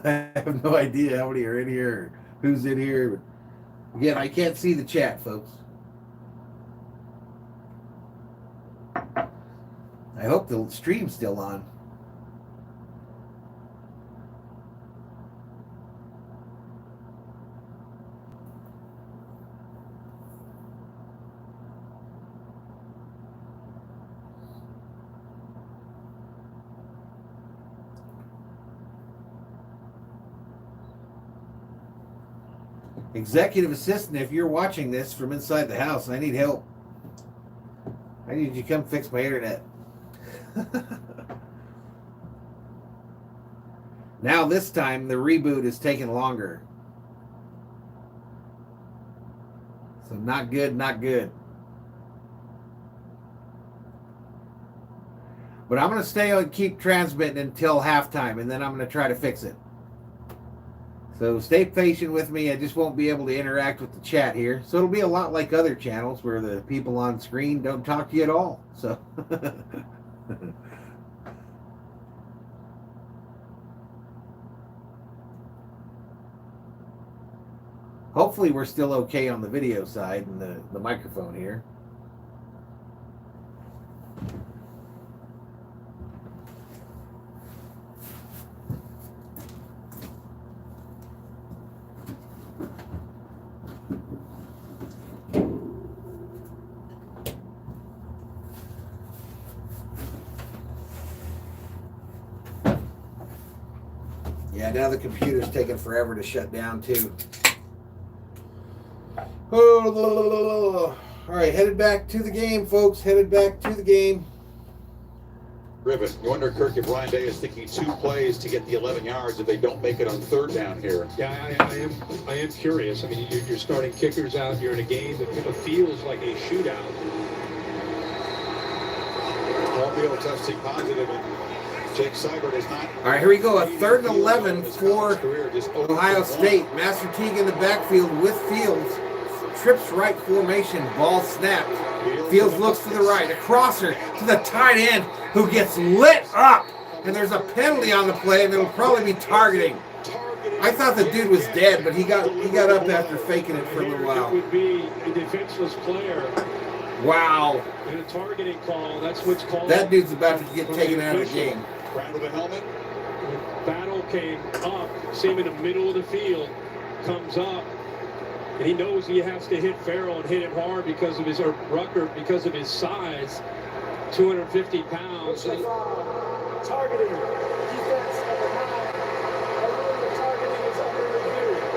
I have no idea how many are in here or who's in here. But again, I can't see the chat, folks. I hope the stream's still on. Executive assistant, if you're watching this from inside the house, I need help. I need you to come fix my internet. Now this time the reboot is taking longer. So not good, not good. But I'm going to stay and keep transmitting until halftime, and then I'm going to try to fix it. So stay patient with me. I just won't be able to interact with the chat here. So it'll be a lot like other channels where the people on screen don't talk to you at all. So hopefully we're still okay on the video side and the microphone here. Yeah, now the computer's taking forever to shut down too. Oh, all right, headed back to the game, folks. Headed back to the game. Ribbon, you wonder, Kirk, if Ryan Day is thinking 2 plays to get the 11 yards if they don't make it on 3rd down here. Yeah, I am curious. I mean, you're starting kickers out. You're in a game that feels like a shootout. All testing positive, and Jake Seibert is not. All right, here we go. A 3rd and 11 for Ohio State. Master Teague in the backfield with Fields. Trips right formation. Ball snapped. Fields looks to the right. A crosser to the tight end who gets lit up. And there's a penalty on the play, and it'll probably be targeting. I thought the dude was dead, but he got up after faking it for a little while. It would be a defenseless player. Wow. And a targeting call. That's what's called. That dude's about to get taken out of the game. Round of the helmet. Battle came up, see him in the middle of the field, comes up, and he knows he has to hit Farrell and hit him hard because of his, or Rucker, because of his size, 250 pounds. Targeting. Defense number 9. Targeting is under review.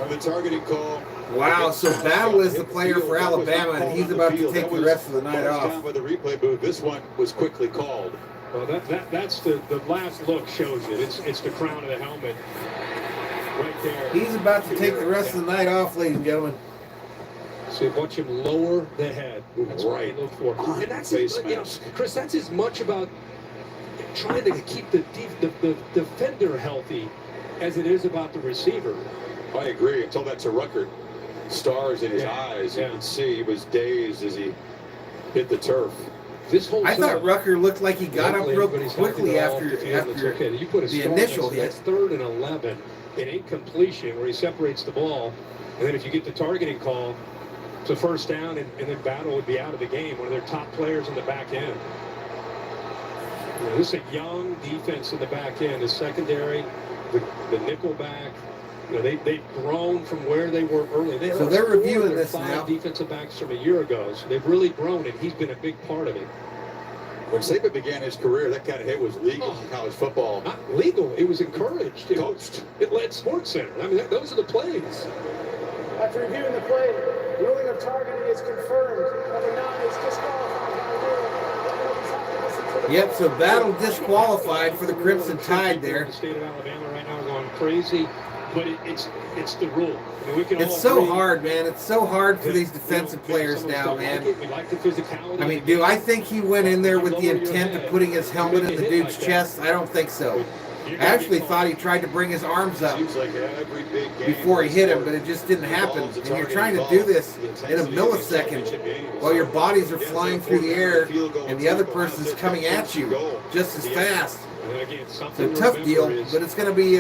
The targeting call. Wow, so Battle is the player for Alabama, and he's about to take the rest of the night off. Down by the replay booth. This one was quickly called. Well, that's the last look shows it. It's the crown of the helmet right there. He's about to take the rest of the night off, ladies and gentlemen. See, watch him lower the head. That's right. What I look for. And that's, Chris, that's as much about trying to keep the defender healthy as it is about the receiver. I agree. Until that's a record. Stars in his eyes. You can see he was dazed as he hit the turf. I thought Rucker looked like he got up real quickly after you put the initial hit. That's 3rd and 11. An incompletion where he separates the ball. And then if you get the targeting call, it's a first down, and then Battle would be out of the game. One of their top players in the back end. This is a young defense in the back end. The secondary, the nickel back. They've grown from where they were early. So they're reviewing this now. 5 defensive backs from a year ago. So they've really grown, and he's been a big part of it. When Saban began his career, that kind of hit was legal in college football. Not legal. It was encouraged. Coached. It led Sports Center. I mean, those are the plays. After reviewing the play, ruling of targeting is confirmed. Number 9 is disqualified by rule. Yep, so Battle disqualified for the Crimson Tide there. The state of Alabama right now are going crazy, but it's the rule. I mean, it's so hard, man. It's so hard for these defensive players now, man. We like the physicality. I mean, do I think he went in there with the intent of putting his helmet in the dude's chest? I don't think so. I actually thought he tried to bring his arms up before he hit him, but it just didn't happen. And you're trying to do this in a millisecond while your bodies are flying through the air and the other person's coming at you just as fast. It's a tough deal, but it's going to be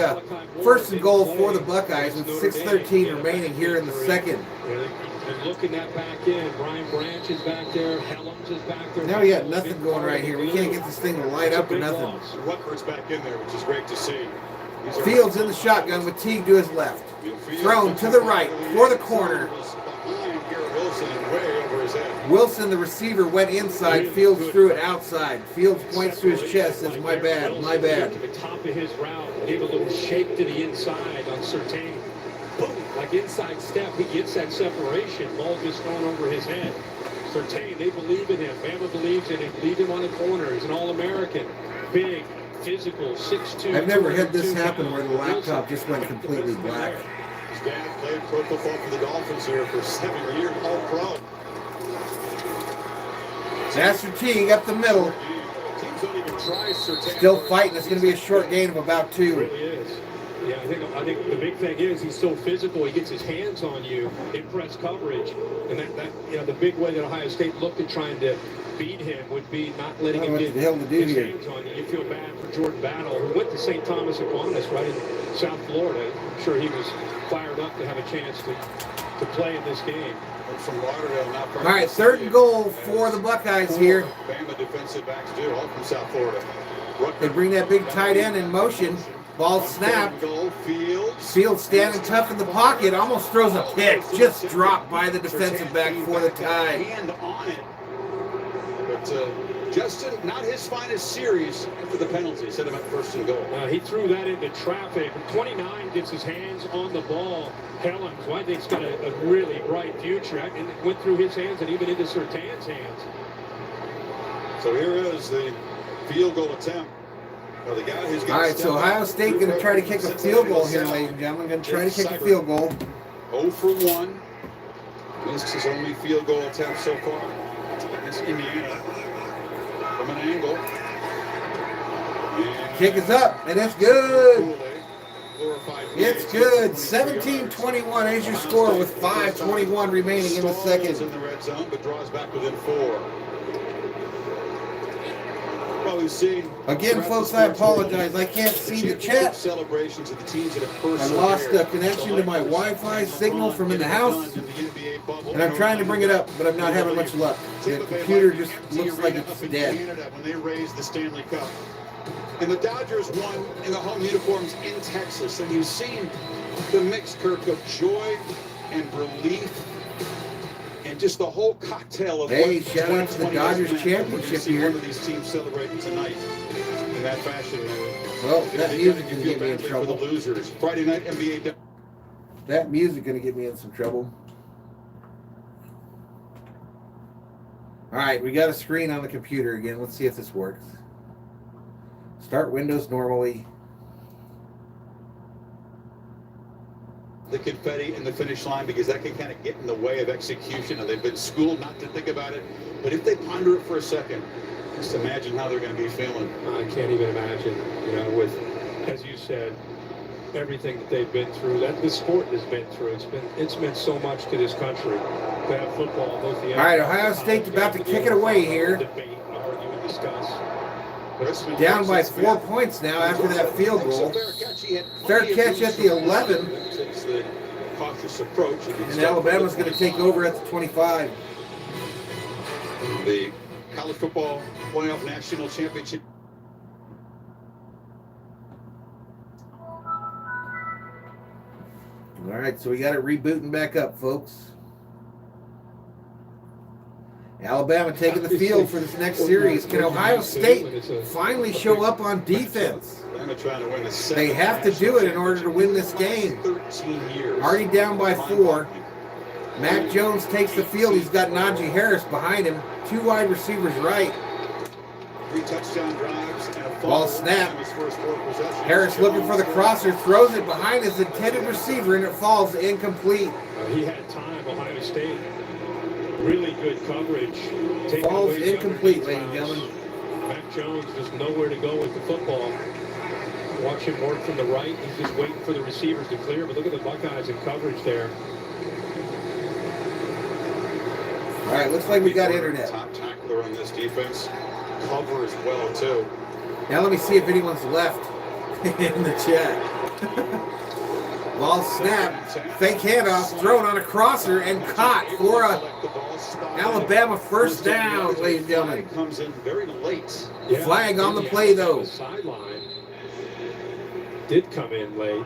1st and goal for the Buckeyes with 6:13 remaining here in the second. And looking that back end, Brian Branch is back there, Helms is back there. Now we got nothing going right here. We can't get this thing to light up or nothing. Rutgers back in there, which is great to see. Fields in the shotgun with Teague to his left. Thrown to the right for the corner. Wilson, the receiver, went inside. Fields threw it outside. Fields points to his chest, says, my bad, my bad. To the top of his route, gave a little shake to the inside on Surtain. Boom, like inside step, he gets that separation. Ball just thrown over his head. Surtain, they believe in him. Bama believes in him. Leave him on the corner. He's an All-American. Big, physical, 6'2". I've never had this happen where the laptop just went completely black. His dad played pro football for the Dolphins here for 7 years, all pro. Master Teague up the middle. Still fighting. It's going to be a short gain of about 2. It really is. Yeah, I think the big thing is he's so physical. He gets his hands on you in press coverage, and that the big way that Ohio State looked at trying to beat him would be not letting him get his hands on you. You feel bad for Jordan Battle, who went to St. Thomas Aquinas right in South Florida. I'm sure he was fired up to have a chance to play in this game. From Lauderdale, not all right, 3rd and goal for the Buckeyes here. Bama defensive backs do, all from South Florida. They bring that big tight end in motion. Ball snapped. Fields standing tough in the pocket. Almost throws a pick. Just dropped by the defensive back for the tie. Hand on it. But Justin, not his finest series after the penalty. Set him at 1st and goal. He threw that into traffic. 29 gets his hands on the ball. Helms, well, I think he's got a really bright future. And it went through his hands and even into Surtain's hands. So here is the field goal attempt. All right, so Ohio State going to try to kick a field goal here, ladies and gentlemen. Going to try to kick a field goal. 0 for 1. This is his only field goal attempt so far against Indiana from an angle. Kick is up, and it's good. It's good. 17-21 is your score with 5:21 remaining in the second. In the red zone, but draws back within 4. Again, folks, I apologize. I can't see the chat. Celebrations of the teams that have I lost the connection to my Wi-Fi signal from in the house, and I'm trying to bring it up, but I'm not having much luck. The computer just looks like it's dead. When they raised the Stanley Cup. And the Dodgers won in the home uniforms in Texas. And you've seen the mix, Kirk, of joy and relief and just the whole cocktail of hey, shout out to the Dodgers championship here. One of these teams celebrating tonight in that fashion. Well, that music can get me in trouble. For the losers. Friday night NBA. That music going to get me in some trouble. All right, we got a screen on the computer again. Let's see if this works. Start Windows normally. The confetti in the finish line, because that can kind of get in the way of execution, and they've been schooled not to think about it. But if they ponder it for a second, just imagine how they're going to be feeling. I can't even imagine, you know, with, as you said, everything that they've been through, that the sport has been through. It's meant so much to this country to have football. Both the all right, Ohio State's about to kick it away here. Debate, argue, and discuss. Down by 4 points now after that field goal. Fair catch at the 11. The cautious approach. And Alabama's going to take over at the 25. The college football playoff national championship. All right, so we got it rebooting back up, folks. Alabama taking the field for this next series. Can Ohio State finally show up on defense? They have to do it in order to win this game. Already down by 4. Mac Jones takes the field. He's got Najee Harris behind him. 2 wide receivers right. 3 touchdown drives and a Ball snap. Harris looking for the crosser, throws it behind his intended receiver, and it falls incomplete. He had time, Ohio State. Really good coverage. Falls incomplete, ladies and gentlemen. Mac Jones just nowhere to go with the football. Watch him work from the right. He's just waiting for the receivers to clear. But look at the Buckeyes in coverage there. All right, looks like we got internet. Top tackler on this defense. Cover as well, too. Now let me see if anyone's left in the chat. Ball snap, fake handoff, thrown on a crosser and caught for a Alabama first down, ladies and gentlemen. Comes in very late. Flag on the play, though. The sideline did come in late.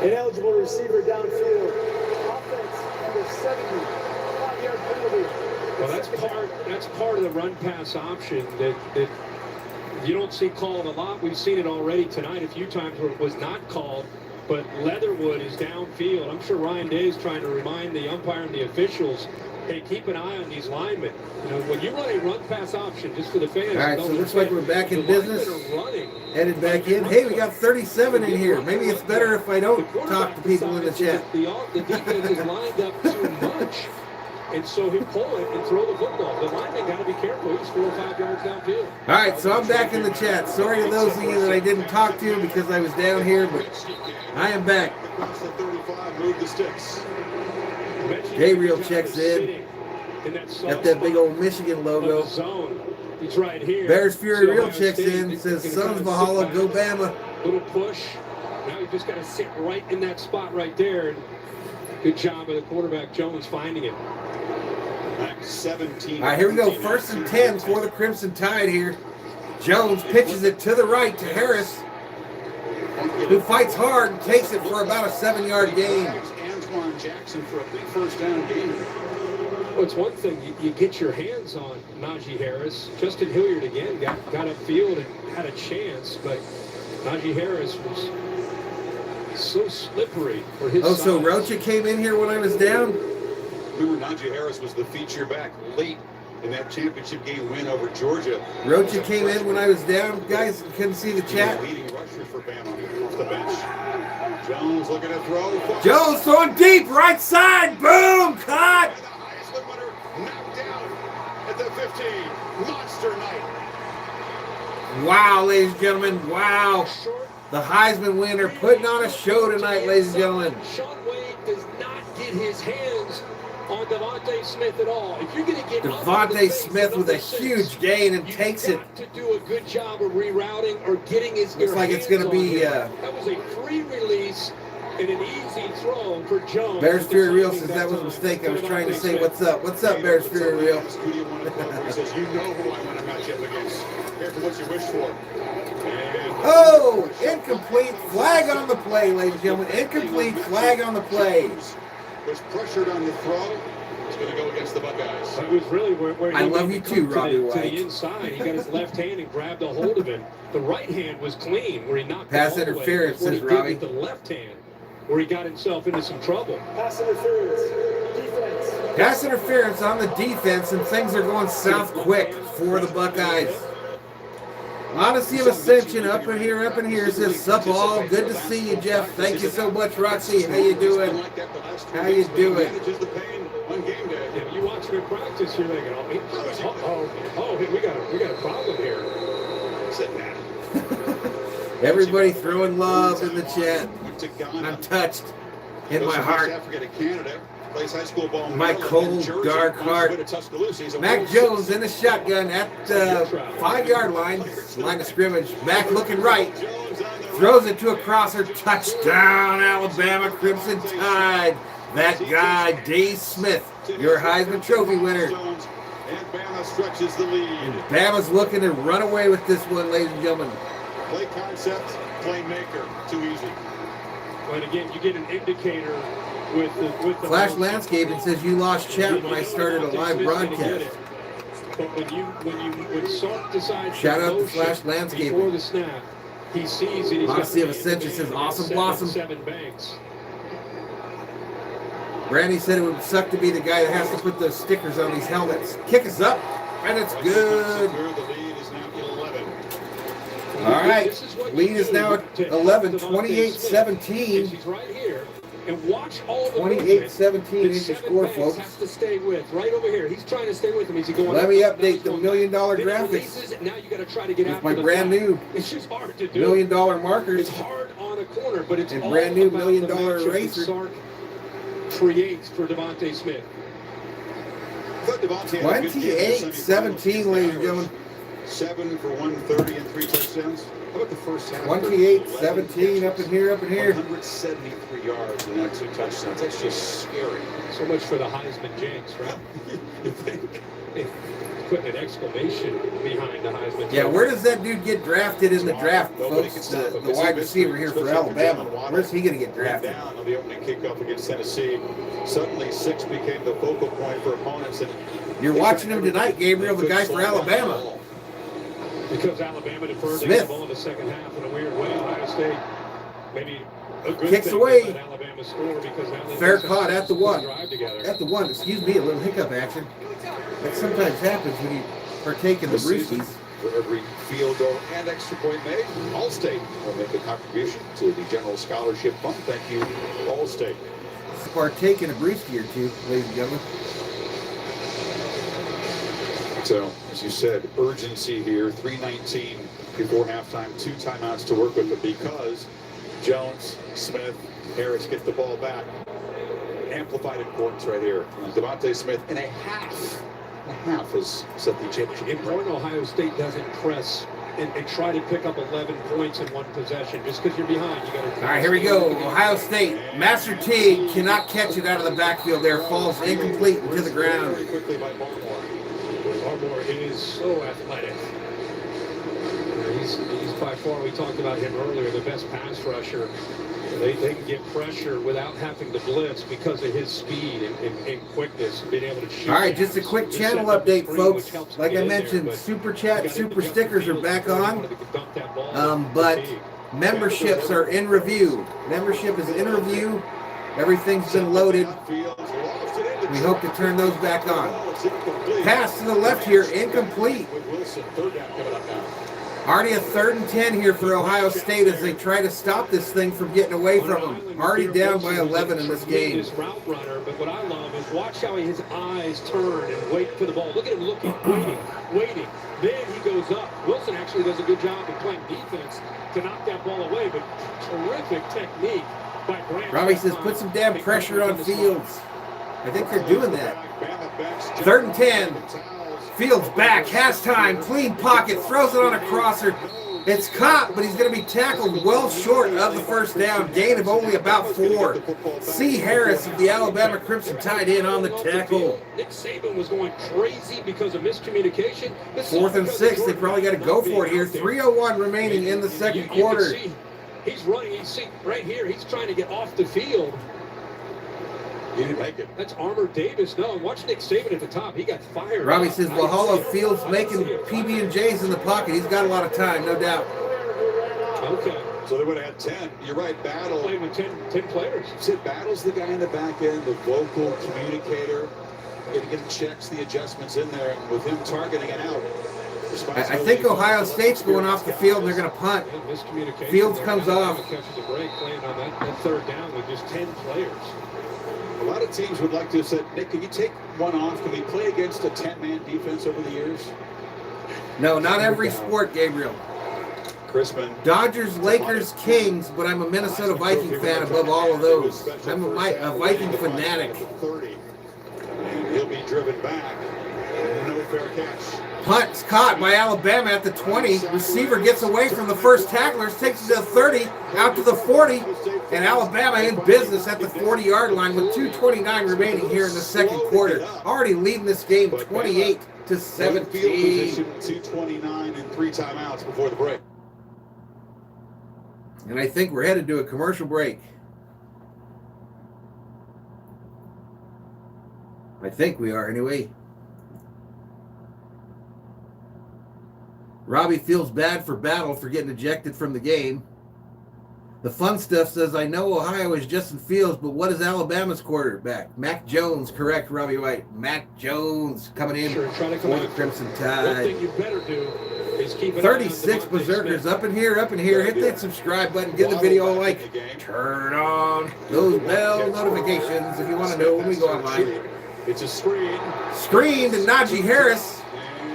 Ineligible receiver downfield. Offense number 70. 5-yard penalty. Well, that's part of the run pass option that you don't see called a lot. We've seen it already tonight a few times where it was not called, but Leatherwood is downfield. I'm sure Ryan Day is trying to remind the umpire and the officials, hey, keep an eye on these linemen. You know, when you run a run pass option, just for the fans. All right, so it looks like we're back in business. Headed back in. Hey, we got 37 in here. Maybe it's better if I don't talk to people in the chat. The defense is lined up too much. And so he'll pull it and throw the football. The lineman got to be careful. He's 4 or 5 yards downfield. All right, so I'm back in the chat. Sorry to those of you that I didn't talk to because I was down here, but I am back. Gabriel checks in. Got that big old Michigan logo. He's right here. Bears Fury Real checks in. Says, Sons Valhalla, go Bama. Little push. Now you just got to sit right in that spot right there. Good job of the quarterback, Jones, finding it. 17. All right, here we go. 1st and 10 for the Crimson Tide here. Jones pitches it to the right to Harris, who fights hard and takes it for about a 7-yard gain. Antoine Jackson for a big first down gain. Well, it's one thing you get your hands on Najee Harris. Justin Hilliard again got upfield and had a chance, but Najee Harris was so slippery for his size. So Rocha came in here when I was down? Remember, Najee Harris was the feature back late in that championship game win over Georgia. Rocha came in when I was down. Guys, you couldn't see the chat. Leading rusher for Bama off the bench. Jones looking to throw. Jones throwing deep, right side. Boom, caught. The Heisman winner knocked down at the 15. Monster night. Wow, ladies and gentlemen. Wow. The Heisman winner putting on a show tonight, ladies and gentlemen. Sean Wade does not get his hands on Devontae Smith at all. If you're going to get Devontae Smith with a huge gain and takes it. To do a good job of rerouting or getting his. Looks like it's going to be. That was a free release and an easy throw for Jones. Bears Fury Real says that was a mistake. I was trying to say what's up. What's up, Bears Fury Real? He says, you know who I want to match up against. Careful what you wish for. Oh, incomplete. Flag on the play, ladies and gentlemen. Incomplete. Flag on the play. was pressured on the throw. It's going to go against the Buckeyes. It was really where I love you too, Robbie to White. the inside. He got his left hand and grabbed a hold of him. The right hand was clean, where he knocked Pass the ball interference, away. says What he Robbie. did with the left hand, where he got himself into some trouble. Pass interference. Defense. Pass interference on the defense, and things are going south quick for the Buckeyes. Odyssey of Ascension up in here says, sup all, good to see you, Jeff. Thank you so much, Roxy. How you doing? How you doing? If you watch him in practice, you're thinking, we got a problem here. Everybody throwing love in the chat. I'm touched in my heart. My cold, dark heart. Mac Jones in the shotgun at the 5-yard line of scrimmage. Mac looking right. Throws it to a crosser. Touchdown, Alabama Crimson Tide. That guy, Dave Smith, your Heisman Trophy winner. And Bama stretches the lead. And Bama's looking to run away with this one, ladies and gentlemen. Play concept, playmaker, too easy. But again, you get an indicator with the Flash Landscaping says you lost chat when I started a live broadcast. But when Sark decides Shout out to Flash Landscaping. Before the snap, he sees it. Odyssey of Ascension says awesome blossom. Seven banks. Brandy said it would suck to be the guy that has to put those stickers on these helmets. Kick us up, and it's good. The lead is now 11. All right, lead is now at 11, 28-17. He's right here. And watch all the 28-17 is your score, folks. Has to stay with right over here. He's trying to stay with him. Is he going? Let me update the $1 million graphics. Now you got to try to get with my brand new It's just hard to do. $1 million markers It's hard on a corner, but it's and all brand new $1 about million the matchup that eraser. Sark creates for Devontae Smith. 28-17, ladies and gentlemen. 7 for 130 and 3 touchdowns. How about the first half? 28-17 up in here. 173 yards and that 2 touchdowns. That's just scary. So much for the Heisman jinx, right? You think? Putting an exclamation behind the Heisman. Yeah, where does that dude get drafted in the draft, folks? The wide receiver here for Alabama. Where's he going to get drafted? Down on the opening kickoff against Tennessee. Suddenly 6 became the focal point for opponents. And you're watching him tonight, Gabriel, the guy for Alabama. Because Alabama deferred Smith. the ball in the second half in a weird way. Ohio State maybe a good Kicks thing away. that Alabama score because now they Fair just caught at the one. drive together. At the one, excuse me, a little hiccup action. That sometimes happens when you partake in the brewskis. For every field goal and extra point made, Allstate will make a contribution to the General Scholarship Fund. Thank you, Allstate. Partake in a brewski or two, ladies and gentlemen. So, as you said, urgency here. 3:19 before halftime. 2 timeouts to work with, but because Jones, Smith, Harris get the ball back, amplified importance right here. Devontae Smith in a half has set the championship. Important Ohio State doesn't press and try to pick up 11 points in one possession. Just because you're behind, you got to. All right, here we go. Ohio State. Master Teague cannot catch it out of the backfield there. Falls incomplete to the ground. Very quickly by Baltimore. Barmore is so athletic. He's by far, we talked about him earlier, the best pass rusher. They can get pressure without having to blitz because of his speed and quickness, being able to shoot. All right, just a quick channel update, folks. Like I mentioned, Super Chat, Super Stickers are back on. But memberships are in review. Membership is in review. Everything's been loaded. We hope to turn those back on. Pass to the left here, incomplete. Already a 3rd and 10 here for Ohio State as they try to stop this thing from getting away from them. Already down by 11 in this game. Route runner, but what I love is watch how his eyes turn and wait for the ball. Look at him looking, waiting. Then he goes up. Wilson actually does a good job of playing defense to knock that ball away, but terrific technique by Grant. Robbie says, put some damn pressure on Fields. I think they're doing that. 3rd and 10. Fields back, has time, clean pocket, throws it on a crosser. It's caught, but he's going to be tackled well short of the first down. Gain of only about 4. C. Harris of the Alabama Crimson Tide in on the tackle. Nick Saban was going crazy because of miscommunication. 4th and 6. They probably got to go for it here. 3:01 remaining in the second quarter. He's running. You see right here. He's trying to get off the field. He didn't make it. That's Armour Davis. No, watch Nick Saban at the top. He got fired. Robbie says Valhalla Fields making PB&Js in the pocket. He's got a lot of time, no doubt. Okay. So they would have had 10. You're right, Battle. Played with 10 players. Sid Battle's the guy in the back end, the vocal communicator. Getting checks, the adjustments in there, and with him targeting it out. I think Ohio State's going off the field and they're going to punt. Fields comes off. Catches a break playing on that third down with just 10 players. A lot of teams would like to have said, Nick, can you take one off? Can we play against a 10-man defense over the years? No, not every sport, Gabriel. Crispin. Dodgers, Lakers, Kings, but I'm a Minnesota Viking fan above all of those. I'm a Viking fanatic. 30. And he'll be driven back. No fair catch. Punt's caught by Alabama at the 20. Receiver gets away from the first tacklers, takes it to the 30, out to the 40, and Alabama in business at the 40-yard line with 2:29 remaining here in the second quarter. Already leading this game 28-17. Field position, 2:29 and 3 timeouts before the break. And I think we're headed to a commercial break. I think we are anyway. Robbie feels bad for Battle for getting ejected from the game. The fun stuff says, I know Ohio is Justin Fields, but what is Alabama's quarterback? Mac Jones, correct, Robbie White. Mac Jones coming in for the Crimson Tide. One thing you better do is keep it 36 Berserkers up in here, up in here. Hit that subscribe button, give the video a like. Turn on those bell notifications if you want to know when we go online. It's a screen. Screen to Najee Harris,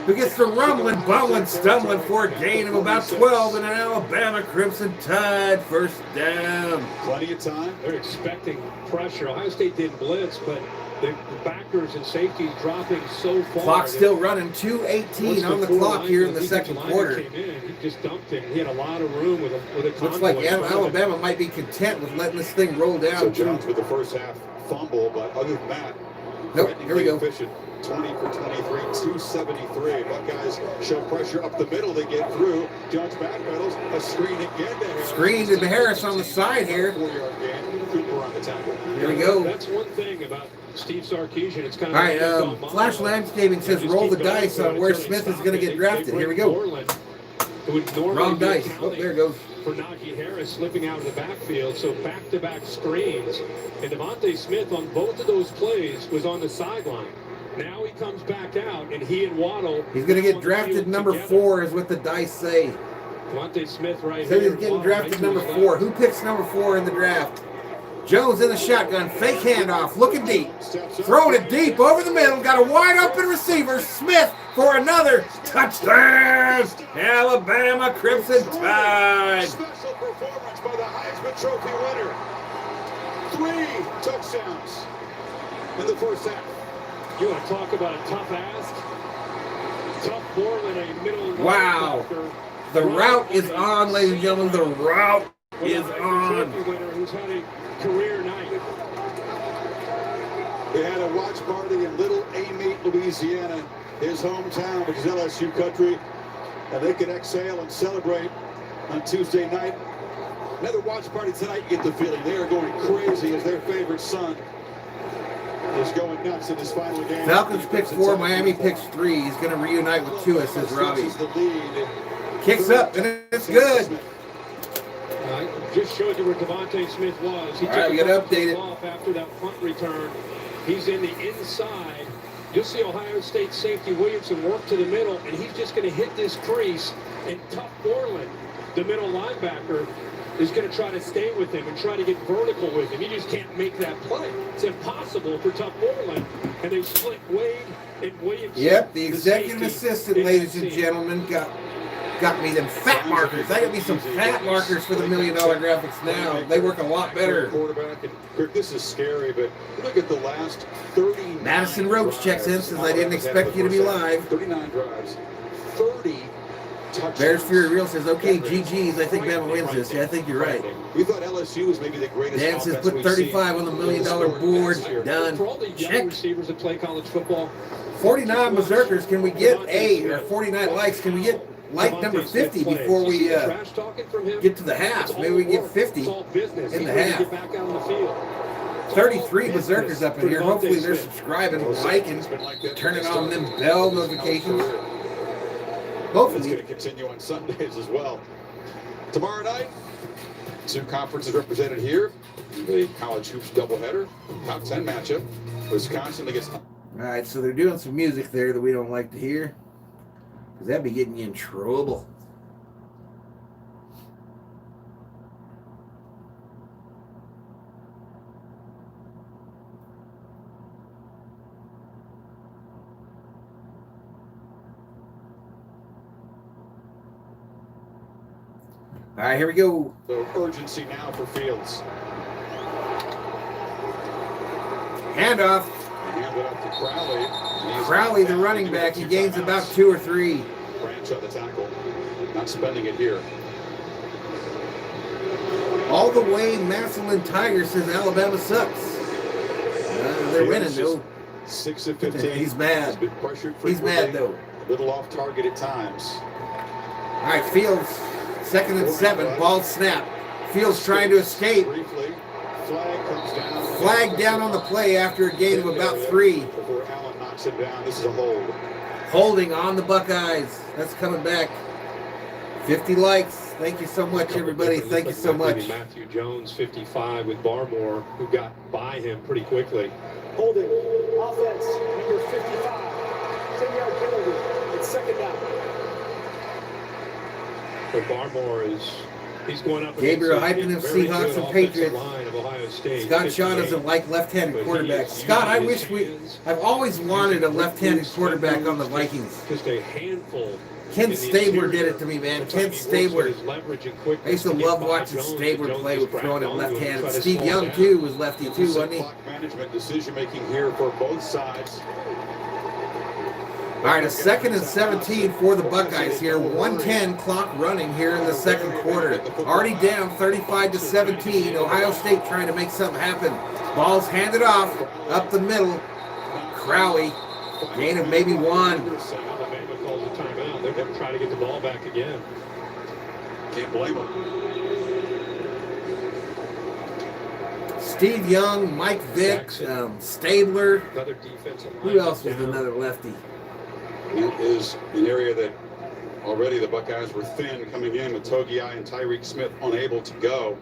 who gets the rumbling, bumbling, stumbling for a gain of about 12 and an Alabama Crimson Tide first down. Plenty of time. They're expecting pressure. Ohio State didn't blitz, but the backers and safeties dropping so far. Clock still running, 2:18 on the clock here in the second quarter. He just dumped it. He had a lot of room with a Looks like Alabama might be content with letting this thing roll down. So Jones with the first half fumble, but other than that, nope, here we go. Efficient. 20 for 23, 273. Buckeyes show pressure up the middle. They get through. Jones backpedals. A screen again to Harris. Screen to Harris on the side here. 4-yard gain. Cooper on the tackle. Here we go. That's one thing about Steve Sarkisian. It's kind of all right. Flash Landscaping says roll the dice on where Smith is going to get drafted. Here we go. Wrong dice. Oh, there it goes. For Najee Harris slipping out of the backfield, so back-to-back screens. And Devontae Smith on both of those plays was on the sideline. Now he comes back out, and he and Waddle. He's going to get drafted number 4, is what the dice say. Devontae Smith right so here. He's getting drafted number 4. Who picks number 4 in the draft? Jones in the shotgun, fake handoff, looking deep, throwing it deep over the middle. Got a wide open receiver. Smith for another touchdown. Alabama Crimson Tide. Special performance by the Heisman Trophy winner. 3 touchdowns in the first half. You want to talk about a tough ask? Tough Borland, a middle. Wow. The route is on, ladies and gentlemen. The route is on. Who's had a career night. They had a watch party in Little Amite, Louisiana, his hometown, which is LSU country, and they could exhale and celebrate on Tuesday night. Another watch party tonight. You get the feeling they are going crazy as their favorite son is going nuts in this final game. Falcons picks 4, Miami picks 3. He's going to reunite with Tua, says Robbie. Kicks up, and it's good. I just showed you where Devontae Smith was. He All right, we got to update it. Off after that punt return. He's in the inside. You'll see Ohio State safety Williamson work to the middle, and he's just going to hit this crease. And Tough Borland, the middle linebacker, is going to try to stay with him and try to get vertical with him. He just can't make that play. It's impossible for Tough Borland. And they split Wade and Williamson. Yep, the executive assistant, ladies and gentlemen, got me them fat markers. I got me some fat markers for the $1 Million Graphics now. They work a lot better. Quarterback, and Kirk, this is scary, but look at the last 30. Madison Roach checks in, says I didn't expect you to be live. 39 drives, 30 touchdowns. Bears Fury Real says, okay, GG's. I think Bama wins this. Yeah, I think you're right. We thought LSU was maybe the greatest. Dan says put 35 on the $1 Million board. Done. For all the young Check. receivers that play college football, 49 Berserkers. Can we get or 49 likes? Can we get like number 50 before we get to the half? Maybe we get 50 in the half. Get back out on the field. 33 berserkers up in here. Hopefully they're subscribing, liking, turning on them bell notifications. Hopefully. It's going to continue on Sundays as well. Tomorrow night, 2 conferences represented here. The college hoops doubleheader, top 10 matchup. Wisconsin against. All right, so they're doing some music there that we don't like to hear, because that'd be getting you in trouble. All right, here we go. So urgency now for Fields. Handoff. Hand it up to Crowley. Crowley, the running back, he gains about 2 or 3. Branch on the tackle. Not spending it here. All the way, Massillon Tiger says Alabama sucks. They're winning, though. 6 of 15. He's mad. He's been pressured He's mad, though. A little off target at times. All right, Fields, 2nd and 7, ball snap. Fields trying to escape. Briefly, flag comes down. Flag down on the play after a gain of about 3. Before Allen knocks it down, this is a hold. Holding on the Buckeyes. That's coming back. 50 likes. Thank you so much, everybody. Thank you so much. Matthew Jones, 55, with Barmore, who got by him pretty quickly. Holding. Offense, number 55. 10-yard penalty. It's 2nd down. But Barmore he's going up. Gabriel hyping them very Seahawks good and Patriots. line of Ohio State. Scott Shaw doesn't like left-handed quarterbacks. Scott, I wish I've always wanted a left-handed quarterback on the Vikings. Just a handful. Ken Stabler did it to me, man. Ken Stabler. I used to love watching Stabler play with throwing it left-handed. Steve Young, too, was lefty, too, wasn't he? Clock management decision-making here for both sides. All right, a 2nd and 17 for the Buckeyes here. 1:10 clock running here in the 2nd quarter. Already down 35-17. Ohio State trying to make something happen. Ball's handed off up the middle. Crowley, gain of maybe 1. Alabama calls a timeout. They're going to try to get the ball back again. Can't blame them. Steve Young, Mike Vick, Stabler. Another defensive line. Who else was another lefty? It is an area that already the Buckeyes were thin coming in with Togiai and Tyreek Smith unable to go.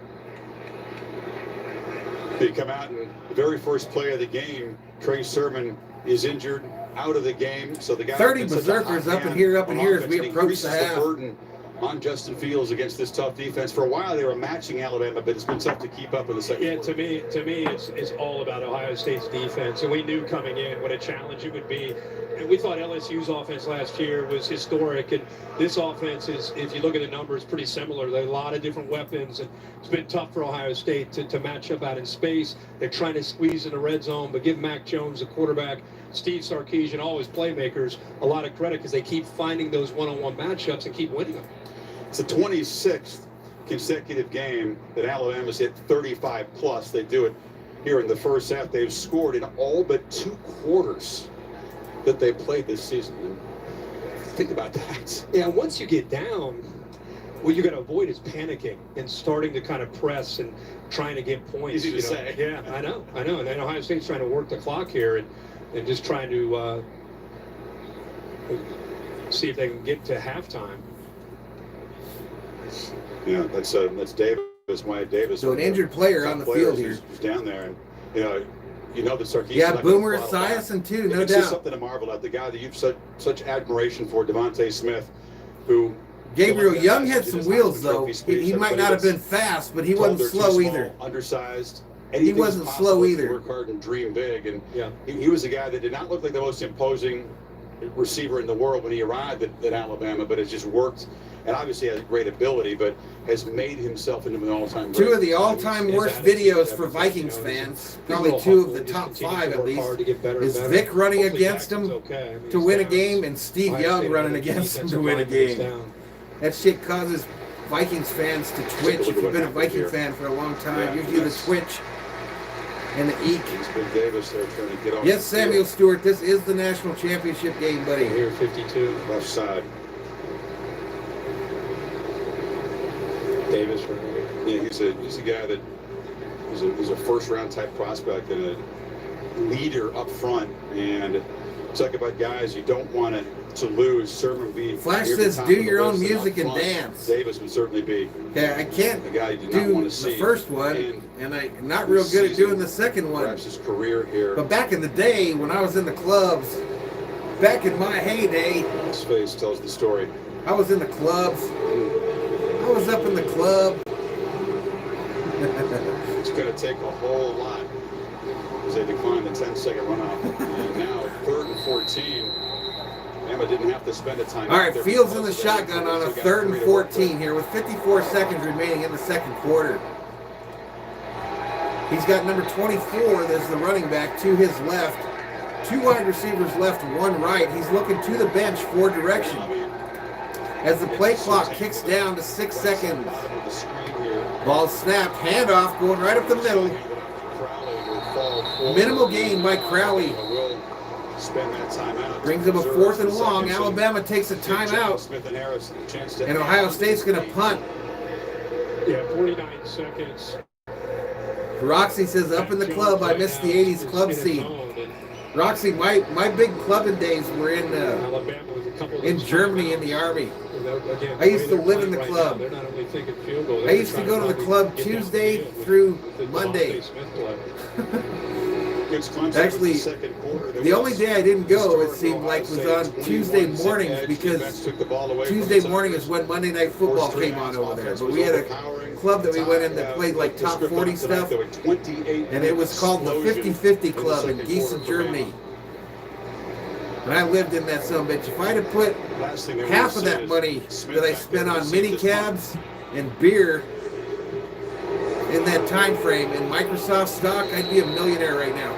They come out in the very first play of the game. Trey Sermon is injured, out of the game. So the guy 30 berserkers up in here as we approach the half. Burden on Justin Fields against this tough defense. For a while they were matching Alabama, but it's been tough to keep up in the second quarter. To me, it's all about Ohio State's defense, and we knew coming in what a challenge it would be. And we thought LSU's offense last year was historic, and this offense is, if you look at the numbers, pretty similar. There are a lot of different weapons, and it's been tough for Ohio State to match up out in space. They're trying to squeeze in the red zone, but give Mac Jones, the quarterback, Steve Sarkisian, all his playmakers, a lot of credit because they keep finding those one-on-one matchups and keep winning them. It's the 26th consecutive game that Alabama's hit 35+. They do it here in the first half. They've scored in all but 2 quarters that they played this season. And think about that. Yeah, once you get down, what you're going to avoid is panicking and starting to kind of press and trying to get points. Easy to say. Yeah, I know. And then Ohio State's trying to work the clock here and just trying to see if they can get to halftime. Yeah, that's Davis, Wyatt Davis. So an injured player on the field here. Who's down there, and you know that Sarkisian. Yeah, Boomer Esiason too, no doubt. doubt. It's something to marvel at. The guy that you've such admiration for, Devontae Smith, who. Gabriel Young had some wheels though. He might not have been fast, but he wasn't slow either. Undersized. He wasn't slow either. Work hard and dream big, and yeah, he was a guy that did not look like the most imposing receiver in the world when he arrived at Alabama, but has just worked. And obviously has great ability, but has made himself into an all-time great. 2 of the all-time worst videos for Vikings fans, probably 2 of the top 5 at least, is Vic running against him to win a game and Steve Young running against him to win a game. That shit causes Vikings fans to twitch. If you've been a Viking fan for a long time, you do the twitch and the eek. Yes, Samuel Stewart, this is the national championship game, buddy. Here, 52. Left side. Davis, yeah, he's a guy that He's a first-round type prospect and a leader up front. And talk about guys you don't want to lose. Sermon B. Flash says, do your own music and dance. Davis would certainly be. Yeah, I can't the guy you do not want to see. The first one, and I'm not real good at doing the second one. Perhaps his career here. But back in the day, when I was in the clubs, back in my heyday, His face tells the story. I was in the clubs. I was up in the club. It's going to take a whole lot as they decline the 10-second runoff. And now 3rd and 14. Emma didn't have to spend a time. All right, Fields in the shotgun on a 3rd and 14 here with 54 seconds remaining in the second quarter. He's got number 24, there's the running back, to his left. 2 wide receivers left, 1 right. He's looking to the bench for direction. As the play clock kicks down to 6 seconds. Ball snapped, handoff going right up the middle. Minimal gain by Crowley. Brings him a 4th and long. Alabama takes a timeout. And Ohio State's going to punt. Yeah, 49 seconds. Roxy says, up in the club, I miss the 80s club scene. Roxy, my big clubbing days were in Germany in the Army. I used to live in the club. I used to go to the club Tuesday through Monday. Actually, the only day I didn't go, it seemed like, was on Tuesday mornings, because Tuesday morning is when Monday Night Football came on over there. But we had a club that we went in that played like top 40 stuff, and it was called the 50-50 Club in Gießen, Germany. And I lived in that son of a bitch. If I'd have put half of that money that I spent on mini cabs and beer in that time frame in Microsoft stock, I'd be a millionaire right now.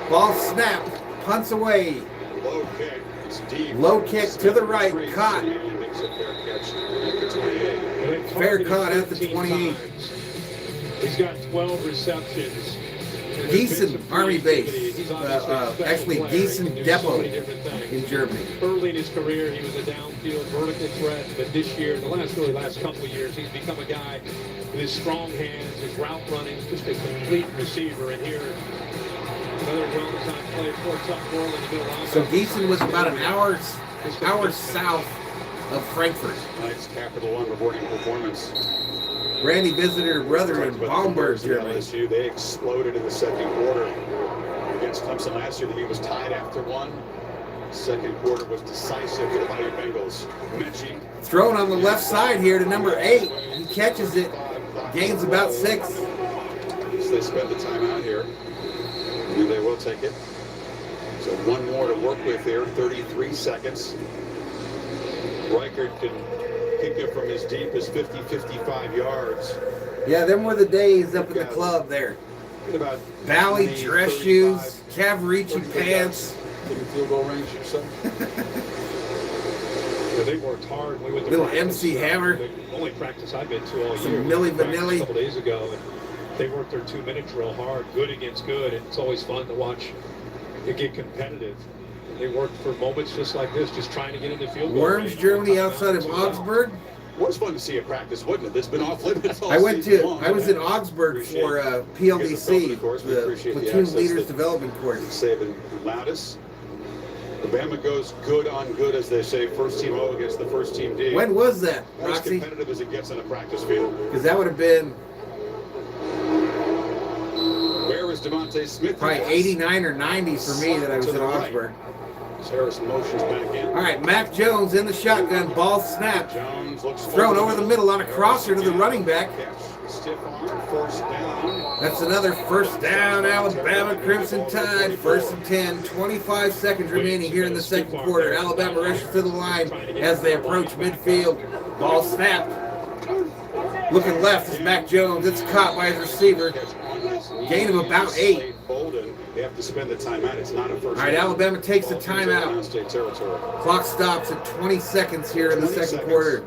Ball snapped, punts away. Low kick to the right, caught. Fair caught at the 28. He's got 12 receptions. Gießen Army base, actually Gießen Depot in Germany. Early in his career, he was a downfield vertical threat, but this year, the last couple of years, he's become a guy with his strong hands, his route running, just a complete receiver. And here, another well-designed play for tough Borland in the middle line. So Gießen was about an hour south of Frankfurt. Nice Capital One rewarding performance. Randy visited her brother in Bamberg, Germany. OSU, they exploded in the second quarter against Clemson last year. The game was tied after 1. Second quarter was decisive for the Mighty Bengals. Mechie. Thrown on the left side here to number 8. He catches it, gains about 6. So they spend the time out here. And they will take it. So 1 more to work with here, 33 seconds. Reichert can kick it from as deep as 50, 55 yards. Yeah, them were the days up in the club there. Bally dress shoes, Cavarici pants. Field goal range or something. Yeah, they worked hard. We went to little practice, MC Hammer. The only practice I've been to all Some year. Milli We practiced Vanilli. a couple days ago, and they worked their 2-minute drill hard, good against good. And it's always fun to watch it get competitive. They worked for moments just like this, just trying to get in the field goal Worms, range. Germany, outside of Augsburg. It was fun to see a practice, wasn't it? That's been off limits all I was season in Augsburg for PLDC, the Platoon Leaders Development Course. Saban Loudis. Alabama goes good on good, as they say. First team O against the first team D. When was that, As Roxy? competitive as it gets on a practice field. Because that would have been Where is Devontae Smith? probably 89 or 90 for me that I was in Augsburg. Harris motions back in. All right, Mac Jones in the shotgun, ball snapped. Jones looks Thrown over the middle on a crosser to the running back. Stiff arm, first down. That's another first down, Alabama Crimson Tide. 1st and 10, 25 seconds remaining here in the second quarter. Alabama rushes to the line as they approach midfield. Ball snapped. Looking left is Mac Jones. It's caught by his receiver. Gain of about 8. They have to spend the timeout. It's not a first. All right, Alabama takes the timeout. State territory. Clock stops at 20 seconds here in the second quarter.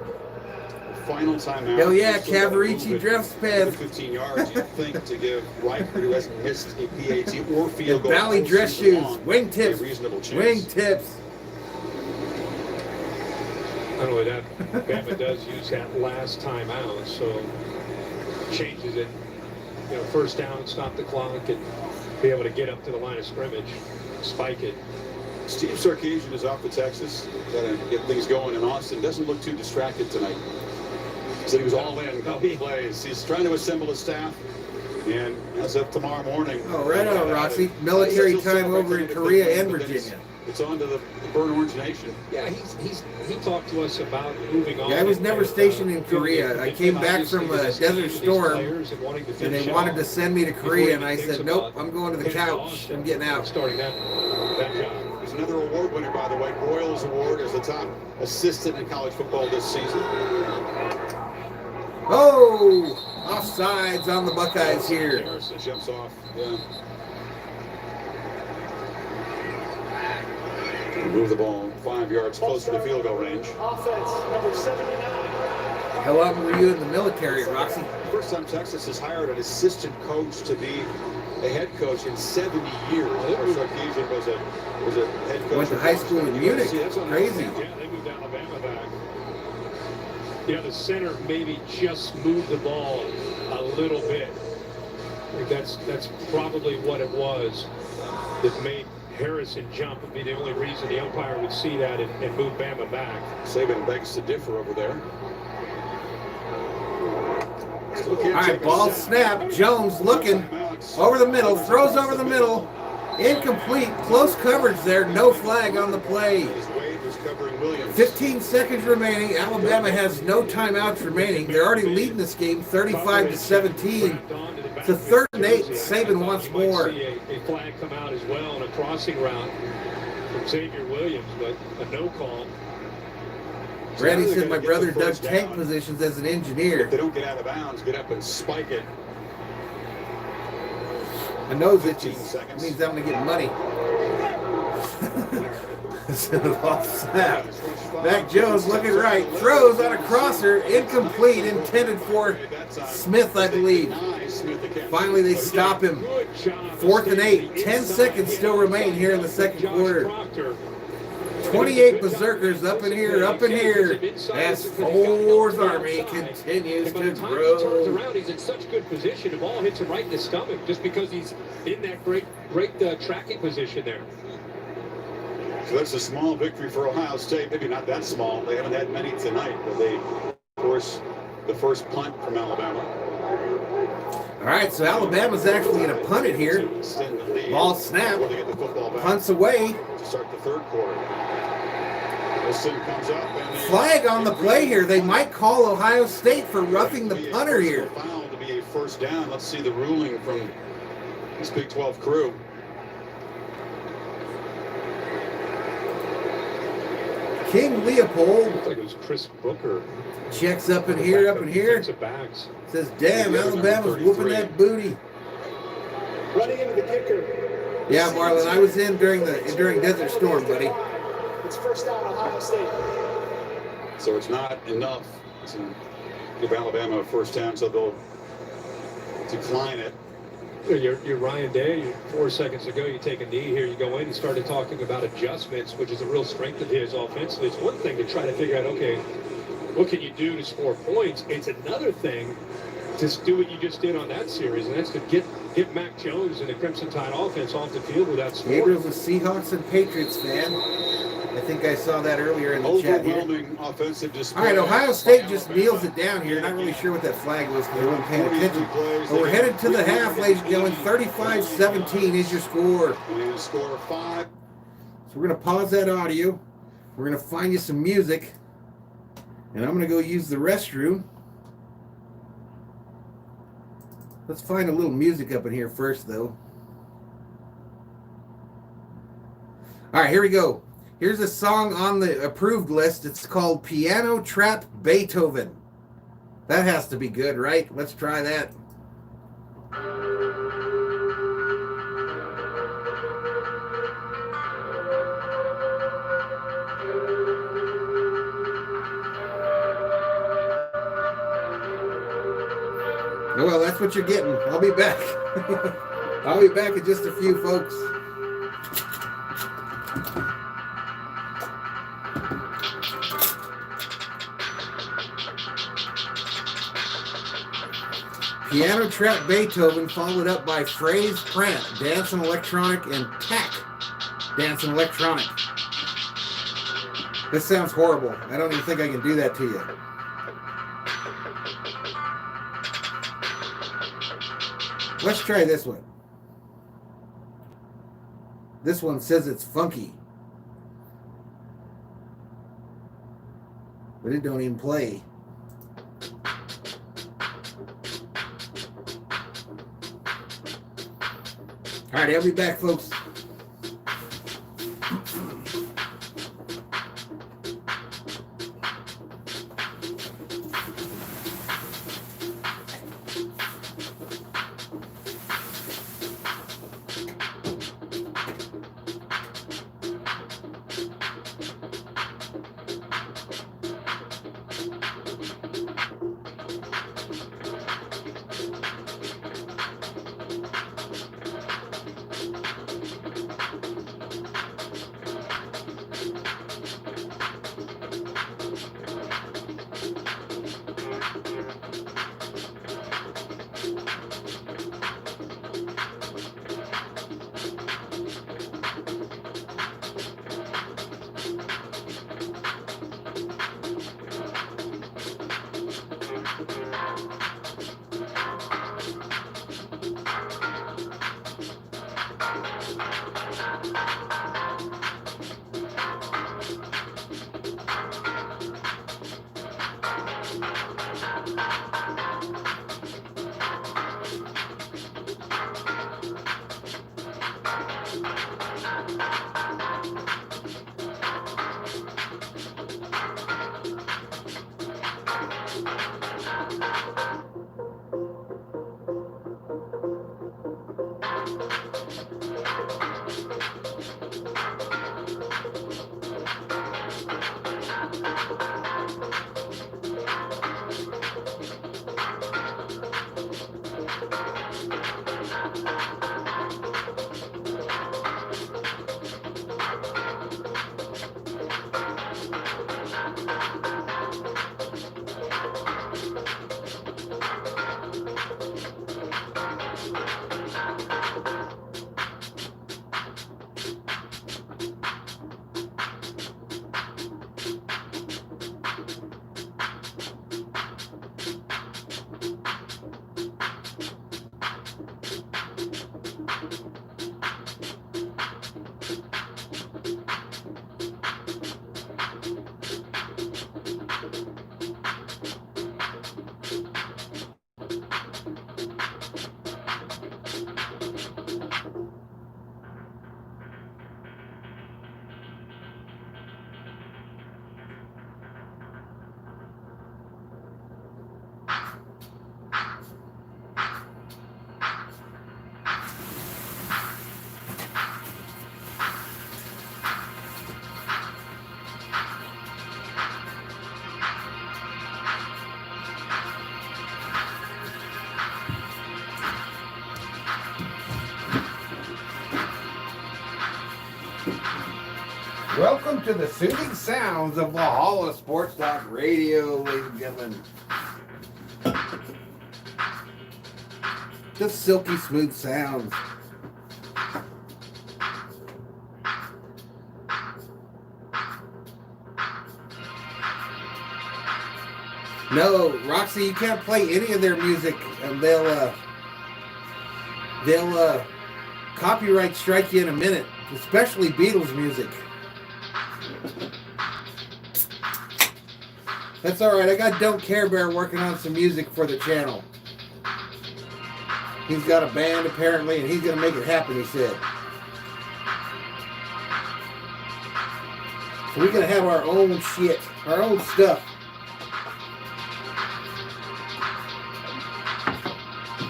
Final timeout. Hell yeah, Cavarici dress pants. 15 yards, you'd think, to give Reichert, who hasn't missed a PAT or field goal. Valley dress shoes, wing tips, a reasonable chance. wing tips. Not only that, Bama does use that last timeout, so changes it first down, stop the clock, and be able to get up to the line of scrimmage, spike it. Steve Sarkisian is off to Texas. Got to get things going in Austin. Doesn't look too distracted tonight. Said he was all in a couple plays. He's trying to assemble his staff. And as of tomorrow morning. Oh, right on, Roxy. Military time over in Korea and Virginia. It's on to the Burn Orange Nation. Yeah, he talked to us about moving on. Yeah, I was never stationed in Korea. I came back from a Desert Storm, and they wanted to send me to Korea, and I said, nope, I'm going to the couch. I'm getting out. Starting that job. There's another award winner, by the way. Broyles Award as the top assistant in college football this season. Oh, offsides on the Buckeyes here. Harrison jumps off. Yeah. Move the ball 5 yards closer to field goal range. Offense, number 79. How long were you in the military, Roxy? First time Texas has hired an assistant coach to be a head coach in 70 years. Sarkisian was a head coach. Went to high school in Munich. Crazy. Yeah, they moved Alabama back. The center maybe just moved the ball a little bit. I think that's probably what it was that made Harrison jump and be the only reason the umpire would see that and move Bama back. Saban begs to differ over there. All right, ball snap. Jones looking over the middle, throws over the middle. Incomplete, close coverage there, no flag on the play. 15 seconds remaining. Alabama has no timeouts remaining. They're already leading this game 35-17. It's a 3rd and 8. Saban wants more. A flag come out as well on a crossing route from Xavier Williams, but a no call. Randy said my brother dug tank positions as an engineer. If they don't get out of bounds, get up and spike it. My nose itches. It means I'm going to get money. Snap. Mac Jones looking right. Throws on a crosser. Incomplete. Intended for Smith, I believe. Finally, they stop him. 4th and 8. 10 seconds still remain here in the second quarter. 28 berserkers up in here, as Four's Army continues to grow. Turns around, he's in such good position. The ball hits him right in the stomach just because he's in that great tracking position there. So that's a small victory for Ohio State. Maybe not that small. They haven't had many tonight, but they force the first punt from Alabama. All right, so Alabama's actually going to punt it here. Ball snap. Punts away. To start the third quarter. Wilson comes up and flag on the play here. They might call Ohio State for roughing the punter here. Foul to be a first down. Let's see the ruling from this Big 12 crew. King Leopold. Looks like it was Chris Booker. Checks up in here. Says, damn, Alabama's whooping that booty. Running into the kicker. Yeah, Marlon, I was in during Desert Storm, buddy. It's first down, Ohio State. So it's not enough to give Alabama a first down, so they'll decline it. You're Ryan Day. 4 seconds ago, you take a knee here, you go in, you started talking about adjustments, which is a real strength of his offensively. It's one thing to try to figure out, okay, what can you do to score points? It's another thing to do what you just did on that series, and that's to get Mac Jones and the Crimson Tide offense off the field without scoring. Gabriel's a Seahawks and Patriots fan. I think I saw that earlier in the chat here. Overwhelming offensive display. All right, Ohio State just kneels it down here. Not really sure what that flag was because I wasn't paying attention. But we're headed to the half, ladies and gentlemen. 35-17 is your score. And score 5. So we're going to pause that audio. We're going to find you some music. And I'm going to go use the restroom. Let's find a little music up in here first, though. All right, here we go. Here's a song on the approved list. It's called Piano Trap Beethoven. That has to be good, right? Let's try that. Oh, well, that's what you're getting. I'll be back. I'll be back in just a few, folks. Piano Trap Beethoven, followed up by Phrase Prant, Dance and Electronic, and Tack, Dance and Electronic. This sounds horrible. I don't even think I can do that to you. Let's try this one. This one says it's funky, but it don't even play. All right, I'll be back, folks. Welcome to the soothing sounds of Valhalla Sports Talk Radio, ladies and gentlemen. The silky smooth sounds. No, Roxy, you can't play any of their music, and they'll copyright strike you in a minute, especially Beatles music. That's all right. I got Don't Care Bear working on some music for the channel. He's got a band apparently, and he's gonna make it happen, he said. So we're gonna have our own shit, our own stuff.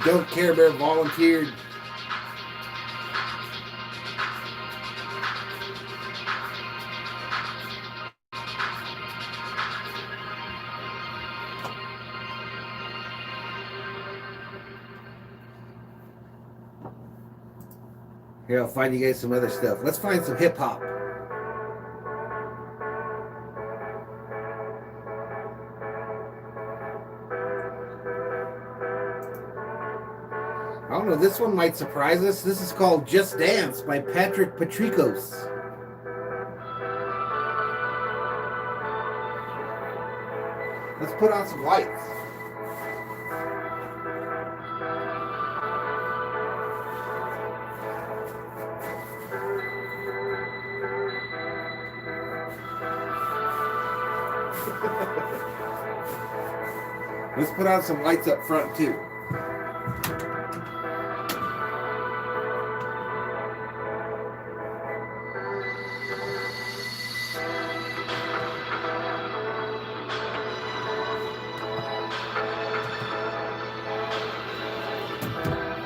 Don't Care Bear volunteered. Here, I'll find you guys some other stuff. Let's find some hip hop. this one might surprise us. This is called Just Dance by Patrick Patricos. Let's put on some lights. Let's put on some lights up front too.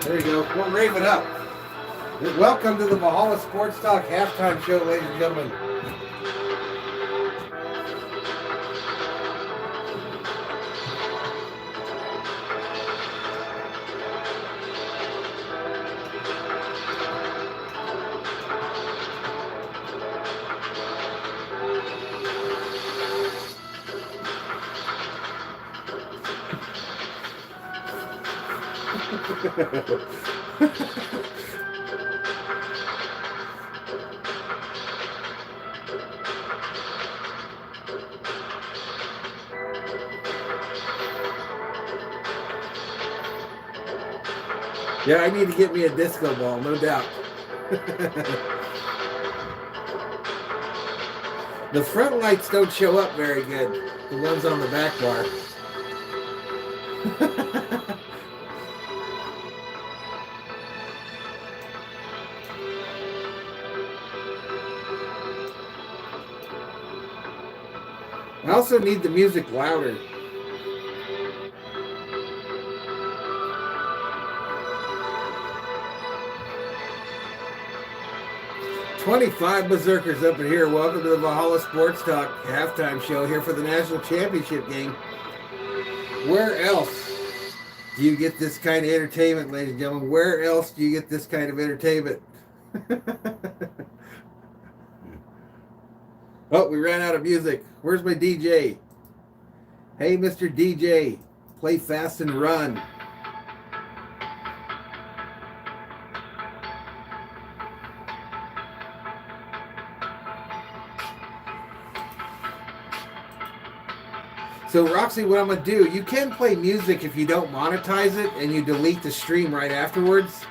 There you go. We'll rave it up. Welcome to the Valhalla Sports Talk halftime show, ladies and gentlemen. Yeah, I need to get me a disco ball, no doubt. The front lights don't show up very good. The ones on the back bar. I also need the music louder. "25 Berserkers up in here. Welcome to the Valhalla Sports Talk halftime show here for the national championship game. Where else do you get this kind of entertainment, ladies and gentlemen? Where else do you get this kind of entertainment?" Oh, we ran out of music. Where's my DJ? Hey, Mr. DJ, play Fast and Run. So, Roxy, what I'm going to do, you can play music if you don't monetize it and you delete the stream right afterwards.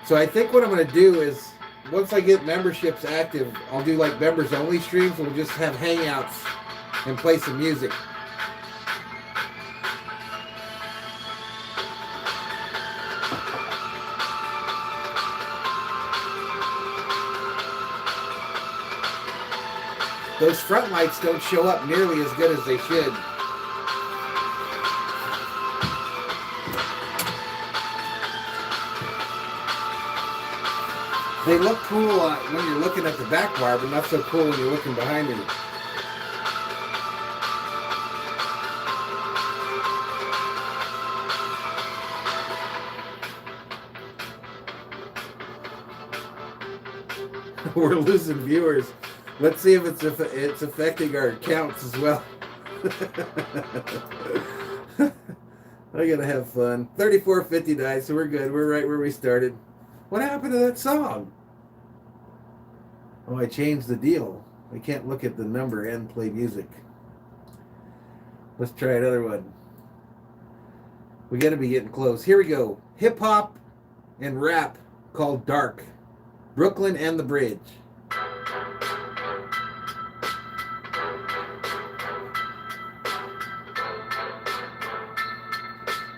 So I think what I'm going to do is, once I get memberships active, I'll do like members only streams and we'll just have hangouts and play some music. Those front lights don't show up nearly as good as they should. They look cool when you're looking at the back bar, but not so cool when you're looking behind me. We're losing viewers. Let's see if it's affecting our counts as well. I gotta have fun. 34:59, so we're good. We're right where we started. What happened to that song? Oh, I changed the deal. I can't look at the number and play music. Let's try another one. We gotta be getting close. Here we go. Hip hop and rap called Dark. Brooklyn and the Bridge.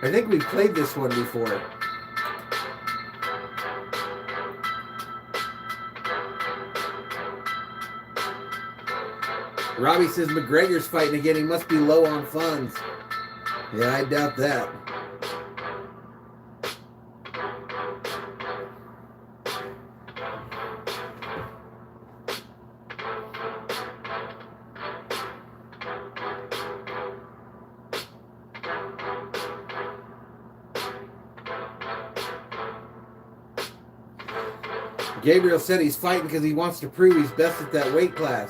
I think we've played this one before. Robbie says McGregor's fighting again. He must be low on funds. Yeah, I doubt that. Gabriel said he's fighting because he wants to prove he's best at that weight class.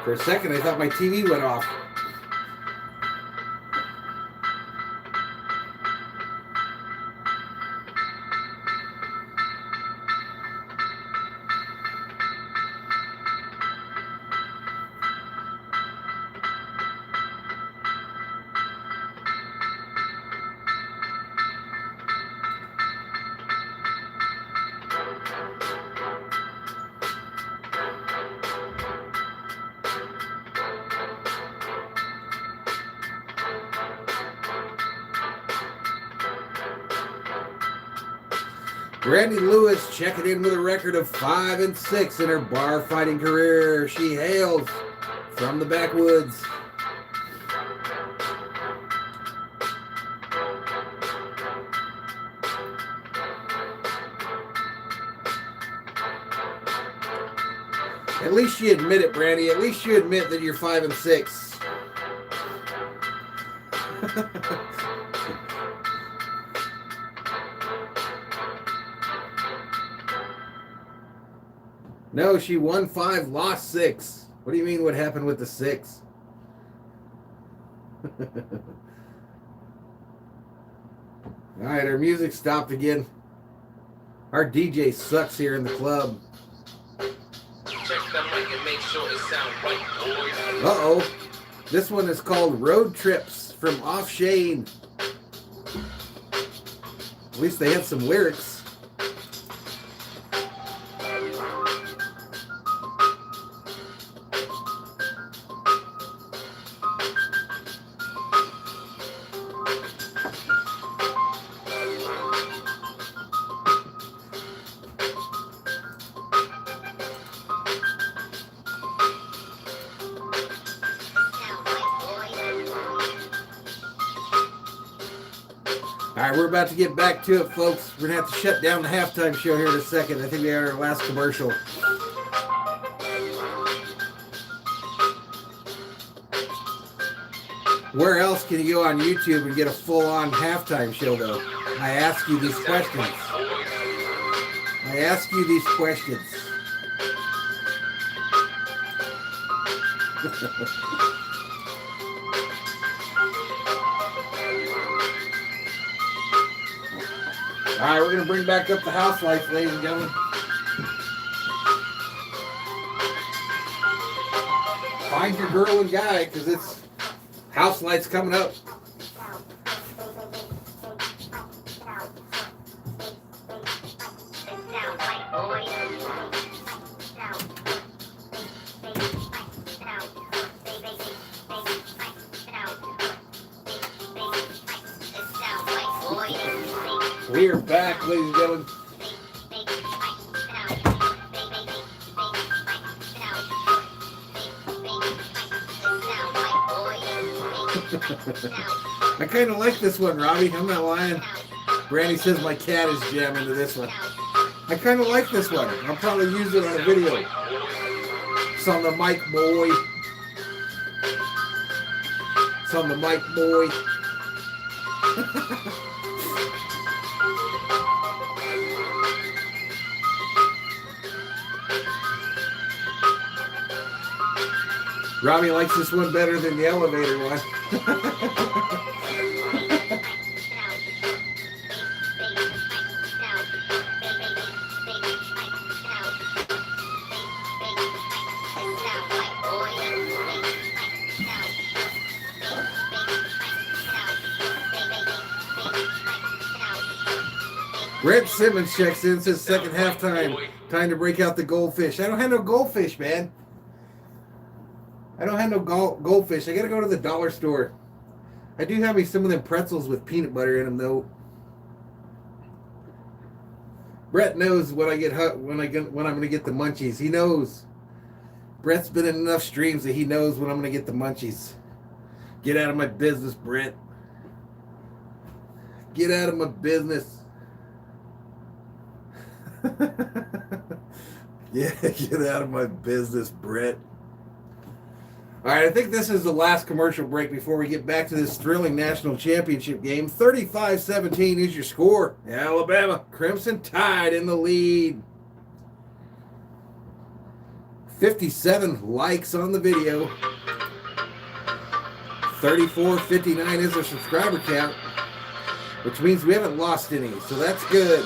For a second, I thought my TV went off. Brandy Lewis checking in with a record of 5-6 in her bar fighting career. She hails from the backwoods. At least you admit it, Brandy. At least you admit that you're 5-6. No, she won 5, lost 6. What do you mean what happened with the 6? All right, our music stopped again. Our DJ sucks here in the club. Uh-oh. This one is called Road Trips from Off Shane. At least they have some lyrics. All right, we're about to get back to it, folks. We're going to have to shut down the halftime show here in a second. I think we had our last commercial. Where else can you go on YouTube and get a full-on halftime show, though? I ask you these questions. I ask you these questions. All right, we're going to bring back up the house lights, ladies and gentlemen. Find your girl and guy, because it's house lights coming up. We are back, ladies and gentlemen. I kind of like this one, Robbie. I'm not lying. Brandy says my cat is jamming to this one. I kind of like this one. I'll probably use it on a video. It's on the mic, boy. It's on the mic, boy. Robbie likes this one better than the elevator one. Brett Simmons checks in, says second halftime. Time to break out the goldfish. I don't have no goldfish, man. I don't have no goldfish. I gotta go to the dollar store. I do have me some of them pretzels with peanut butter in them, though. Brett knows when I get when I'm gonna get the munchies. He knows. Brett's been in enough streams that he knows when I'm gonna get the munchies. Get out of my business, Brett. Get out of my business. Yeah, get out of my business, Brett. All right, I think this is the last commercial break before we get back to this thrilling national championship game. 35-17 is your score. Alabama Crimson Tide in the lead. 57 likes on the video. 3459 is our subscriber count, which means we haven't lost any, so that's good.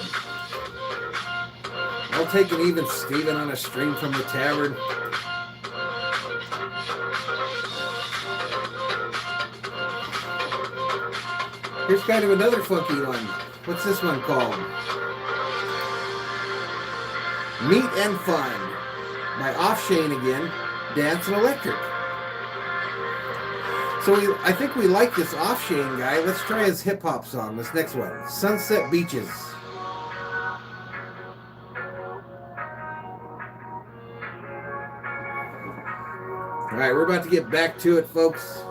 I'll take an even Steven on a stream from the tavern. Here's kind of another funky one. What's this one called? Meat and Fun by Off Shane again, Dance and Electric. So I think we like this Off Shane guy. Let's try his hip hop song, this next one, Sunset Beaches. All right, we're about to get back to it, folks.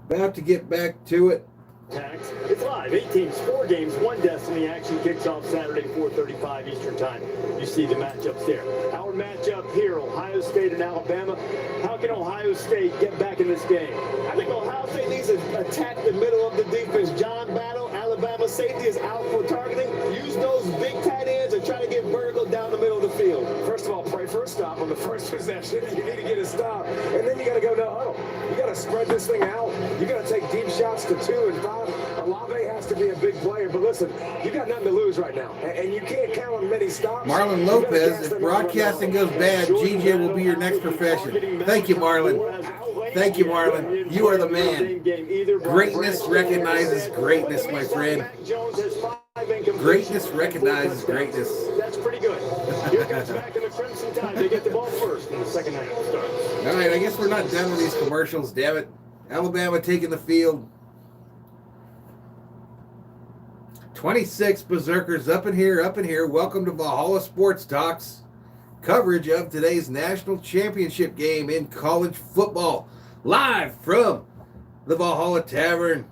About to get back to it. It's live. 8 teams, 4 games, 1 destiny. Action kicks off Saturday, 4:35 Eastern Time. You see the matchups there. Our matchup here, Ohio State and Alabama. How can Ohio State get back in this game? I think Ohio State needs to attack the middle of the defense. John Battle, Alabama safety is out for targeting. Use those big tight ends and try to get vertical down the middle of the field. First of all, pray for a stop on the first possession. You need to get a stop. And then you got to go no huddle. You got to spread this thing out. You got to take deep shots to 2 and 5. Olave has to be a big player, but listen, you got nothing to lose right now, and you can't count on many stops. Marlon Lopez, if broadcasting goes bad, GJ will be your next profession. Thank you, Marlon. Thank you, Marlon. You are the man. Greatness recognizes greatness, my friend. Greatness recognizes greatness. That's pretty good. Here comes back in the Crimson Tide. They get the ball first in the second half starts. All right, I guess we're not done with these commercials, damn it. Alabama taking the field. 26 Berserkers up in here. Welcome to Valhalla Sports Talk's coverage of today's national championship game in college football. Live from the Valhalla Tavern.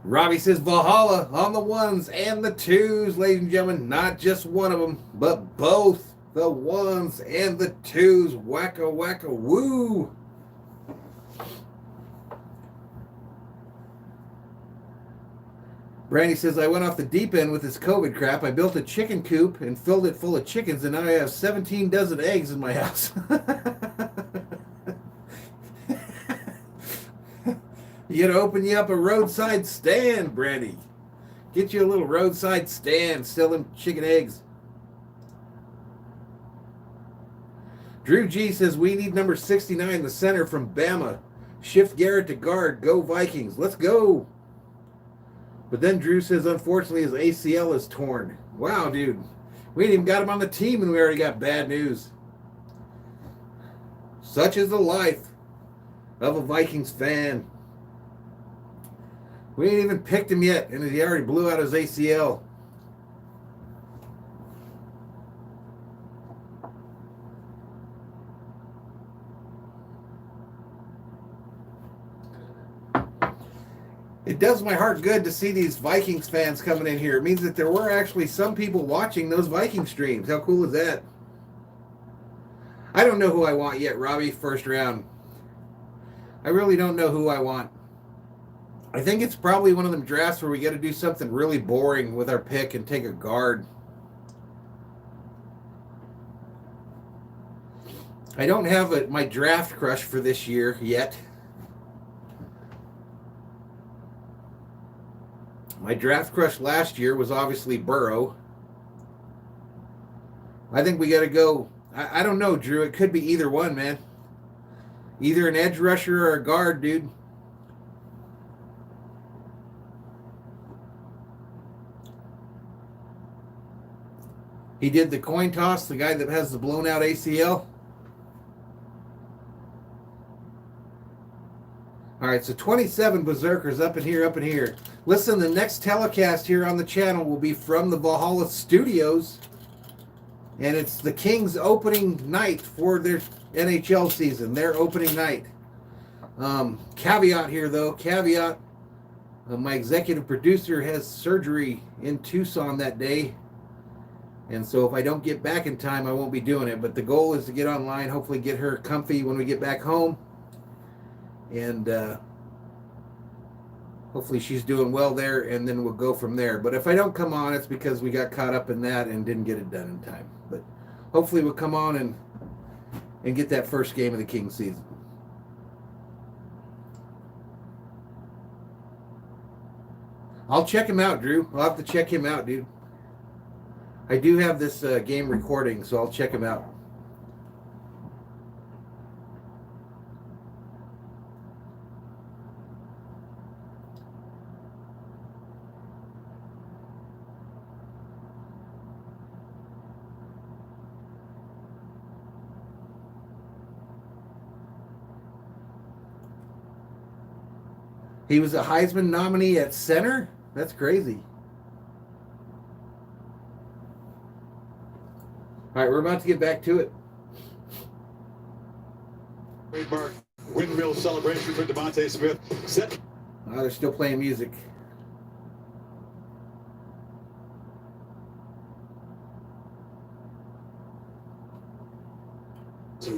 Robbie says Valhalla on the 1s and the 2s, ladies and gentlemen. Not just one of them, but both the 1s and the 2s. Wacka, wacka, woo. Brandy says, I went off the deep end with this COVID crap. I built a chicken coop and filled it full of chickens, and now I have 17 dozen eggs in my house. You gotta open you up a roadside stand, Brandy. Get you a little roadside stand, sell them chicken eggs. Drew G says, we need number 69, the center from Bama. Shift Garrett to guard. Go Vikings. Let's go. But then Drew says, unfortunately, his ACL is torn. Wow, dude. We ain't even got him on the team and we already got bad news. Such is the life of a Vikings fan. We ain't even picked him yet, and he already blew out his ACL. It does my heart good to see these Vikings fans coming in here. It means that there were actually some people watching those Viking streams. How cool is that? I don't know who I want yet, Robbie, first round. I really don't know who I want. I think it's probably one of them drafts where we got to do something really boring with our pick and take a guard. I don't have my draft crush for this year yet. My draft crush last year was obviously Burrow. I think we got to go. I don't know, Drew. It could be either one, man. Either an edge rusher or a guard, dude. He did the coin toss, the guy that has the blown out ACL. All right, so 27 Berserkers up in here. Listen, the next telecast here on the channel will be from the Valhalla Studios. And it's the Kings opening night for their NHL season, their opening night. Caveat here, though. My executive producer has surgery in Tucson that day. And so if I don't get back in time, I won't be doing it. But the goal is to get online, hopefully get her comfy when we get back home. And hopefully she's doing well there, and then we'll go from there. But if I don't come on, it's because we got caught up in that and didn't get it done in time. But hopefully we'll come on and get that first game of the King season. I'll check him out, Drew. I'll have to check him out, dude. I do have this game recording, so I'll check him out. He was a Heisman nominee at center? That's crazy. All right, we're about to get back to it. Trademark windmill celebration for Devontae Smith. Set. Oh, they're still playing music.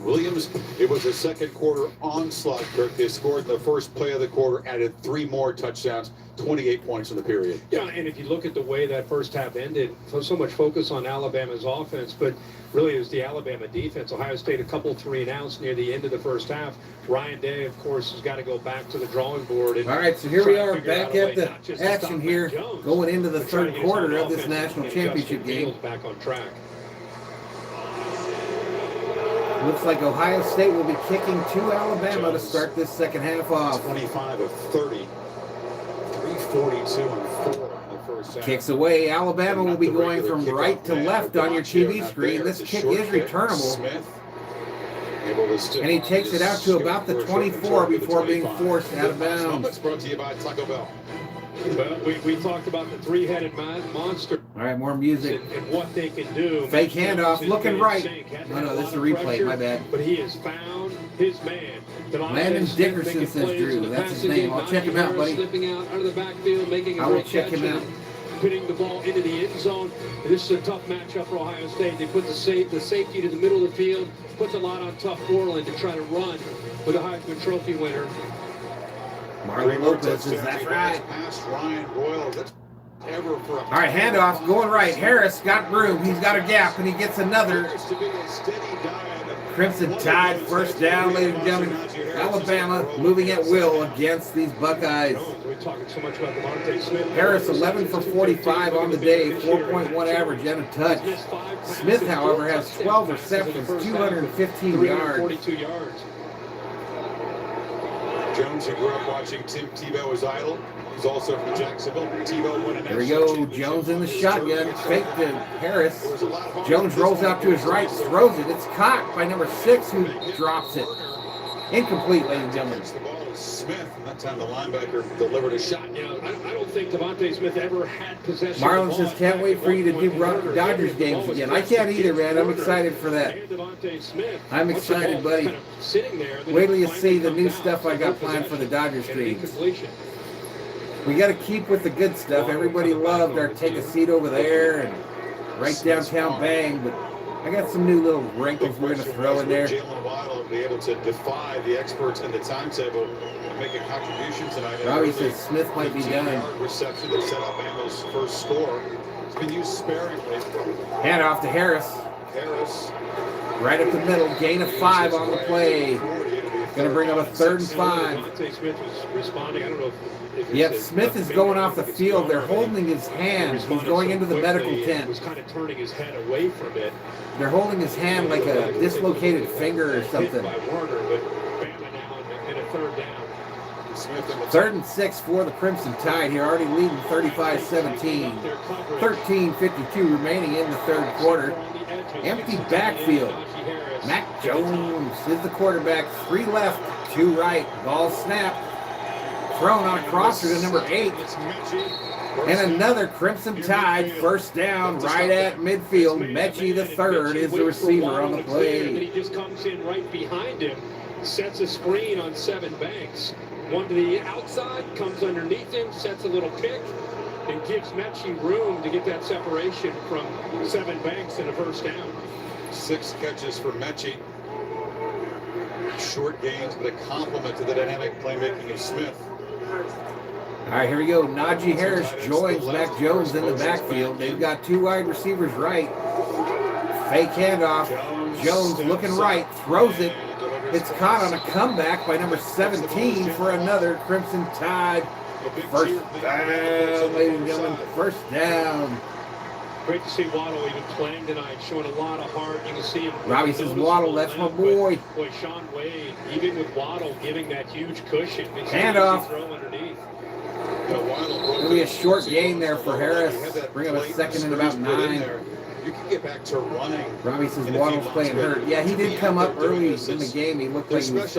Williams, it was a second quarter onslaught, Kirk. They scored in the first play of the quarter, added 3 more touchdowns, 28 points in the period. Yeah, and if you look at the way that first half ended, so much focus on Alabama's offense, but really it was the Alabama defense. Ohio State a couple 3-and-outs near the end of the first half. Ryan Day, of course, has got to go back to the drawing board. And all right, so here we are back at the action here, going into the third quarter of this national championship game. Back on track. Looks like Ohio State will be kicking to Alabama to start this second half off. 25 of 30, 342 and 4 on the first half. Kicks away. Alabama will be going from right to left on your TV screen. This kick is returnable. And he takes it out to about the 24 before being forced out of bounds. Brought to you by Taco Bell. Well, we talked about the three-headed monster. All right, more music. And what they can do. Fake handoff, looking right. Oh, no, this is a replay. My bad. But he has found his man. Landon Dickerson says Drew. That's his name. I'll check him out, buddy. Slipping out of the backfield, making a I will check him out. Putting the ball into the end zone. This is a tough matchup for Ohio State. They put the safety to the middle of the field. Puts a lot on tough Borland to try to run with a Heisman Trophy winner. Marlon Lopez says that's right. All right, handoff, going right. Harris got room. He's got a gap, and he gets another. Crimson Tide, first down, ladies and gentlemen. Alabama moving at will against these Buckeyes. Harris 11 for 45 on the day, 4.1 average and a touch. Smith, however, has 12 receptions, 215 yards. Jones, who grew up watching Tim Tebow as idol, is also from Jacksonville. Tebow won an There we go. Jones in the shotgun. Fake to Harris. Jones rolls out to his right, throws it. It's caught by number 6, who drops it. Incomplete, ladies and gentlemen. The ball is Smith, and that time the linebacker delivered a shot. You know, I don't think Devontae Smith ever had possession. Marlon says, can't wait for you to do Dodgers games again. I can't either, man. I'm excited for that. I'm excited, buddy. Wait till you see the new stuff I got planned for the Dodgers streams. We got to keep with the good stuff. Everybody loved our take a seat over there and right downtown bang, but I got some new little wrinkles we're going to throw in there. Jalen Waddle will be able to defy the experts in the timetable and make a contribution tonight. Robbie says Smith might be done. Reception to set up Bama's first score. It's been used sparingly. Hand off to Harris. Harris. Right up the middle. Gain of 5 on the play. Going to bring up a 3rd and 5. Smith was responding. I don't know if Yep, Smith is going off the field. They're holding his hand. He's going into the medical tent. Was kind of turning his head away from it. They're holding his hand like a dislocated finger or something. By Warner, but Bama now in a 3rd down. 3rd and 6 for the Crimson Tide here, already leading 35-17. 13:52 remaining in the 3rd quarter. Empty backfield. Mac Jones is the quarterback. 3 left, 2 right. Ball snapped. Thrown on a crosser to number 8. And another Crimson Tide first down right at midfield. Mechie the 3rd is the receiver on the play. He just comes in right behind him, sets a screen on 7 Banks. One to the outside, comes underneath him, sets a little pick, and gives Mechie room to get that separation from 7 Banks in a first down. 6 catches for Mechie. Short gains, but a compliment to the dynamic playmaking of Smith. All right, here we go. Najee Harris joins Mac Jones in the backfield. They've got 2 wide receivers right. Fake handoff. Jones looking right, throws it. It's caught on a comeback by number 17 for another Crimson Tide. First down, ladies and gentlemen. First down. Great to see Waddle even playing tonight, showing a lot of heart. You can see him. Robbie says Waddle, that's my boy. Boy, Sean Wade, even with Waddle giving that huge cushion. Handoff. Throw underneath. It'll be a short gain there for Harris. Bring up a second and about 9. You can get back to running. Robbie says Waddle's playing hurt. Yeah, he did come up early in the game. He looked like he was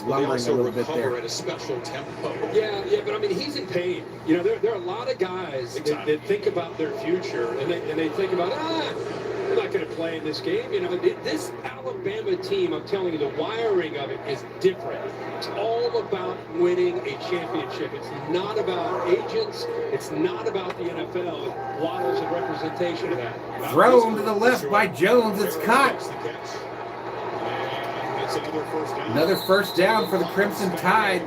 lumbering a little bit there. At a special tempo. Yeah, but I mean, he's in pain. You know, there are a lot of guys that think about their future, and they think about, I'm not going to play in this game. You know, this Alabama team, I'm telling you, the wiring of it is different. It's all about winning a championship. It's not about agents. It's not about the NFL. Waddle's a representation of that. Thrown to the left by Jones. It's caught. Another first down for the Crimson Tide.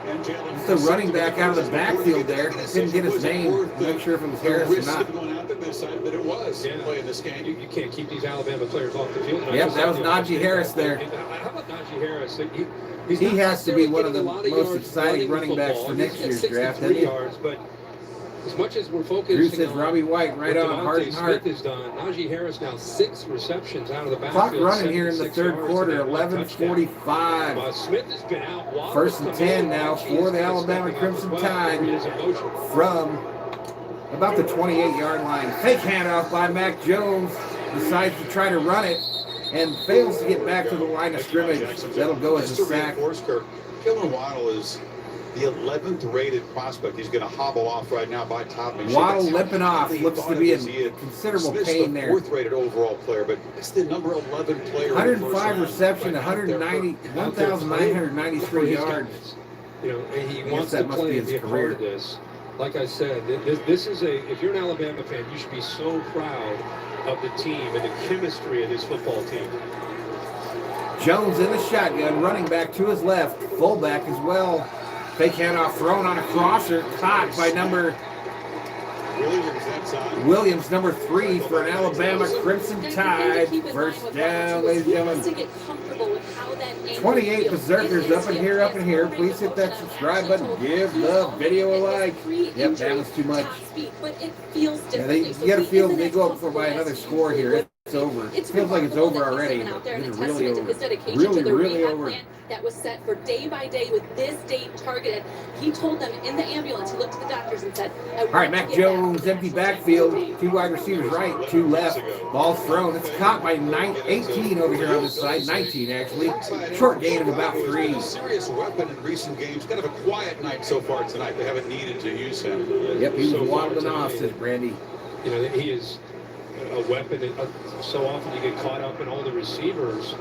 It's the running back out of the backfield there. Couldn't get his name. I'm not sure if it was Harris or not. But it was playing this game. You can't keep these Alabama players off the field. Yep, that was Najee Harris there. How about Najee Harris? He has to be one of the most exciting running backs for next year's draft, doesn't he? But as much as we're focusing Drew says Robbie White right on, heart and heart. Smith is done. Najee Harris now 6 receptions out of the Clock backfield. running here in the third quarter, 11:45. Smith has been out. First and 10 now for the Alabama Crimson Tide from about the 28-yard line. Fake handoff by Mac Jones. Decides to try to run it and fails to get back to the line of scrimmage. That'll go as a sack. Kellen Waddle is the 11th rated prospect. He's going to hobble off right now by Todd. Waddle limping off. Looks to be in considerable pain there. 4th rated overall player, but it's the number 11 player. 105 reception, 1,993 yards. You know, he wants to play and be a part of this. Like I said, this is if you're an Alabama fan, you should be so proud of the team and the chemistry of this football team. Jones in the shotgun, running back to his left, fullback as well. Fake handoff thrown on a crosser, caught by number Williams, number 3 for an Alabama Crimson Tide. First down, ladies and gentlemen. 28 Berserkers up in here. Please hit that subscribe button. Give the video a like. Yep, that was too much. Yeah, you got to feel they go up by another score here. It's over. It feels like it's over already. It's really over. Really over. That was set for day by day with this date targeted. He told them in the ambulance, he looked at the doctors and said, all right, Mac Jones, empty backfield. 2 wide receivers right, 2 left. Ball's thrown. It's caught by 18 over here on this side. 19, actually. Short gain of about 3. Serious weapon in recent games. Kind of a quiet night so far tonight. They haven't needed to use him. Yep, he was waddling off, says Brandy. You know, he is a weapon. So often you get caught up in all the receivers.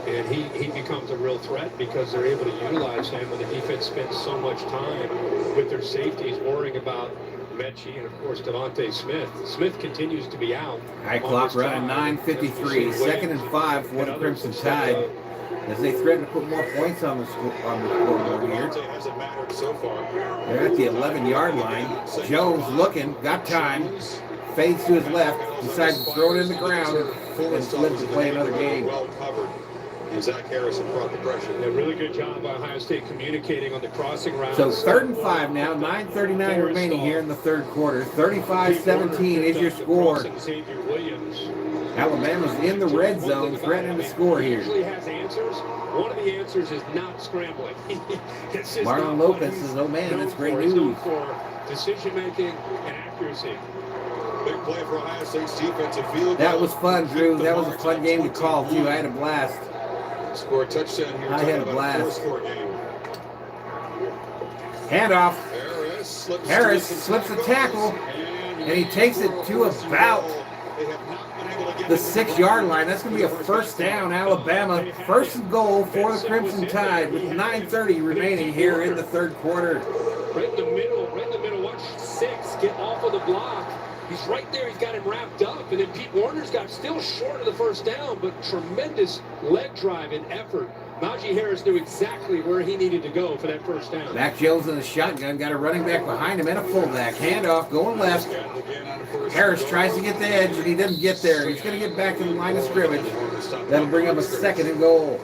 And he becomes a real threat because they're able to utilize him when the defense spends so much time with their safeties worrying about Mechie and, of course, Devontae Smith. Smith continues to be out. High clock running, 9:53. 2nd and 5 for the Crimson Tide as they threaten to put more points on the scoreboard here. They're at the 11-yard line. Jones looking, got time. Fades to his left, decides to throw it in the ground and flips to play another game. Well covered. And Zach Harrison brought the pressure. A really good job by Ohio State communicating on the crossing route. So 3rd and 5 now, 9:39 remaining here in the third quarter. 35-17 is your score. Alabama's in the red zone, threatening to score here. He usually has answers. One of the answers is not scrambling. Marlon Lopez says, oh man, that's great news. For decision making and accuracy. Big play for Ohio State's defensive field. That was fun, Drew. That was a fun game to call, too. I had a blast. Score a touchdown here. I had a blast. Handoff. Harris slips a tackle, and he takes it to about the 6-yard line. That's going to be a first down, Alabama. First and goal for the Crimson Tide with 9:30 remaining here in the third quarter. Right in the middle. Watch 6 get off of the block. He's right there. He's got him wrapped up. And then Pete Warner's got still short of the first down, but tremendous leg drive and effort Najee Harris knew exactly where he needed to go for that first down. Mac Jones in the shotgun, got a running back behind him and a fullback. Handoff, going left. Harris tries to get the edge, and he doesn't get there. He's going to get back to the line of scrimmage. That'll bring up a 2nd and goal.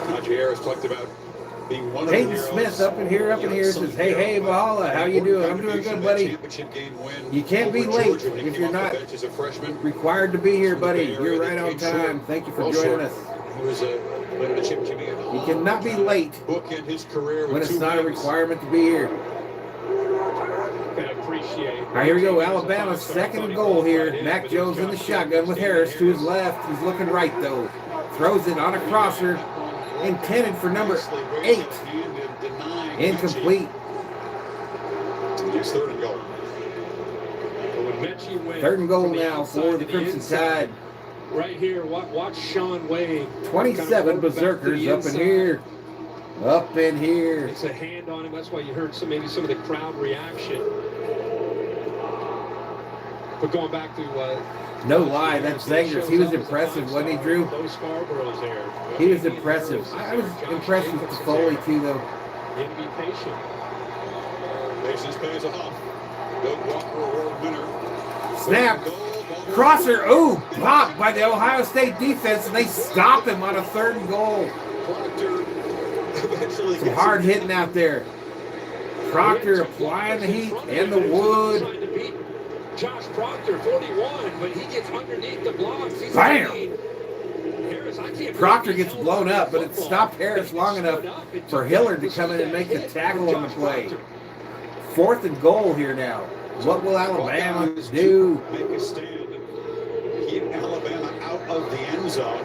Najee Harris talked about being one of the Peyton heroes. Smith up in here, says, hey, Valhalla, how you doing? I'm doing good, buddy. You can't be late if you're not required to be here, buddy. You're right on time. Thank you for joining us. You cannot be late when it's not a requirement to be here. All right, here we go. Alabama's 2nd and goal here. Mac Jones in the shotgun with Harris to his left. He's looking right, though. Throws it on a crosser. Intended for number 8. Incomplete. It's 3rd and goal. 3rd and goal now for the Crimson Tide. Right here, watch Sean Wade. 27 Berserkers up in here. Up in here. It's a hand on him. That's why you heard maybe some of the crowd reaction. But going back to... no lie, that's Zangers. He was impressive, wasn't he, Drew? Those Scarboroughs there. He was impressive. I was impressed with Foley, too, though. You have to be patient. Patience pays off. Doug Walker Award winner. Snap. Crosser. Ooh, blocked by the Ohio State defense, and they stop him on a 3rd and goal. Some hard hitting out there. Proctor applying the heat and the wood. Josh Proctor, 41, but he gets underneath the blocks. Bam! Proctor gets blown up, but it stopped Harris long enough for Hillard to come in and make the tackle on the play. 4th and goal here now. What will Alabama do? Make a stand. Keep Alabama out of the end zone.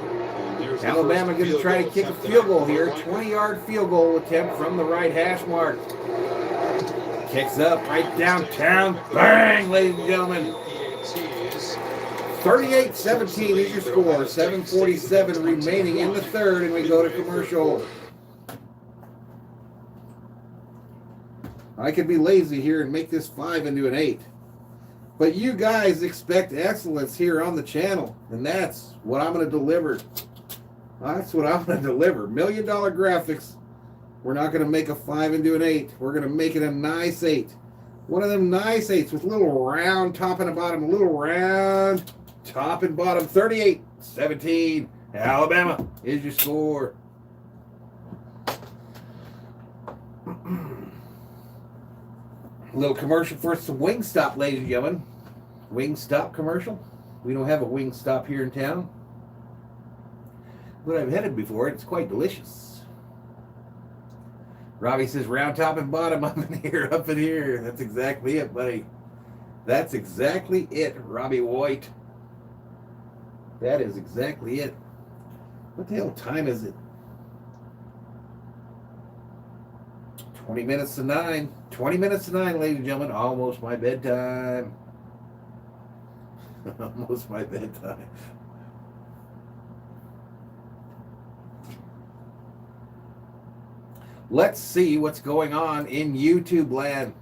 Alabama going to try to kick a field goal here. 20-yard field goal attempt from the right hash mark. Kicks up right downtown. Bang, ladies and gentlemen. 38-17 is your score. 7:47 remaining in the 3rd, and we go to commercial. I could be lazy here and make this 5 into an 8. But you guys expect excellence here on the channel, and that's what I'm going to deliver. That's what I'm going to deliver. $1 million graphics. We're not going to make a 5 into an 8. We're going to make it a nice 8. One of them nice 8s with a little round top and a bottom. A little round top and bottom. 38-17. Alabama is your score. Little commercial for some Wingstop, ladies and gentlemen. Wingstop commercial. We don't have a Wingstop here in town, but I've had it before. It's quite delicious. Robbie says round top and bottom, up in here, up in here. That's exactly it, buddy. That's exactly it, Robbie White. That is exactly it. What the hell time is it? 20 minutes to 9. 20 minutes to 9, ladies and gentlemen. Almost my bedtime. Almost my bedtime. Let's see what's going on in YouTube land.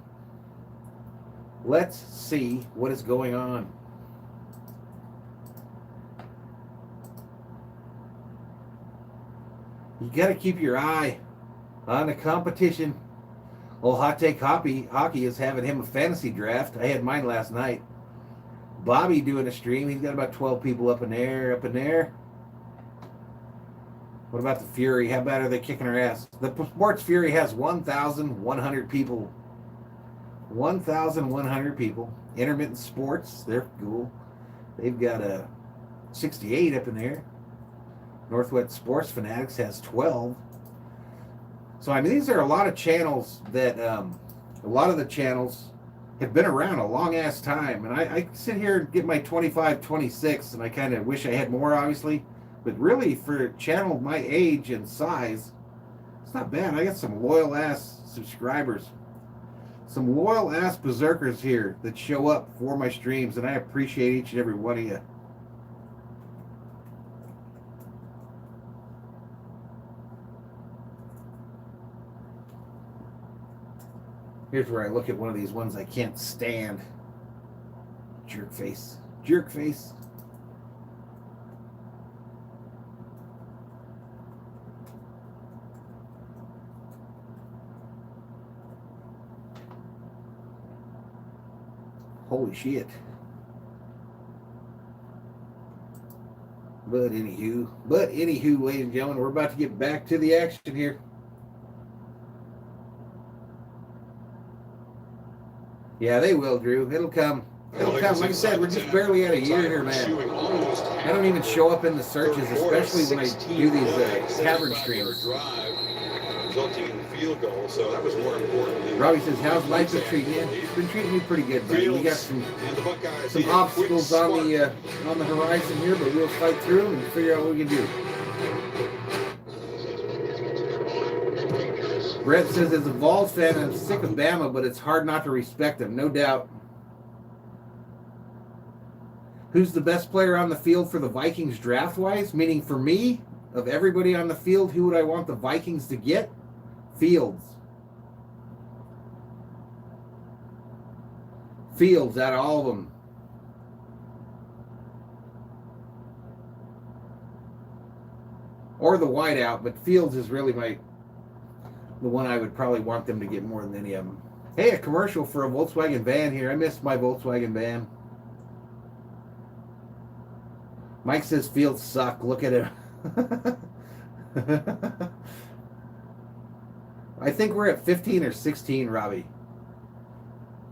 Let's see what is going on. You got to keep your eye on the competition. Old Hot Take Hockey is having him a fantasy draft. I had mine last night. Bobby doing a stream. He's got about 12 people up in there, up in there. What about the Fury? How bad are they kicking our ass? The Sports Fury has 1,100 people. 1,100 people. Intermittent Sports, they're cool. They've got a 68 up in there. Northwest Sports Fanatics has 12. So, I mean, these are a lot of channels that, a lot of the channels have been around a long-ass time. And I sit here and get my 25, 26, and I kind of wish I had more, obviously. But really, for a channel my age and size, it's not bad. I got some loyal-ass subscribers. Some loyal-ass berserkers here that show up for my streams, and I appreciate each and every one of you. Here's where I look at one of these ones I can't stand. Jerk face. Jerk face. Holy shit. But anywho, ladies and gentlemen, we're about to get back to the action here. Yeah, they will, Drew. It'll come. It'll come. Like I said, we're just barely at a year here, man. I don't even show up in the searches, especially when I do these tavern streams. Resulting in the field goal, so that was more important than Robbie says, how's life been treating you? It's been treating me pretty good, buddy. We got some obstacles on the horizon here, but we'll fight through them and figure out what we can do. Brett says, as a Vols fan, I'm sick of Bama, but it's hard not to respect them, no doubt. Who's the best player on the field for the Vikings draft-wise? Meaning for me, of everybody on the field, who would I want the Vikings to get? Fields. Fields out of all of them. Or the wideout, but Fields is really the one I would probably want them to get more than any of them. Hey, a commercial for a Volkswagen van here. I missed my Volkswagen van. Mike says Fields suck. Look at him. I think we're at 15 or 16, Robbie.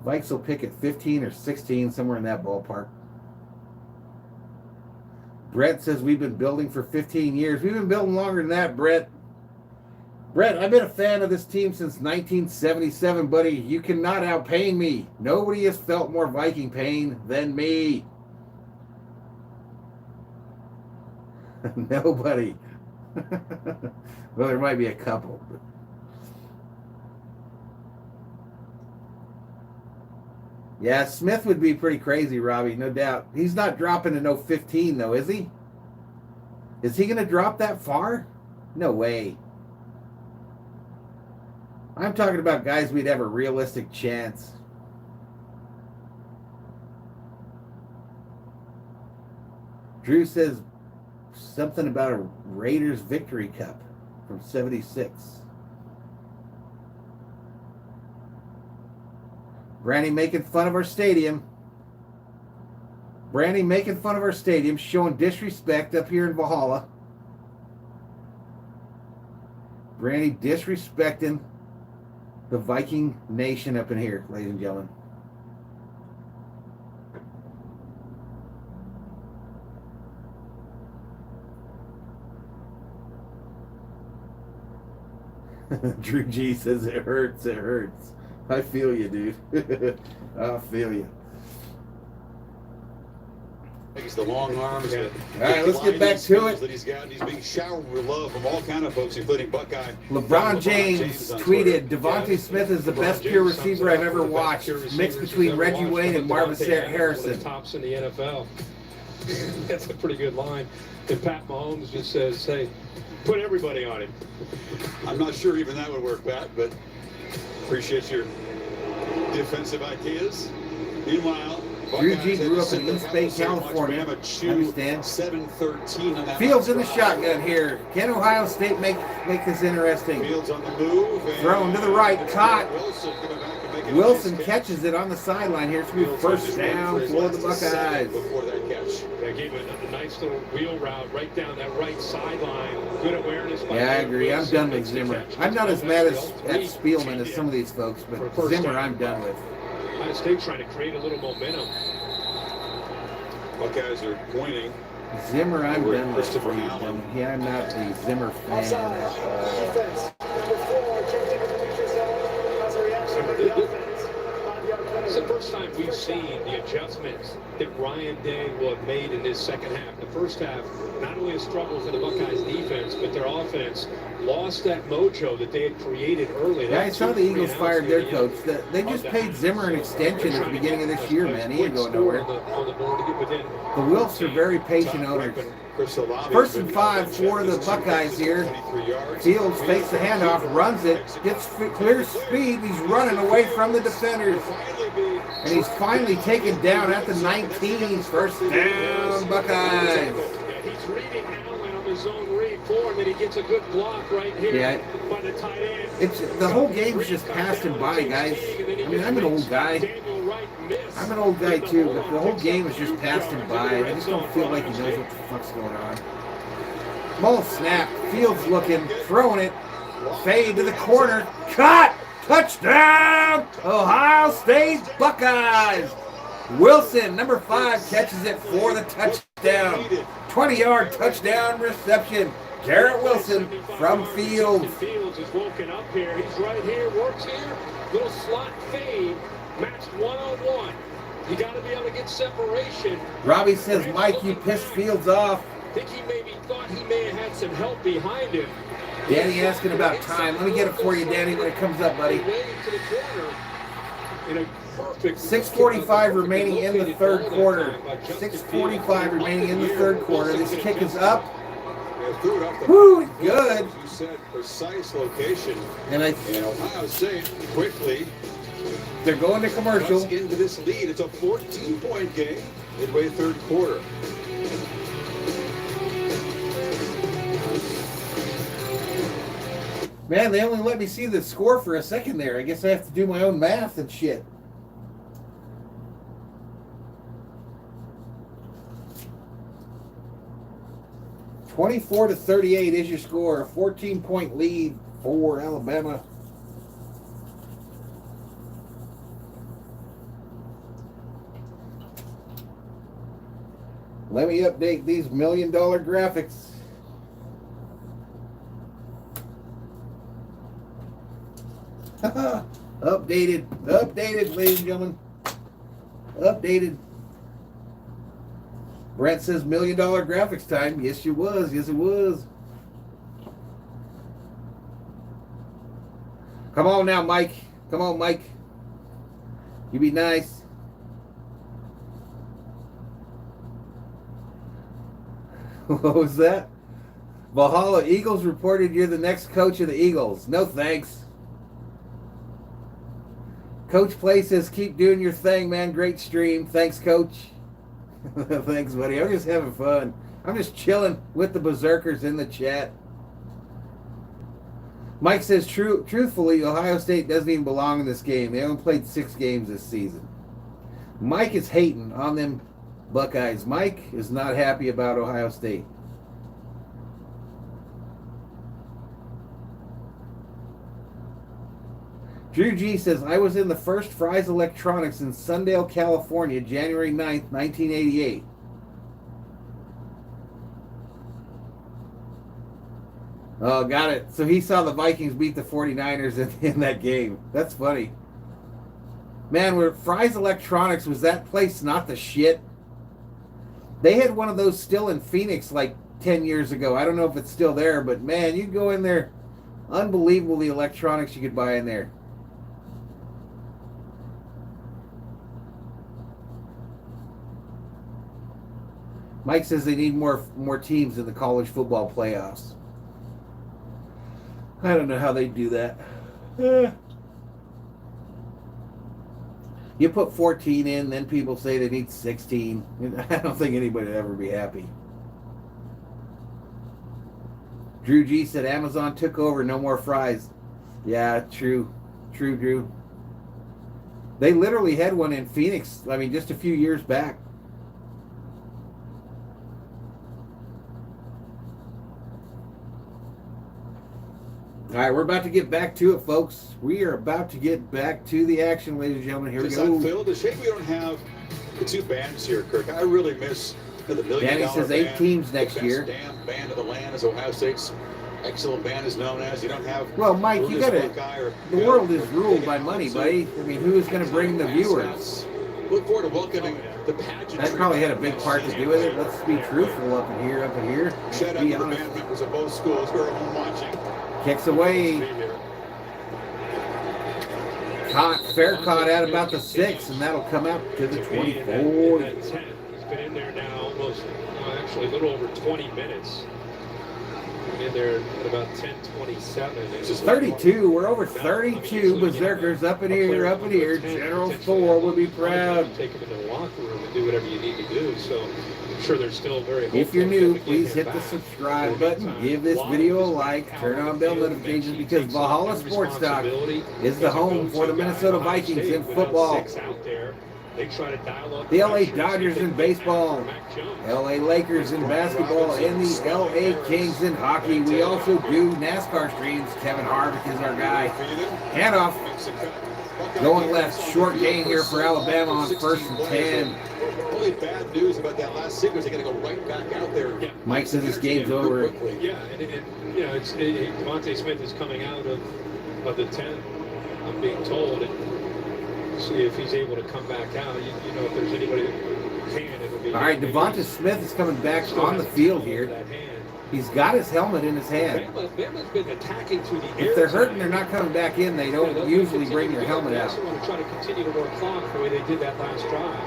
Vikes will pick at 15 or 16, somewhere in that ballpark. Brett says we've been building for 15 years. We've been building longer than that, Brett. Brett, I've been a fan of this team since 1977, buddy. You cannot outpain me. Nobody has felt more Viking pain than me. Nobody. Well, there might be a couple. But. Yeah, Smith would be pretty crazy, Robbie, no doubt. He's not dropping to no 15, though, is he? Is he going to drop that far? No way. I'm talking about guys we'd have a realistic chance. Drew says something about a Raiders victory cup from 76. Brandy making fun of our stadium. Brandy making fun of our stadium, showing disrespect up here in Valhalla. Brandy disrespecting the Viking nation up in here, ladies and gentlemen. Drew G says it hurts, it hurts. I feel you, dude. I feel you. He's the long arms. All right, let's get back to it. That he's got. He's being showered with love from all kind of folks, including Buckeye. LeBron James tweeted, Devontae Smith is the best pure receiver I've ever watched. Mixed between Reggie Wayne and Marvin Harrison. Tops in the NFL. That's a pretty good line. And Pat Mahomes just says, hey, put everybody on him. I'm not sure even that would work, Pat, but appreciate your defensive ideas. Meanwhile, Drew G grew up in East Bay, California. Understand? 7-13 on that. Fields in the shotgun here. Can Ohio State make this interesting? Fields on the move. Thrown to the right, caught. Wilson catches it on the sideline here. It's going to be first down for the Buckeyes. Before that catch. They gave a nice little wheel route right down that right sideline. Good awareness. Yeah, I agree. I'm done with Zimmer. I'm not as mad at Spielman as some of these folks, but Zimmer I'm done with. Ohio State trying to create a little momentum. Buckeyes are pointing. Zimmer I'm done with. Christopher Allen. Yeah, I'm not a Zimmer fan at It's the first time we've seen the adjustments that Ryan Day will have made in this second half. The first half, not only a struggle for the Buckeyes defense, but their offense lost that mojo that they had created early. Yeah, I saw the Eagles fired their coach. They just paid Zimmer an extension at the beginning of this year, man. He ain't going nowhere. The Wilfs are very patient owners. First and 5 for the Buckeyes here. Fields fakes the handoff, runs it, gets clear speed. He's running away from the defenders. And he's finally taken down at the 19. First down, Buckeyes. He's reading Allen on the zone read for him, and he gets a good block right here by the tight end. The whole game's just passed him by, guys. I mean, I'm an old guy. Daniel Wright miss. I'm an old guy too, but the whole game has just passed him by. I just don't feel like he knows what the fuck's going on. Ball snap. Fields looking, throwing it. Fade to the corner. Cut! Touchdown! Ohio State Buckeyes! Wilson, number 5, catches it for the touchdown. 20-yard touchdown reception. Garrett Wilson from Fields. Fields is woken up here. He's right here, works here. Little slot fade. Matched one-on-one. You got to be able to get separation. Robbie says, Mike, you pissed Fields off. I think he maybe thought he may have had some help behind him. Danny asking about time. Let me get it for you, Danny, when it comes up, buddy. 6:45 remaining in the third quarter. 6:45 remaining in the third quarter. This kick is up. Woo, good. You said precise location. And Ohio State quickly. They're going to commercial. Cuts into this lead. It's a 14-point game midway third quarter. Man, they only let me see the score for a second there. I guess I have to do my own math and shit. (24-38) is your score. A 14-point lead for Alabama. Let me update these $1 million graphics. Updated, ladies and gentlemen. Updated. Brent says $1 million graphics time. Yes, it was. Yes, it was. Come on now, Mike. Come on, Mike. You be nice. What was that? Valhalla Eagles reported you're the next coach of the Eagles. No thanks. Coach Play says, keep doing your thing, man. Great stream. Thanks, Coach. Thanks, buddy. I'm just having fun. I'm just chilling with the berserkers in the chat. Mike says, truthfully, Ohio State doesn't even belong in this game. They only played 6 games this season. Mike is hating on them Buckeyes. Mike is not happy about Ohio State. Drew G says, I was in the first Fry's Electronics in Sundale, California, January 9th, 1988. Oh, got it. So he saw the Vikings beat the 49ers in that game. That's funny. Man, where Fry's Electronics, was that place not the shit? They had one of those still in Phoenix like 10 years ago. I don't know if it's still there, but man, you go in there. Unbelievable the electronics you could buy in there. Mike says they need more teams in the college football playoffs. I don't know how they do that. You put 14 in, then people say they need 16. I don't think anybody would ever be happy. Drew G said Amazon took over, no more fries. Yeah, true. True, Drew. They literally had one in Phoenix, I mean, just a few years back. All right, we're about to get back to it, folks. We are about to get back to the action, ladies and gentlemen. Here we go. Phil, the shame we don't have the 2 bands here, Kirk. I really miss the $1 million Danny says 8 teams next year. The best damn band of the land, as Ohio State's excellent band is known as. You don't have. Well, Mike, you got to. The world is ruled by money, buddy. I mean, who is going to bring the viewers? Look forward to welcoming the pageant. That probably had a big part to do with it. Let's be truthful up in here. Shout out to the band members of both schools who are home watching. Kicks away. Fair caught at about the 6, and that'll come out to the 24. He's been in there now almost, actually a little over 20 minutes. In there at about 10:27. 32. We're over 32 berserkers up in here, General Thor will be proud. Take them in the locker room and do whatever you need to do. So I'm sure they're still very hopeful. If you're new, please hit the subscribe button, give this video a like, turn on bell notifications, because Valhalla Sports Talk is the home for the Minnesota Vikings in football. They try to dial up The LA pressure, Dodgers see if in they can get baseball, after Mac Jones. LA Lakers in basketball, and the LA Kings in hockey. We also do NASCAR streams. Kevin Harvick is our guy. Handoff. Going left, short gain here for Alabama on 1st and 10. Only bad news about that last sequence, they got to go right back out there. Yeah. Mike says this game's over. Yeah, and you know, Devontae Smith is coming out of the 10. I'm being told, and see if he's able to come back out. You know, if there's anybody that can, it'll be. All right, Devonta Smith is coming back on the field here. He's got his helmet in his hand. Bama's been attacking through the air. If they're hurting, they're not coming back in. They don't usually bring their helmet out. They want to try to continue to work clock the way they did that last drive.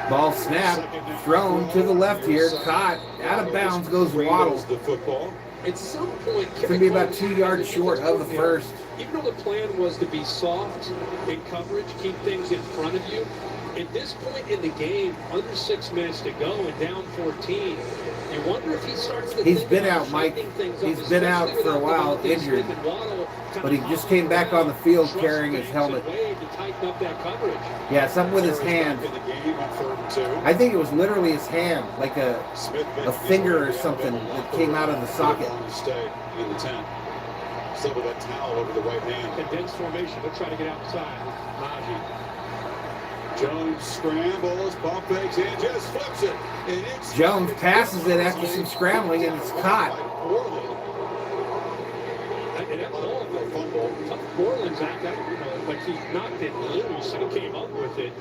Ball snap, thrown to the left here, caught, out of bounds goes Waddle. The football. At some point, It's going to be about 2 yards short of the first. Even though the plan was to be soft in coverage, keep things in front of you, at this point in the game, under 6 minutes to go and down 14, you wonder if he starts to He's think been about out, Mike. shifting things up, He's been out especially for a without while, Devontae injured. Smith and Waddle kind But he of just came back on the field carrying his helmet. To tighten up that coverage. Yeah, something with his hand. In the game on 3rd and 2. I think it was literally his hand, like a finger or something that came out of the socket. Stay in the 10. Still with that towel over the right hand. Condensed formation. They'll try to get outside. Najee. Jones scrambles, pump fakes, and just flips it. And it's Jones passes it after some scrambling, and it's caught. And that ball, Borland's act, like he knocked it loose and he came up with it.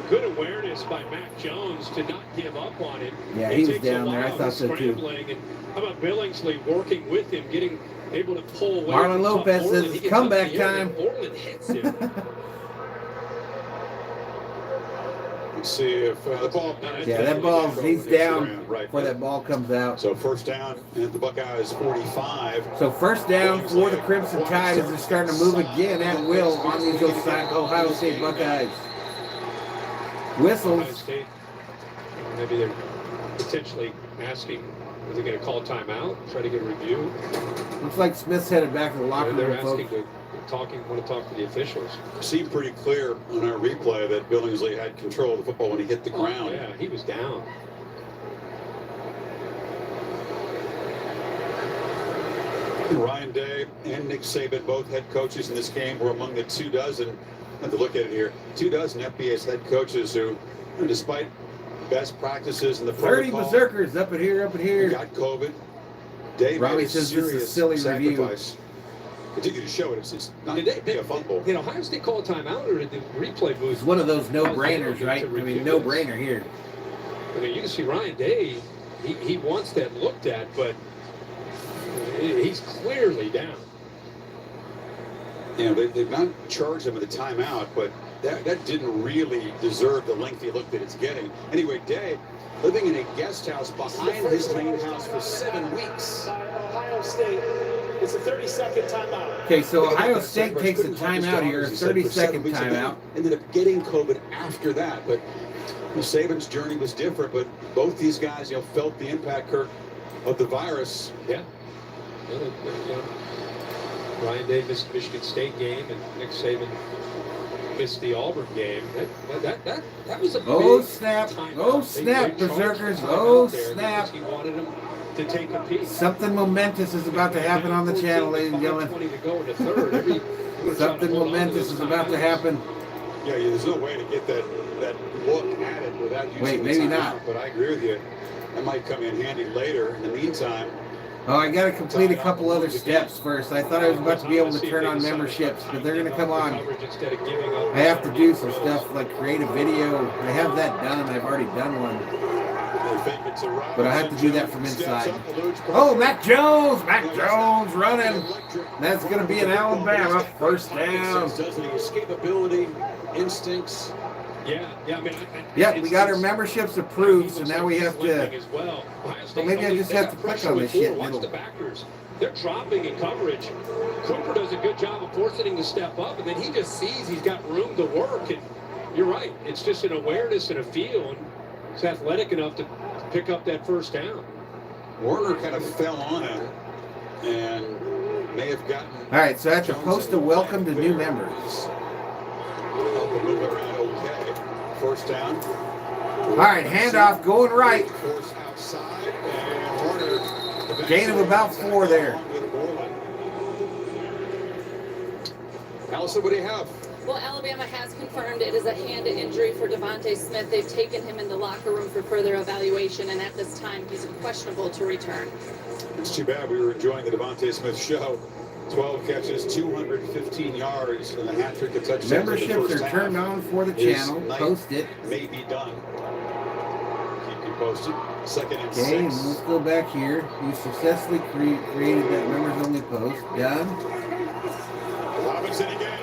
Good awareness by Mac Jones to not give up on it. Yeah, It he was takes a down there. I while thought so too. scrambling, and how about Billingsley working with him, getting able to pull away? Marlon from Lopez Tough says Borland. He it's gets up comeback in the air, time. and Borland hits him. Let's see if the ball. Yeah, that ball, he's down before that ball comes out. So 1st down at the Buckeyes 45. So 1st down for the Crimson Tide as they're starting to move again at will on these Ohio State Buckeyes. Ohio Whistles. State, maybe they're potentially asking, are they going to call timeout, try to get a review? Looks like Smith's headed back to the locker They're room, asking folks. want to talk to the officials. Seemed pretty clear on our replay that Billingsley had control of the football when he hit the ground. Yeah, he was down. Ryan Day and Nick Saban, both head coaches in this game, were among the 24. Have to look at it here. 24 FBS head coaches who, despite best practices in the 30 protocol, berserkers up in here. got COVID. Day Robbie made a says this is a serious silly sacrifice. Continue to show it. It's not Did a fumble. Did Ohio State call a timeout, or did the replay booth? It's one of those no-brainers, right? I mean, no-brainer here. I mean, you can see Ryan Day, he wants that looked at, but he's clearly down. You know, they've not charged him with a timeout, but that didn't really deserve the lengthy look that it's getting. Anyway, Day, living in a guest house behind his main house for 7 weeks. Ohio State. It's a 30-second timeout. Okay, so Ohio State takes a timeout here, a 30-second timeout. Ended up getting COVID after that, but Saban's journey was different. But both these guys, felt the impact, Kirk, of the virus. Yeah. Ryan Day missed the Michigan State game, and Nick Saban missed the Auburn game. That was a Oh, big snap. timeout. Oh, They snap, charged berserkers. timeout Oh, there snap. because he wanted them to take a peek. Something momentous is about to happen on the channel, ladies and gentlemen. 5:20 to go in the third. Something momentous is about to happen. Yeah, there's no way to get that look at it without using Wait, the maybe timeout, not. But I agree with you. That might come in handy later. In the meantime, Oh, I got to complete a couple other steps first. I thought I was about to be able to turn on memberships, but they're going to come on. I have to do some stuff like create a video. I have that done. I've already done one. But I have to do that from inside. Oh, Mac Jones! Mac Jones running. That's going to be an Alabama 1st down. Escapability, instincts. Yeah, we got our memberships approved, so now we have to. Well, maybe I just have to click on this shit. They're dropping in coverage. Cooper does a good job of forcing him to step up, and then he just sees he's got room to work. And you're right, it's just an awareness and a feel, and he's athletic enough to pick up that 1st down. Warner kind of fell on him and may have gotten. All right, so I have to post a welcome to new members. able to move it around okay. First down. All right, handoff going right. Force outside and Horner. Gain of about 4 there. Allison, what do you have? Well, Alabama has confirmed it is a hand injury for Devontae Smith. They've taken him in the locker room for further evaluation, and at this time, he's questionable to return. It's too bad. We were enjoying the Devontae Smith show. 12 catches, 215 yards, and a hat trick of touchdowns. Memberships are turned on for the channel. Post it. May be done. Keep you posted. Second and Okay, and 6. let's go back here. You successfully created that members only post. Done. Robinson again.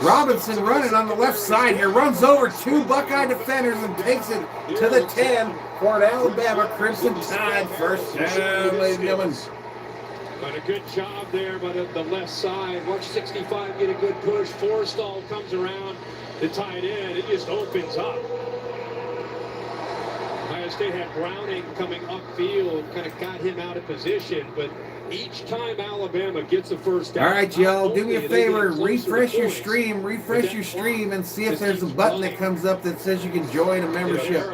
Robinson running on the left side here. Runs over 2 Buckeye defenders and takes it to the 10 for an Alabama Crimson Tide first down, ladies and gentlemen. But a good job there by the left side. Watch 65 get a good push. Forstall comes around to tight end. It just opens up. Ohio State had Browning coming upfield, kind of got him out of position, but each time Alabama gets a first down. All right, y'all, do me a favor, refresh your stream, and see if there's a button that comes up that says you can join a membership.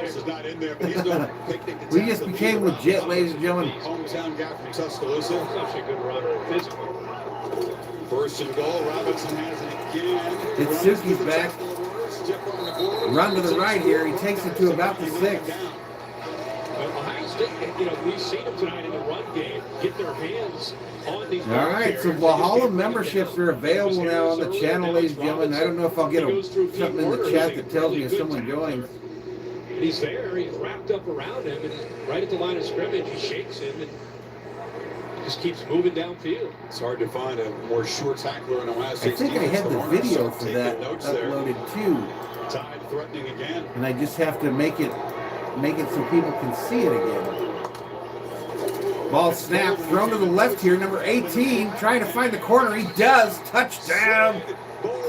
We just became legit, ladies and gentlemen. Hometown guy from Tuscaloosa. Such a good runner, physical. First and goal. Robinson has it again. Itsuki's back. Run to the right here. He takes it to about the 6. Ohio State, we've seen them tonight in the run game get their hands on these. All right, so Valhalla memberships are available now on the channel, ladies and gentlemen. I don't know if I'll get something in the chat that tells me if someone joins. And he's there. He's wrapped up around him, and he's right at the line of scrimmage. He shakes him and just keeps moving downfield. It's hard to find a more sure tackler in Ohio I State. think I had the video for that uploaded too. Tide threatening again. And I just have to make it so people can see it again. Ball snap, thrown to the left here, number 18, trying to find the corner. He does. Touchdown.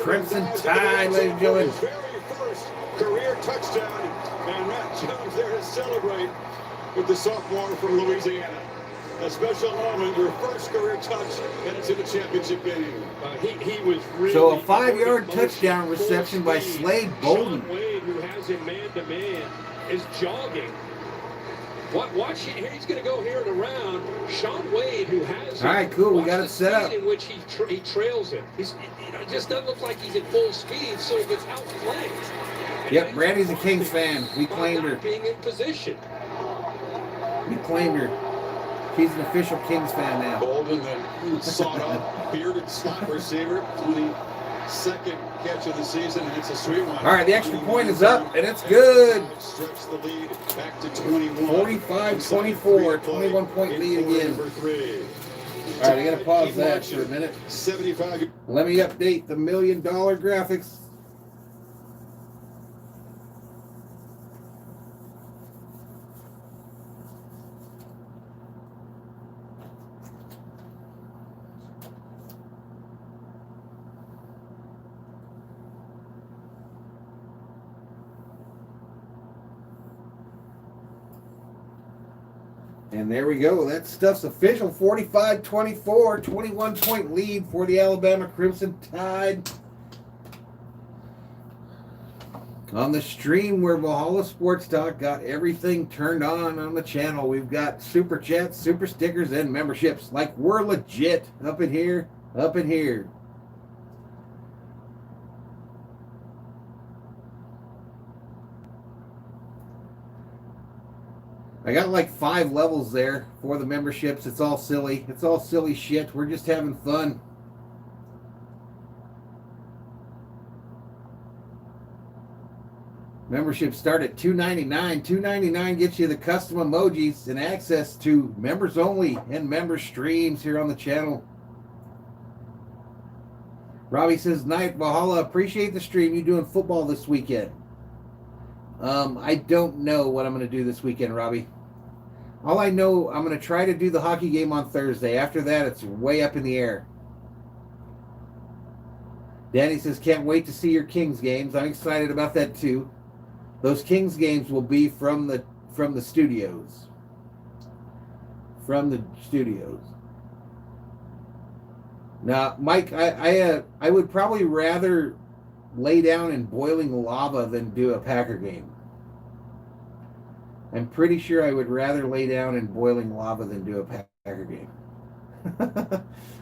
Crimson Tide, ladies and gentlemen. His very first career touchdown. And Matt Jones there to celebrate with the sophomore from Louisiana. A special moment, your first career touch, and it's in the championship game. He was really So a 5-yard touchdown reception by Slade Bolden. Sean Wade, who has him man-to-man, is jogging. Watch here. He's going to go here and around. Sean Wade, who has him. All right, cool. We got it set up. In which he trails him. It just doesn't look like he's at full speed, so if it's outflanked. Yep, Brandy's a Kings fan. We claimed her. Being in position. We claimed her. She's an official Kings fan now. Bolden, the sawed-off, bearded slot receiver, 22nd catch of the season, and it's a sweet one. All right, the extra point is up, and it's good. Stretch the lead back to 21. 45-24, 21-point lead again. All right, I got to pause that for a minute. 75. Let me update the $1 million graphics. And there we go. That stuff's official. 45-24, 21-point lead for the Alabama Crimson Tide. On the stream where Valhalla Sports Talk got everything turned on the channel, we've got super chats, super stickers, and memberships. Like we're legit up in here, up in here. I got like 5 levels there for the memberships. It's all silly. It's all silly shit. We're just having fun. Memberships start at $2.99. $2.99 gets you the custom emojis and access to members only and member streams here on the channel. Robbie says, "Night Valhalla, appreciate the stream. You doing football this weekend?" I don't know what I'm going to do this weekend, Robbie. All I know, I'm going to try to do the hockey game on Thursday. After that, it's way up in the air. Danny says, "Can't wait to see your Kings games." I'm excited about that too. Those Kings games will be from the studios. From the studios. Now, Mike, I would probably rather lay down in boiling lava than do a Packer game. I'm pretty sure I would rather lay down in boiling lava than do a Packer game.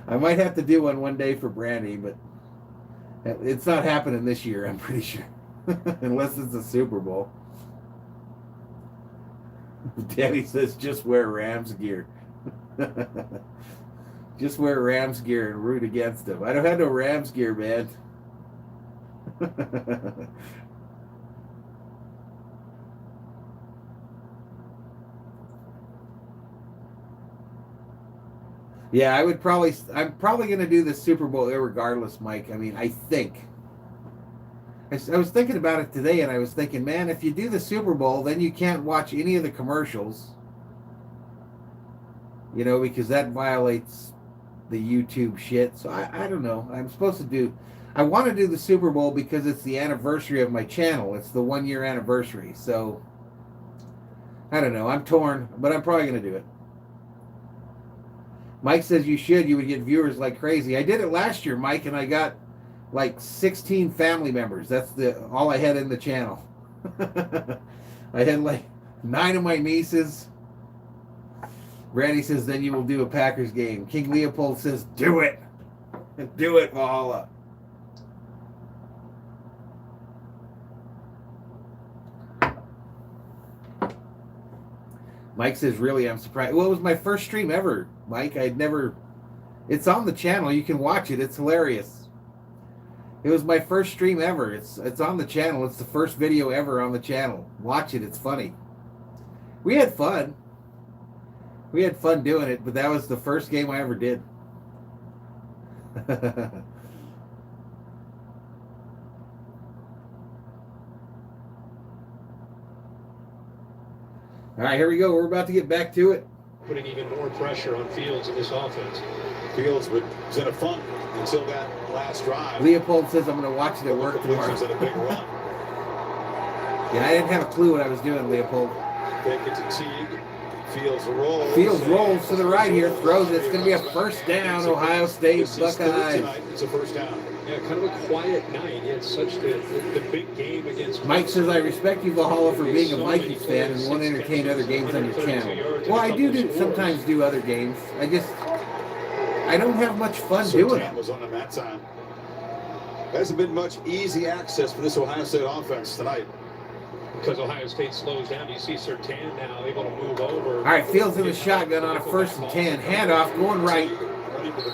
I might have to do one day for Brandy, but it's not happening this year, I'm pretty sure. Unless it's a Super Bowl. Daddy says just wear Rams gear. Just wear Rams gear and root against them. I don't have no Rams gear, man. Yeah, I'm probably going to do the Super Bowl irregardless, Mike. I mean, I think. I was thinking about it today, and I was thinking, man, if you do the Super Bowl, then you can't watch any of the commercials. You know, because that violates the YouTube shit. So I don't know. I want to do the Super Bowl because it's the anniversary of my channel. It's the 1 year anniversary. So, I don't know. I'm torn, but I'm probably going to do it. Mike says you should. You would get viewers like crazy. I did it last year, Mike, and I got like 16 family members. That's all I had in the channel. I had like 9 of my nieces. Randy says, then you will do a Packers game. King Leopold says, do it. Do it, Valhalla. Mike says, really, I'm surprised. Well, it was my first stream ever, Mike. It's on the channel. You can watch it. It's hilarious. It was my first stream ever. It's on the channel. It's the first video ever on the channel. Watch it. It's funny. We had fun. We had fun doing it, but that was the first game I ever did. All right, here we go. We're about to get back to it. Putting even more pressure on Fields in this offense. Fields was in a funk until that last drive. Leopold says I'm going to watch it at work tomorrow. At a big run. Yeah, I didn't have a clue what I was doing, Leopold. Take it to Teague. Fields rolls. Fields rolls to the right here, throws it. It's going to be a first down, Ohio State Buckeyes. It's a first down. Yeah, kind of a quiet night. It's such the big game against. Mike says, I respect you, Valhalla, for being a Vikings fan and won't entertain other games on your channel. Well, I do sometimes do other games. I don't have much fun doing it. Was on them that time. Hasn't been much easy access for this Ohio State offense tonight. Because Ohio State slows down, you see Surtain now able to move over. All right, Fields in the shotgun on a 1st and 10. Handoff going right.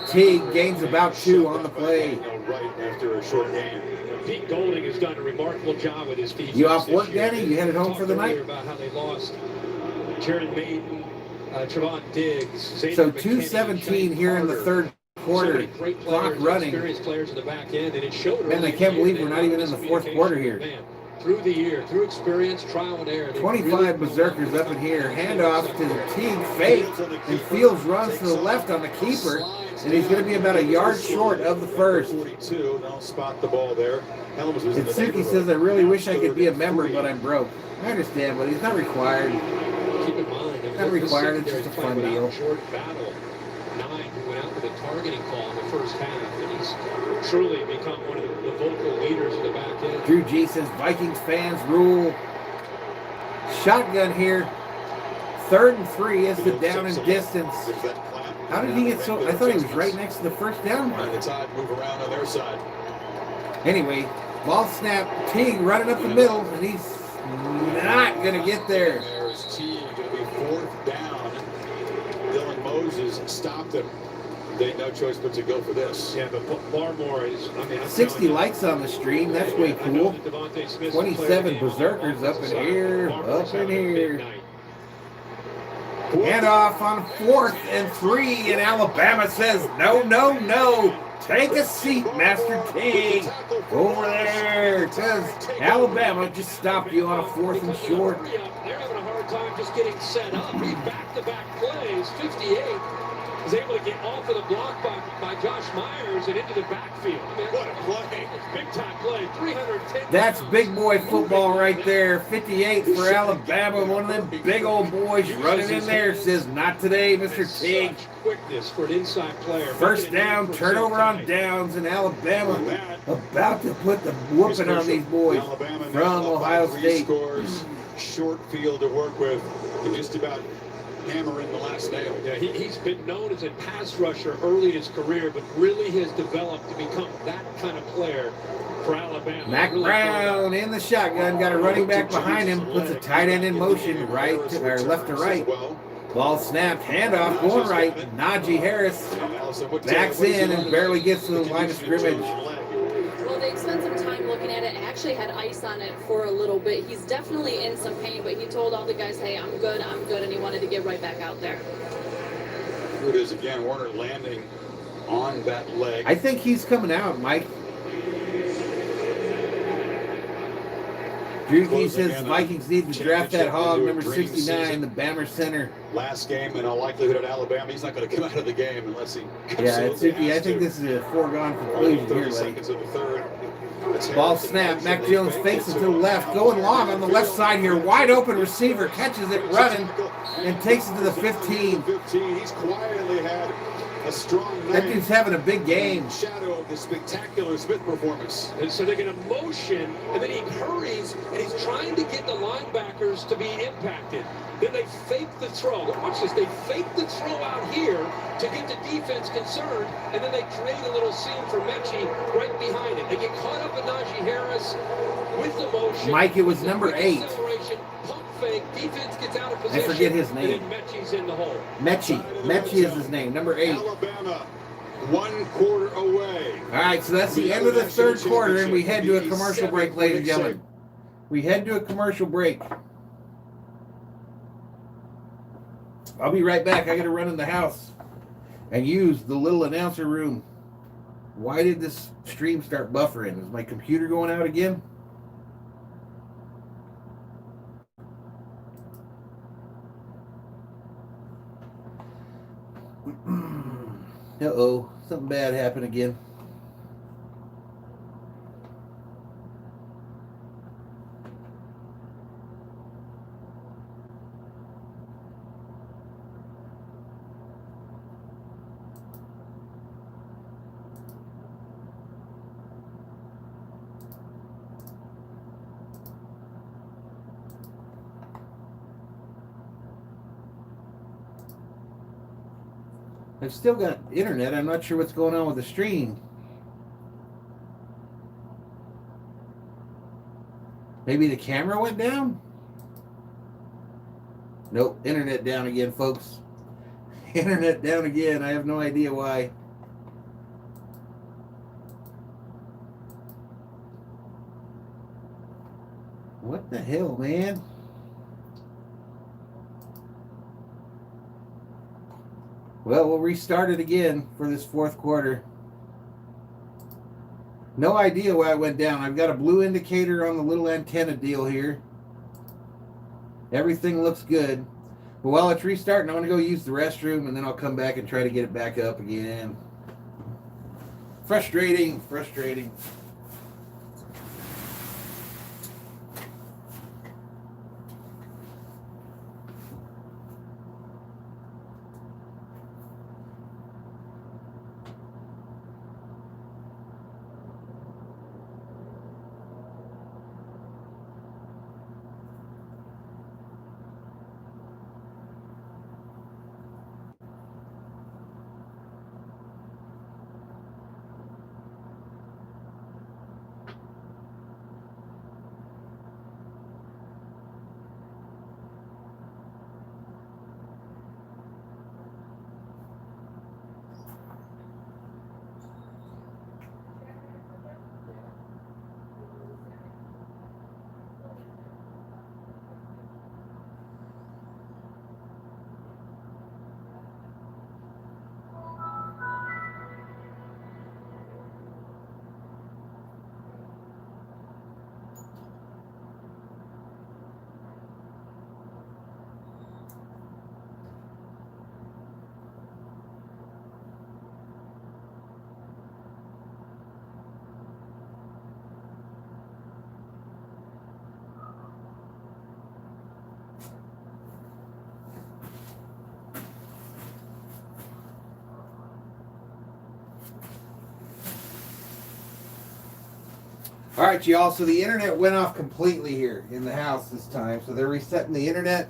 Teague gains about 2 on the play. Right after a short game. Pete Golding has done a remarkable job with his defense. You off work, Danny? You headed home for the night? About how they lost Jared Maiden, Trevon Diggs. So 2:17 here in the third quarter. Clock running. Players in the back end, and it showed. Man, I can't believe we're not even in the 4th quarter here. Through the year, through experience, trial and error. 25 berserkers up in here. Handoff to Teague, fake, and Fields runs to the left on the keeper, and he's going to be about a yard short of the first. 42, now spot the ball there. Itsuki says, I really wish I could be a member, but I'm broke. I understand, but he's not required. Keep in mind, it's not required, it's just a fun deal. Short battle. 9 who went out with a targeting call in the first half, and he's truly become one of the vocal leaders in the back end. Drew G says Vikings fans rule. Shotgun here. 3rd and 3 is the down and distance. How did he get so? I thought he was right next to the first down line. The Tide move around on their side. Anyway, ball snap. Teague running up the middle, and he's not going to get there. There's Teague. It'll be 4th down. Dylan Moses stopped him. They had no choice but to go for this. Yeah, but Barmore is, 60 likes on the stream. That's way cool. 27 berserkers up in here. Up in here. Handoff on 4th and 3, and Alabama says, no, no, no. Take a seat, Master Teague. Over there. Says Alabama just stopped you on a 4th and short. They're having a hard time just getting set up. He back-to-back plays. 58 is able to get off of the block by Josh Myers and into the backfield. What a play. Big-time play. 310. That's big boy football right there. 58 for Alabama. One of them big old boys running in there. Says, not today, Mr. Teague. Quickness for an inside player. 1st down, turnover on downs, and Alabama about to put the whooping on these boys from Ohio State. Scores, short field to work with, and just about hammer in the last nail. Yeah, he's been known as a pass rusher early in his career, but really has developed to become that kind of player for Alabama. Mac Brown in the shotgun, got a running back behind him, puts a tight end in motion, left to right. Ball snapped, handoff, going right. Najee Harris backs in and barely gets to the line of scrimmage. Well, they spent some time looking at it. Actually had ice on it for a little bit. He's definitely in some pain, but he told all the guys, hey, I'm good, and he wanted to get right back out there. Here it is again, Warner landing on that leg. I think he's coming out, Mike. Drewkey says Vikings need to draft that hog, number 69, the Bammer center. Last game, in all likelihood, at Alabama, he's not going to come out of the game unless he. Yeah, I think this is a foregone conclusion here, buddy. Ball snap. Mac Jones fakes it to the left, going long on the left side here. Wide open receiver catches it running and takes it to the 15. He's quietly had a strong night. That dude's having a big game. Shadow of the spectacular Smith performance. And so they're going to motion, and then he hurries, and he's trying to get the linebackers to be impacted. Then they fake the throw. Watch this. They fake the throw out here to get the defense concerned, and then they create a little seam for Mechie right behind it. They get caught up in Najee Harris with the motion. Mike, it was number 8. Pump fake. Defense gets out of position. I forget his name. And then Mechie's in the hole. Mechie is his name, number 8. Alabama, 1 quarter away. All right, so that's the end of the third quarter, and we head to a commercial break, ladies and gentlemen. We head to a commercial break. I'll be right back. I got to run in the house and use the little announcer room. Why did this stream start buffering? Is my computer going out again? Uh-oh, something bad happened again. I've still got internet. I'm not sure what's going on with the stream. Maybe the camera went down? Nope, internet down again, folks. Internet down again. I have no idea why. What the hell, man? Well, we'll restart it again for this fourth quarter. No idea why it went down. I've got a blue indicator on the little antenna deal here. Everything looks good. But while it's restarting, I'm going to go use the restroom, and then I'll come back and try to get it back up again. Frustrating, frustrating. All right, y'all. So the internet went off completely here in the house this time. So they're resetting the internet.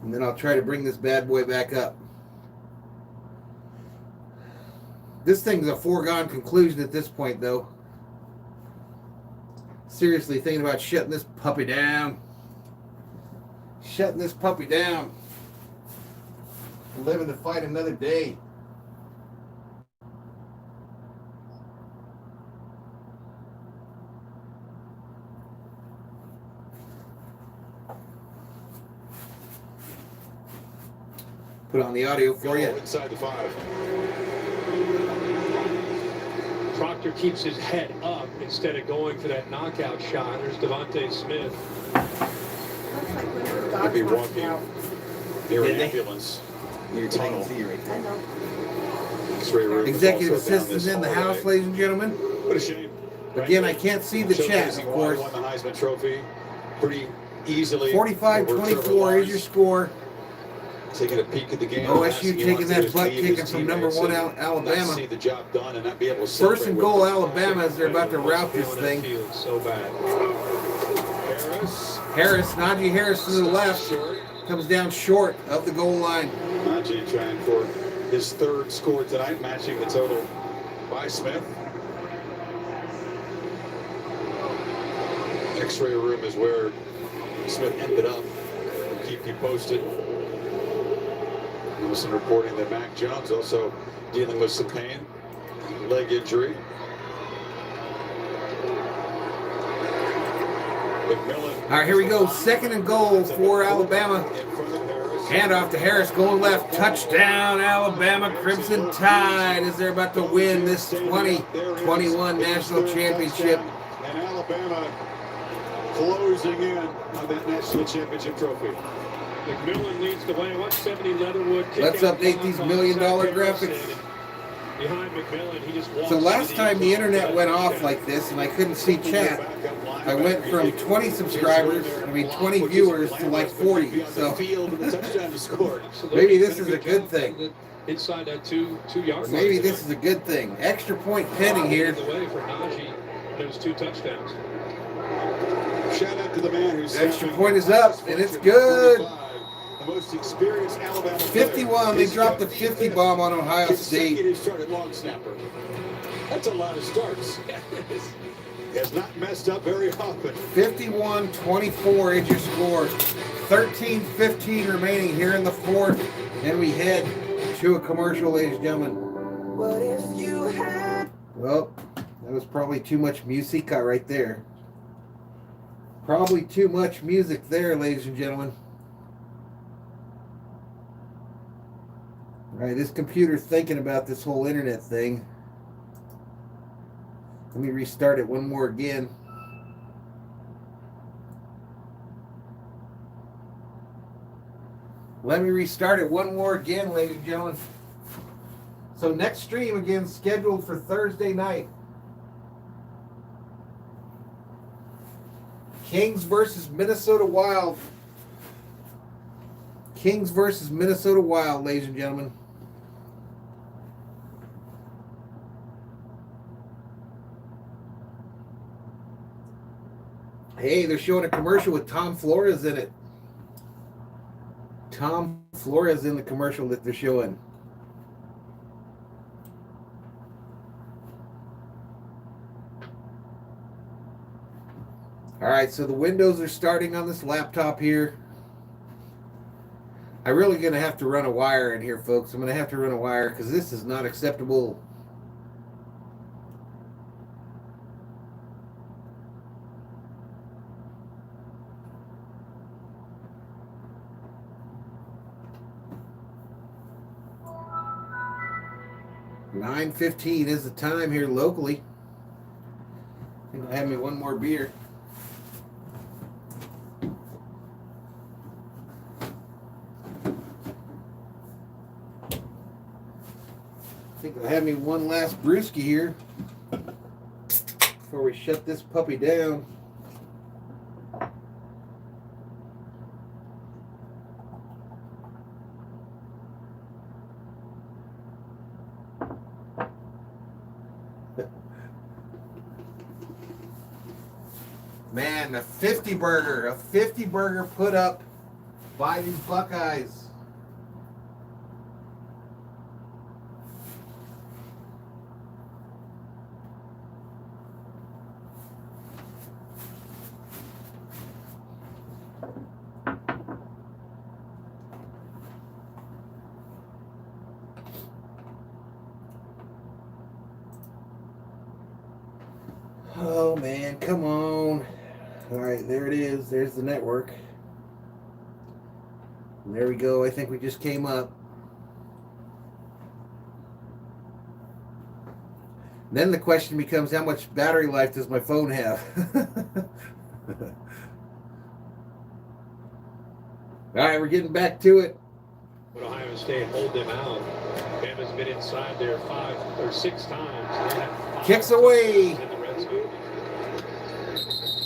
And then I'll try to bring this bad boy back up. This thing's a foregone conclusion at this point, though. Seriously thinking about shutting this puppy down. Shutting this puppy down. Living to fight another day. Put on the audio for you. Inside the 5. Proctor keeps his head up instead of going for that knockout shot. There's Devontae Smith. Could be walking near an ambulance. You're tunnel. right. X-ray room. Executive is also down assistants this in the hallway. house, ladies and gentlemen. What a shame. Again, I can't see the chat, of Showcasing course. why he won the Heisman Trophy pretty easily. 45-24 is your score. Taking a peek at the game. OSU taking that butt kicking from number 1 Alabama. See the job done and not be able to First and celebrate goal, with them. Alabama, as they're about to route this thing. So bad. Harris. Najee Harris to the left. Short. Comes down short of the goal line. Najee trying for his 3rd score tonight, matching the total by Smith. X-ray room is where Smith ended up. We'll keep you posted. There was some reporting that Mac Jones also dealing with some pain, leg injury. McMillan. All right, here we go. 2nd and goal for Alabama. Handoff to Harris, going left. Touchdown, Alabama Crimson Tide, as they're about to win this 2021 national championship. And Alabama closing in on that national championship trophy. McMillan leads the way. 170 Leatherwood. Let's update these $1 million graphics. Behind McMillan, he just walks So last time the internet went off check. like this and I couldn't see chat, I went from 20 viewers to like 40. So maybe this is a good thing. Inside that 2-yard line. Maybe this is a good thing. Extra point pending here. The way for Najee, those 2 touchdowns. Shout out to the man who's Extra point is up and it's good. The most experienced Alabama 51. They dropped the 50 bomb on Ohio State. Consecutive start at long snapper. That's a lot of starts. He has not messed up very often. 51-24 is your score. 13-15 remaining here in the 4th. And we head to a commercial, ladies and gentlemen. What if you had... Well, that was probably too much music right there. Probably too much music there, ladies and gentlemen. All right, this computer's thinking about this whole internet thing. Let me restart it one more again. Let me restart it one more again, ladies and gentlemen. So next stream again scheduled for Thursday night. Kings versus Minnesota Wild. Kings versus Minnesota Wild, ladies and gentlemen. Hey, they're showing a commercial with Tom Flores in it. Tom Flores in the commercial that they're showing. All right, so the windows are starting on this laptop here. I'm really going to have to run a wire in here, folks. I'm going to have to run a wire because this is not acceptable. $9:15 is the time here locally. I think I'll have me one more beer. I think I'll have me one last brewski here before we shut this puppy down. Man, a 50 burger put up by these Buckeyes. Oh man, come on. All right, there it is. There's the network. And there we go. I think we just came up. And then the question becomes, how much battery life does my phone have? All right, we're getting back to it. But Ohio State hold them out. Bama's been inside there 5 or 6 times. Kicks away. In the red zone.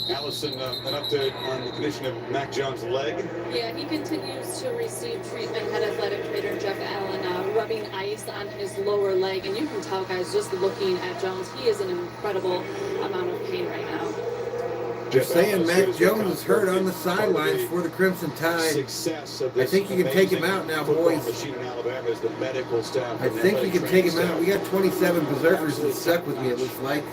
Allison, an update on the condition of Mac Jones' leg. Yeah, he continues to receive treatment. Head athletic trainer Jeff Allen rubbing ice on his lower leg. And you can tell, guys, just looking at Jones, he is in an incredible amount of pain right now. They're saying Mac Jones is hurt on the sidelines for the Crimson Tide. I think you can take him out now, boys. I think you can take him out. We got 27 berserkers that stuck with me, it looks like.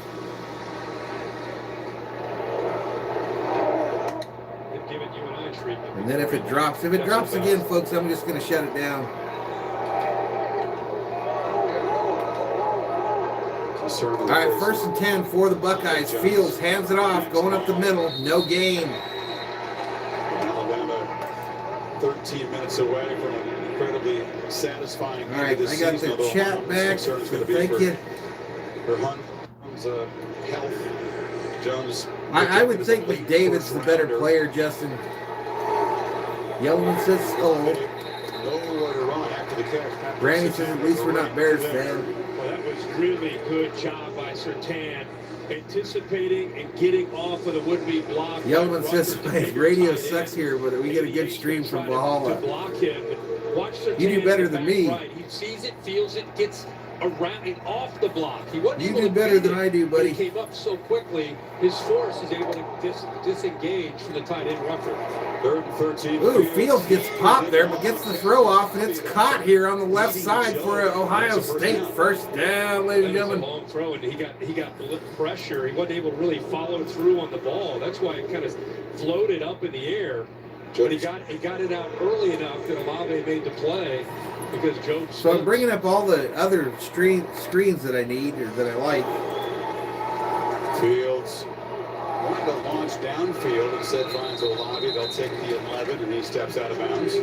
And then if it drops again, folks, I'm just going to shut it down. All right, 1st and 10 for the Buckeyes. Fields hands it off, going up the middle, no gain. Alabama 13 minutes away from an incredibly satisfying All right, I got the chat back, so thank you. For Hunt's health, Jones. I would think McDavid's the better player, Justin. Yellowman says SKOL. Brandy says at least we're not Bears fans. Well, that was really good job by Surtain, anticipating and getting off of the would-be block. Yellowman says my radio sucks here, but we get a good stream from Valhalla. You do better than me. He sees it, feels it, gets around and off the block. He wasn't you able do to better than I do, buddy. He came up so quickly, his force is able to disengage from the tight end rougher. 3rd and 13. Ooh, Fields gets popped there, but gets the throw off, and it's caught here on the left side for Ohio State. 1st down, ladies and gentlemen. A long throw, and he got pressure. He wasn't able to really follow through on the ball. That's why it kind of floated up in the air. But he got it out early enough that Olave made the play because Jones. So I'm bringing up all the other screens that I need or that I like. Fields wanted to launch downfield, instead finds Olave. They'll take the 11, and he steps out of bounds.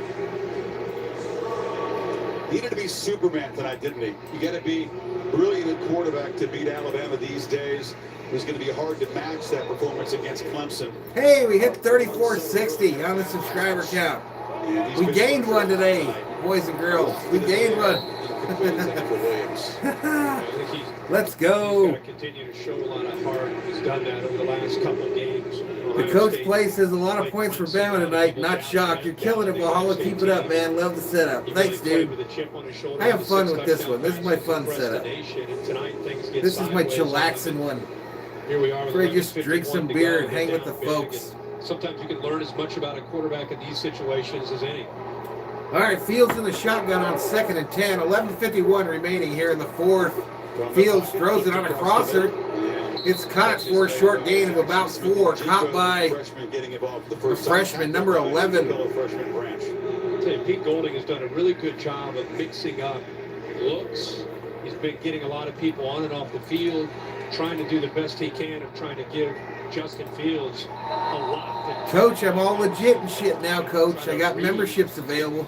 Needed to be Superman tonight, didn't he? You got to be brilliant at quarterback to beat Alabama these days. It was going to be hard to match that performance against Clemson. Hey, we hit 3460 on the subscriber count. We gained one today, boys and girls. We gained one. Let's go. He's got to continue to show a lot of heart. He's done that over the last couple games. The coach play says a lot of points for Bama tonight. Not shocked. You're killing it, Valhalla. Keep it up, man. Love the setup. Thanks, dude. I have fun with this one. This is my fun setup. This is my chillaxing one. Here we are. Where I just drink some beer and hang with the folks. Sometimes you can learn as much about a quarterback in these situations as any. All right, Fields in the shotgun on 2nd and 10. 11:51 remaining here in the 4th. Fields throws it on a crosser. It's caught for a short gain of about 4. Caught by the freshman, number 11. I'll tell you, Pete Golding has done a really good job of mixing up looks. He's been getting a lot of people on and off the field, trying to do the best he can of trying to give Justin Fields a lot. Coach, I'm all legit and shit now, Coach. I got memberships available.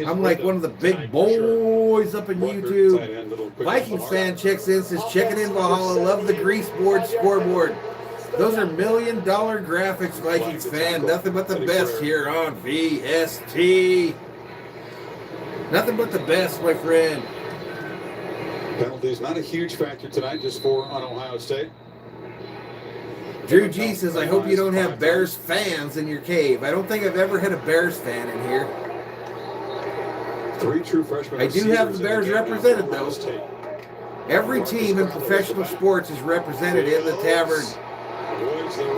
I'm like one of the big boys up in YouTube. Vikings fan checks in, says, checking in Valhalla, love the grease board scoreboard. Those are $1 million graphics, Vikings fan. Nothing but the best here on VST. Nothing but the best, my friend. Penalties, not a huge factor tonight, just 4 on Ohio State. Drew G says, I hope you don't have Bears fans in your cave. I don't think I've ever had a Bears fan in here. 3 true freshmen. I do have the Bears represented, though. Every team in professional sports is represented in the tavern.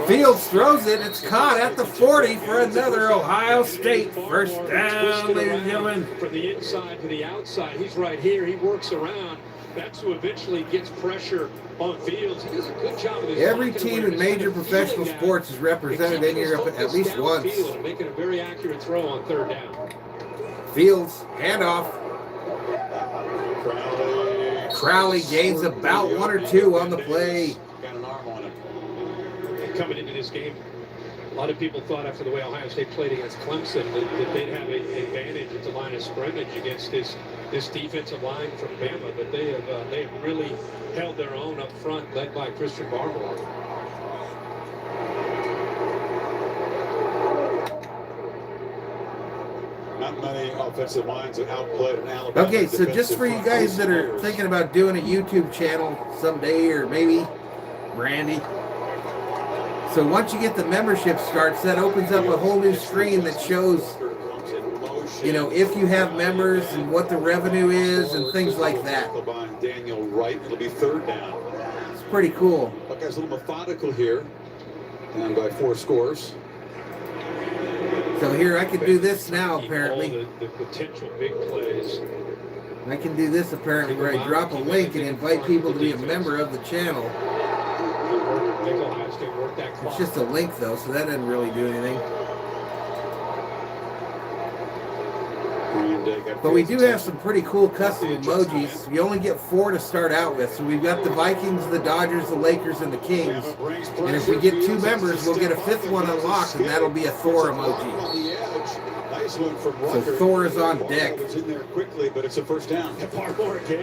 Fields throws it. It's caught at the 40 for another Ohio State first down, ladies and gentlemen. From the inside to the outside, he's right here. He works around. That's who eventually gets pressure on Fields. He does a good job of this. Every team in major professional sports is represented in here at least once. Making a very accurate throw on third down. Fields, handoff. Crowley gains about 1 or 2 on the play. Got an arm on him. And coming into this game, a lot of people thought after the way Ohio State played against Clemson that they'd have an advantage at the line of scrimmage against this defensive line from Bama, but they have really held their own up front, led by Christian Barmore. Not many offensive lines that outplayed an Alabama. Okay, so just for you guys that are thinking about doing a YouTube channel someday, or maybe Brandy. So once you get the membership starts, that opens up a whole new screen that shows, you know, if you have members and what the revenue is and things like that. Daniel Wright, it'll be third down. It's pretty cool. Buckeyes a little methodical here, down by 4 scores. So here I can do this now, apparently. The potential big plays. I can do this apparently where I drop a link and invite people to be a member of the channel. It's just a link though, so that doesn't really do anything. But we do have some pretty cool custom emojis. You only get 4 to start out with. So we've got the Vikings, the Dodgers, the Lakers, and the Kings. And if we get 2 members, we'll get a 5th one unlocked, and that'll be a Thor emoji. So Thor is on deck.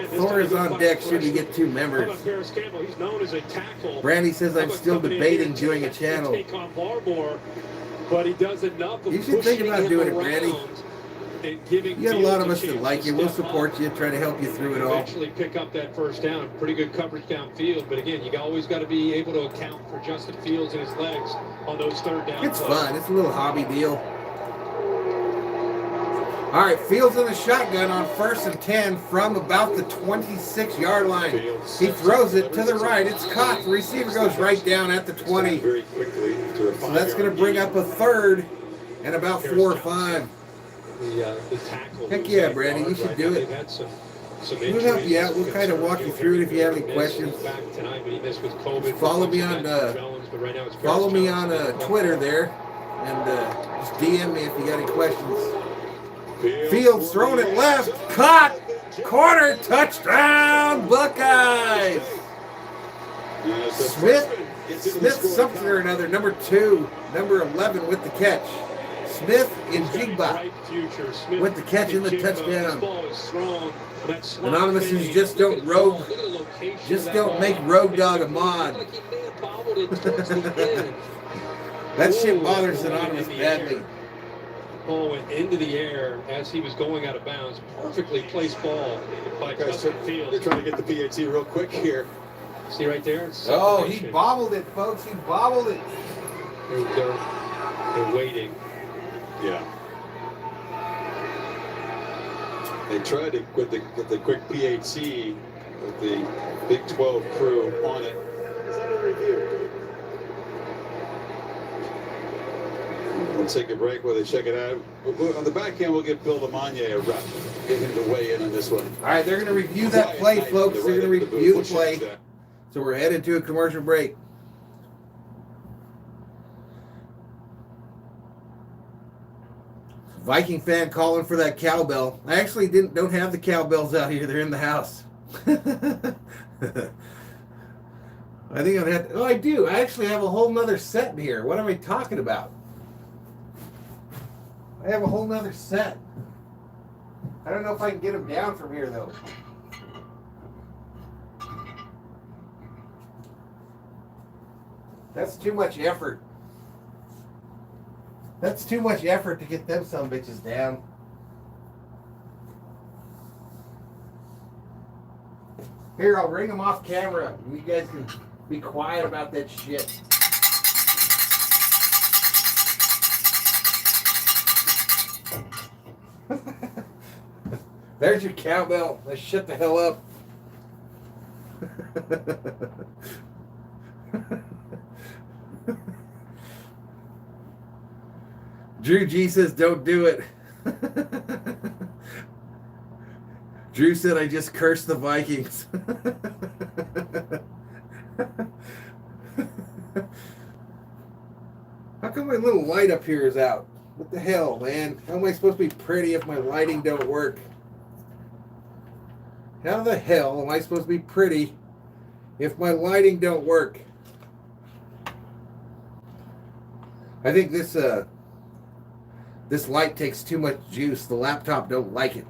Thor is on deck should we get 2 members. Brandy says I'm still debating doing a channel. But he does enough of you should think about doing it, around. Brandy. You got a lot of us that like you. We'll support you, try to help you through it all. Eventually pick up that first down. Pretty good coverage downfield. But again, you always got to be able to account for Justin Fields and his legs on those third downs. It's fun. It's a little hobby deal. All right, Fields in the shotgun on 1st and 10 from about the 26-yard line. He throws it to the right. It's caught. The receiver goes right down at the 20. So that's going to bring up a 3rd and about 4 or 5. The tackle. Heck yeah, Brandy, you should do it. We'll help you out. We'll kind of walk you through it if you have any questions. Follow me on Twitter there, and just DM me if you got any questions. Fields throwing it left, caught, corner, touchdown, Buckeyes. Smith something or another, number 2, number 11 with the catch. Smith in Jigba with the catch and the touchdown. Anonymous says just don't make Road Dog a mod. That shit bothers Anonymous badly. Ball went into the air as he was going out of bounds. Perfectly placed ball by Justin Fields. They're trying to get the PAT real quick here. See right there? Oh, he bobbled it, folks. He bobbled it. They're waiting. Yeah. They tried to get the quick PAT with the Big 12 crew on it. We'll take a break while they check it out. On the back end, we'll give Bill Lamagna a rep. Get him to weigh in on this one. All right, they're going to review that play, folks. They're going to review the play. So we're headed to a commercial break. Viking fan calling for that cowbell. I actually don't have the cowbells out here. They're in the house. I think I'd have to, I do. I actually have a whole nother set in here. What am I talking about? I have a whole nother set. I don't know if I can get them down from here, though. That's too much effort. That's too much effort to get them some bitches down. Here, I'll ring them off camera. You guys can be quiet about that shit. There's your cowbell. Let's shut the hell up. Drew G says, don't do it. Drew said, I just cursed the Vikings. How come my little light up here is out? What the hell, man? How am I supposed to be pretty if my lighting don't work? How the hell am I supposed to be pretty if my lighting don't work? I think this light takes too much juice. The laptop don't like it.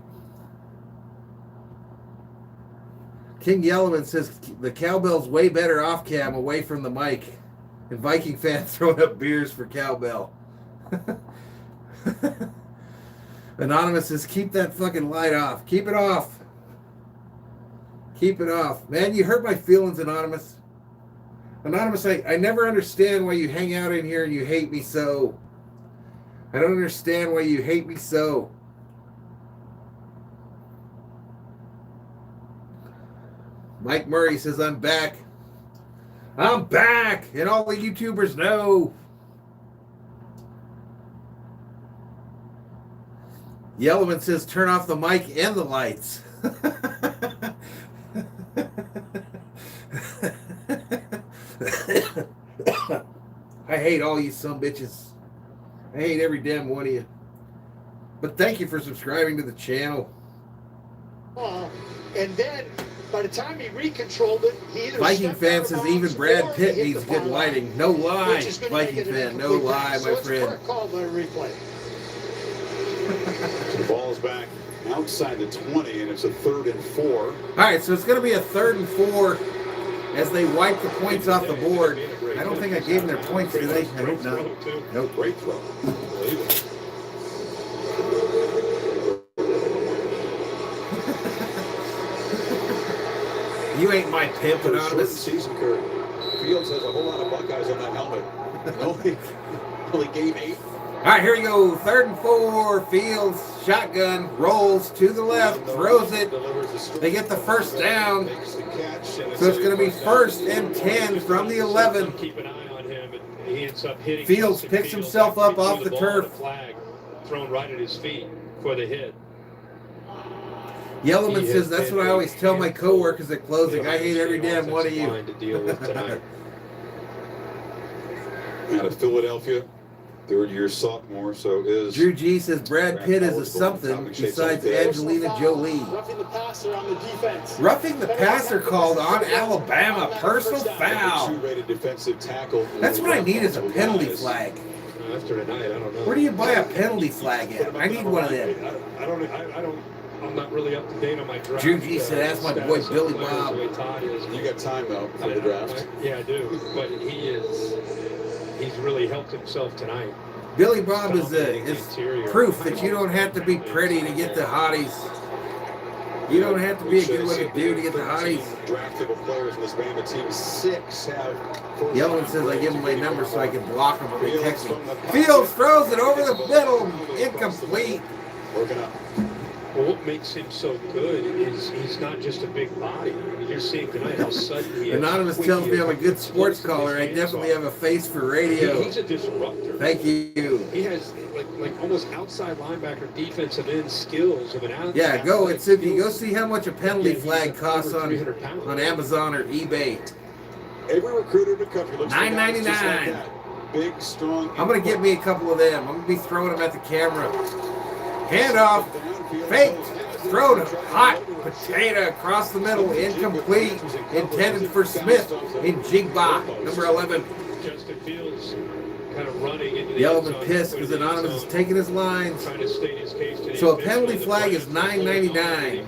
King Yellowman says the cowbell's way better off cam, away from the mic. And Viking fans throwing up beers for cowbell. Anonymous says, keep that fucking light off. Keep it off. Keep it off. Man, you hurt my feelings, Anonymous. Anonymous, I never understand why you hang out in here and you hate me so. I don't understand why you hate me so. Mike Murray says, I'm back. I'm back, and all the YouTubers know. Yellowman says, turn off the mic and the lights. I hate all you sumbitches. I hate every damn one of you. But thank you for subscribing to the channel. And then, by the time he recontrolled it, he either Viking fan says even Brad Pitt needs good lighting. No lie, Viking fan. No lie, my friend. Call by replay. The ball's back outside the 20, and it's a 3rd and 4. All right, so it's going to be a 3rd and 4 as they wipe the points off the board. I don't think I gave them their points, did I? I hope not. Nope. Great throw. You ain't my pimp, Anonymous. Season, Kurt. Fields has a whole lot of Buckeyes on that helmet. Only gave 8. All right, here we go. 3rd and 4. Fields, shotgun, rolls to the left, throws it. They get the first down. So it's going to be 1st and 10 from the 11. Keep an eye on him, and he ends up hitting. Fields picks himself up off the turf. Flag thrown right at his feet for the hit. Yellowman says, that's what I always tell my coworkers at closing. I hate every damn one of you. Out of Philadelphia, 3rd-year sophomore, so is... Drew G says, Brad Pitt is a something besides Angelina Jolie. Roughing the passer on the defense. Roughing the passer called on Alabama. Personal foul. That's what I need is a penalty flag. After tonight, I don't know. Where do you buy a penalty flag at? I need one of them. I'm not really up to date on my draft. Drew G said, ask my boy Billy Bob. You got time, though, for the draft. Yeah, I do. But he's really helped himself tonight. Billy Bob is proof that you don't have to be pretty to get the hotties. You don't have to be a good-looking dude to get the hotties. Draftable players in this Bama team, 6 have... Yellowman says I give him my number so I can block him when they text me. Fields throws it over the middle. Incomplete. Working up. Well, what makes him so good is he's not just a big body. I mean, you're seeing tonight how sudden he is. Anonymous tells me I'm a good sports caller. I definitely have a face for radio. He's a disruptor. Thank you. He has like almost outside linebacker defensive end skills of an outside. Yeah, go. It's if you go see how much a penalty flag costs on Amazon or eBay. Every recruiter in the country looks $9.99. Big, strong. I'm gonna get me a couple of them. I'm gonna be throwing them at the camera. Handoff, faked, thrown, hot potato across the middle, incomplete, intended for Smith in Jigba, number 11. Justin Fields kind of running into the Yellowman pissed because Anonymous is taking his lines. Trying to state his case to So a penalty flag is $9.99.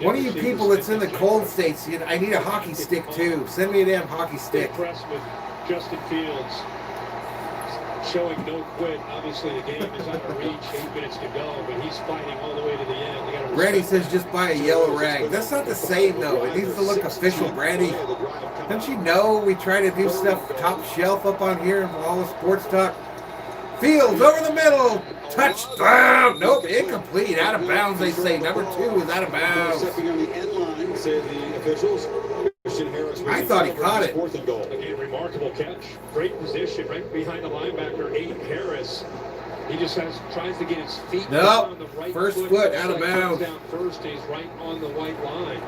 One of you people that's in the cold states, I need a hockey stick too. Send me a damn hockey stick. Impressed with Justin Fields showing no quit. Obviously the game is out of reach, 8 minutes to go, but he's fighting all the way to the end. Brandy says just buy a yellow rag. That's not the same though. It needs to look official, Brandy. Don't you know we try to do stuff top shelf up on here in Valhalla Sports Talk? Fields over the middle. Touchdown. Nope, incomplete. Out of bounds, they say. Number 2 is out of bounds. Stepping on the end line, say the officials. Christian Harris. I thought he caught it. 4th and goal. Again, remarkable catch. Great position right behind the linebacker, Aiden Harris. He just tries to get his feet on the right first foot out of Like bounds. down first, he's right on the white line.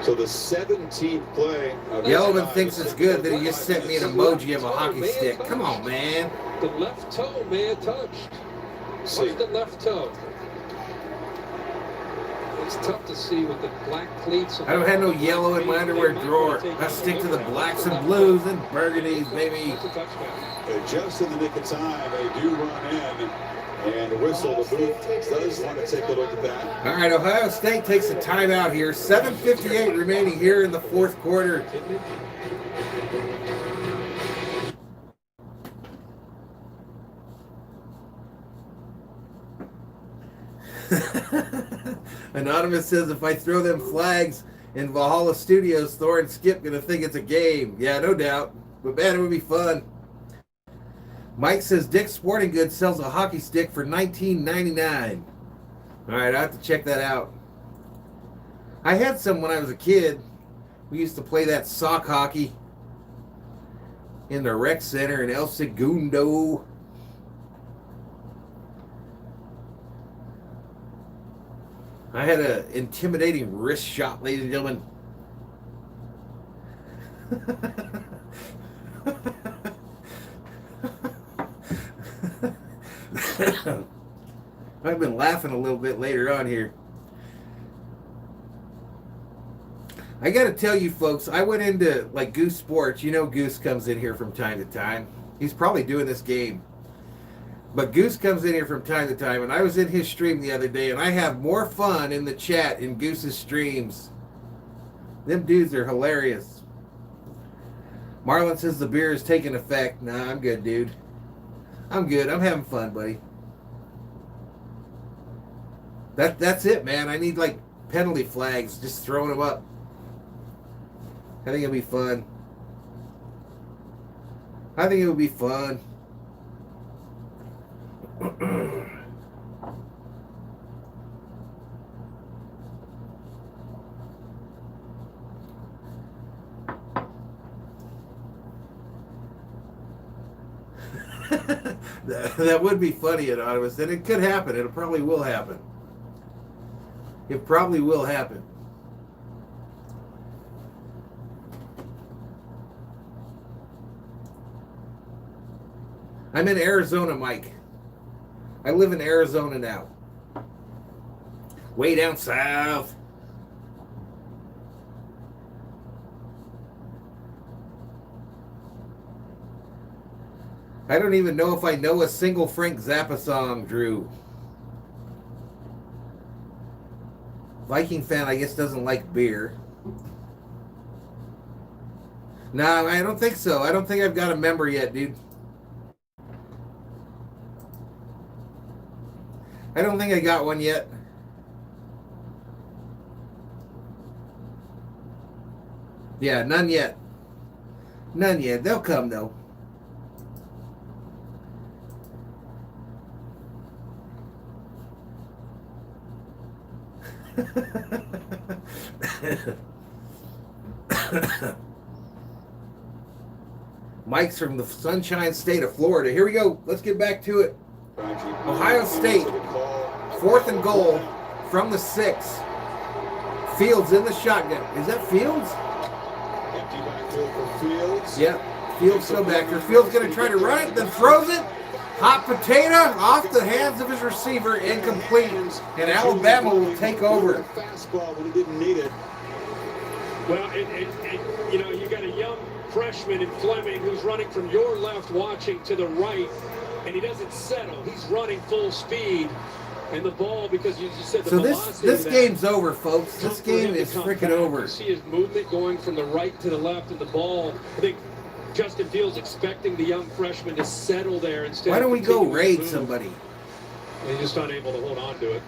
So the 17th play of Yellowman thinks it's good that he just sent me an emoji of a hockey stick. Come on, man. The left toe may have touched. What's the left toe? It's tough to see with the black cleats. I don't have no yellow in my underwear drawer. I stick to the blacks and blues and burgundies, baby. Just in the nick of time, they do run in and whistle. The booth does want to take a look at that. All right, Ohio State takes a timeout here. 7:58 remaining here in the fourth quarter. Anonymous says if I throw them flags in Valhalla Studios, Thor and Skip gonna think it's a game. Yeah, no doubt. But man, it would be fun. Mike says Dick's Sporting Goods sells a hockey stick for $19.99. All right, I have to check that out. I had some when I was a kid. We used to play that sock hockey in the rec center in El Segundo. I had an intimidating wrist shot, ladies and gentlemen. I've been laughing a little bit later on here. I got to tell you folks, I went into like Goose Sports. You know Goose comes in here from time to time. He's probably doing this game. But Goose comes in here from time to time, and I was in his stream the other day, and I have more fun in the chat in Goose's streams. Them dudes are hilarious. Marlon says the beer is taking effect. Nah, I'm good, dude. I'm good. I'm having fun, buddy. That's it, man. I need, like, penalty flags. Just throwing them up. I think it'll be fun. I think it'll be fun. That would be funny, Anonymous, and it could happen. It probably will happen. It probably will happen. I'm in Arizona, Mike. I live in Arizona now. Way down south. I don't even know if I know a single Frank Zappa song, Drew. Viking fan, I guess, doesn't like beer. No, I don't think so. I don't think I've got a member yet, dude. I don't think I got one yet. Yeah, none yet. None yet. They'll come, though. Mike's from the Sunshine State of Florida. Here we go. Let's get back to it. Ohio State, 4th and goal from the 6. Fields in the shotgun. Is that Fields? Empty backfield for Fields. Yep. Fields still back there. Fields going to try to run it, then throws it. Hot potato off the hands of his receiver, incomplete. And Alabama will take over. Fastball when he didn't need it. Well, you know, you got a young freshman in Fleming who's running from your left, watching to the right, and he doesn't settle. He's running full speed, and the ball, because you just said the velocity. So this game's over, folks. This game is freaking over. You see his movement going from the right to the left, and the ball, I think Justin Fields expecting the young freshman to settle there instead. Why don't we go raid move. somebody? He's just unable to hold on to it.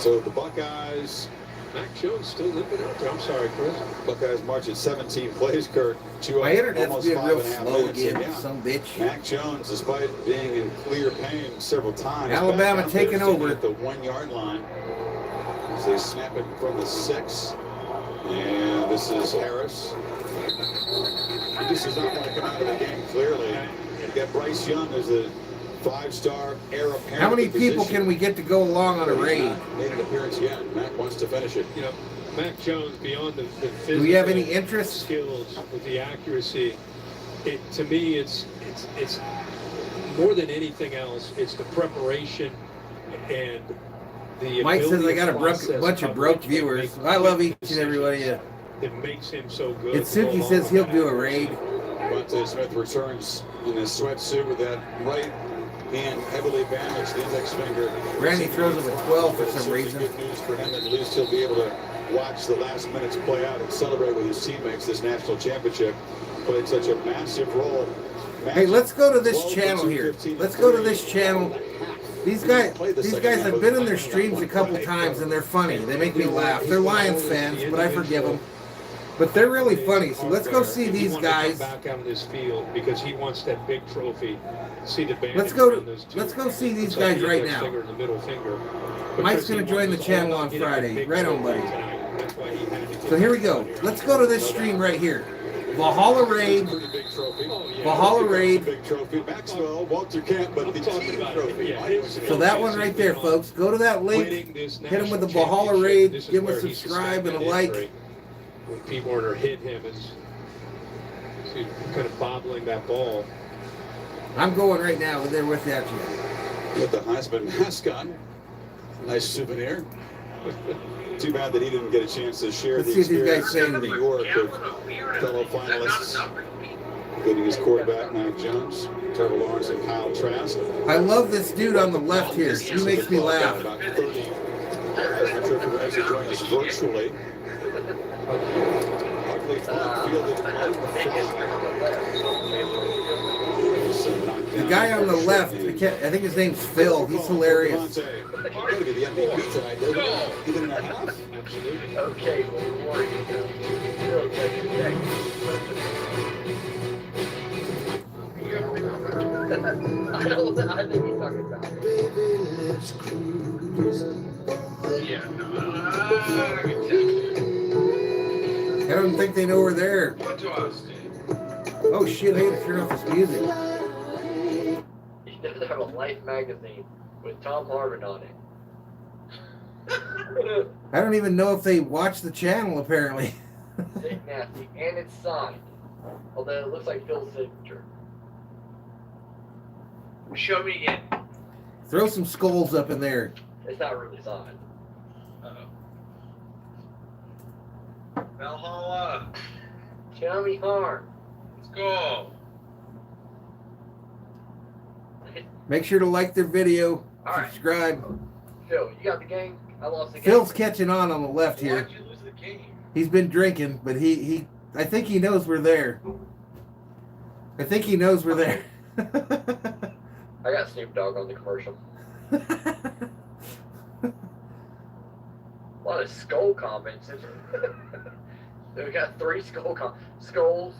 So the Buckeyes. Mac Jones still limping out there. I'm sorry, Chris. Buckeyes march at 17 plays, Kurt. My internet's being real 5.5 slow minutes. again, Yeah. some bitch. Mac Jones, despite being in clear pain several times. Alabama back out there, taking standing over. at the 1 yard line. As they snap it from the 6. And this is Harris. He just does not want to come out of the game, clearly. You got Bryce Young as the 5-star heir apparent. How many people can we get to go along on a raid? Made an appearance yet. Mac wants to finish it. You know, Mac Jones, beyond the physical Do we have any interest? skills with the accuracy, to me, it's more than anything else. It's the preparation and the Mike says I ability got a to bunch of broke viewers. I love each and every one of you. It makes him so good. And Suki says he'll do a raid. Devontae Smith returns in his sweatsuit with that right hand heavily bandaged, the index finger. Randy throws him a 12 for some reason. Good news for him. At least he'll be able to watch the last minutes play out and celebrate with his teammates. This national championship played such a massive role. Hey, let's go to this channel here. Let's go to this channel. These guys have been in their streams a couple times, and they're funny. They make me laugh. They're Lions fans, but I forgive them. But they're really funny. So let's go see these guys. Back out of this field because he wants that big trophy. See the Let's go see these guys right now. Mike's gonna join the channel on Friday. Right on, buddy. So here we go. Let's go to this stream right here. Valhalla Raid. Valhalla Raid. So that one right there, folks. Go to that link. Hit him with the Valhalla Raid. Give him a subscribe and a like. When Pete Warner hit him and kind of bobbling that ball. I'm going right now. They're with that you. With the Heisman mask on. Nice souvenir. Too bad that he didn't get a chance to share the experience in New York with fellow finalists, including his quarterback, Mac Jones, Trevor Lawrence, and Kyle Trask. I love this dude on the left here. He makes me laugh. About 30 Heisman winners to join us virtually. The guy on the left, I think his name's Phil. He's hilarious. Okay, I think he's talking about I don't think they know we're there. Oh shit, I hate to turn off this music. He does have a Life magazine with Tom Harvick on it. I don't even know if they watch the channel, apparently. Sick nasty, and it's signed. Although it looks like Phil's signature. Show me again. Throw some skulls up in there. It's not really signed. Valhalla. Show me harm. Let's go. Make sure to like their video. All right. Subscribe. Phil, you got the game? I lost the game. Phil's catching on the left here. Why'd you lose the game? He's been drinking, but he I think he knows we're there. I think he knows we're there. I got Snoop Dogg on the commercial. A lot of SKOL comments. We got 3 SKOL comments. SKOL.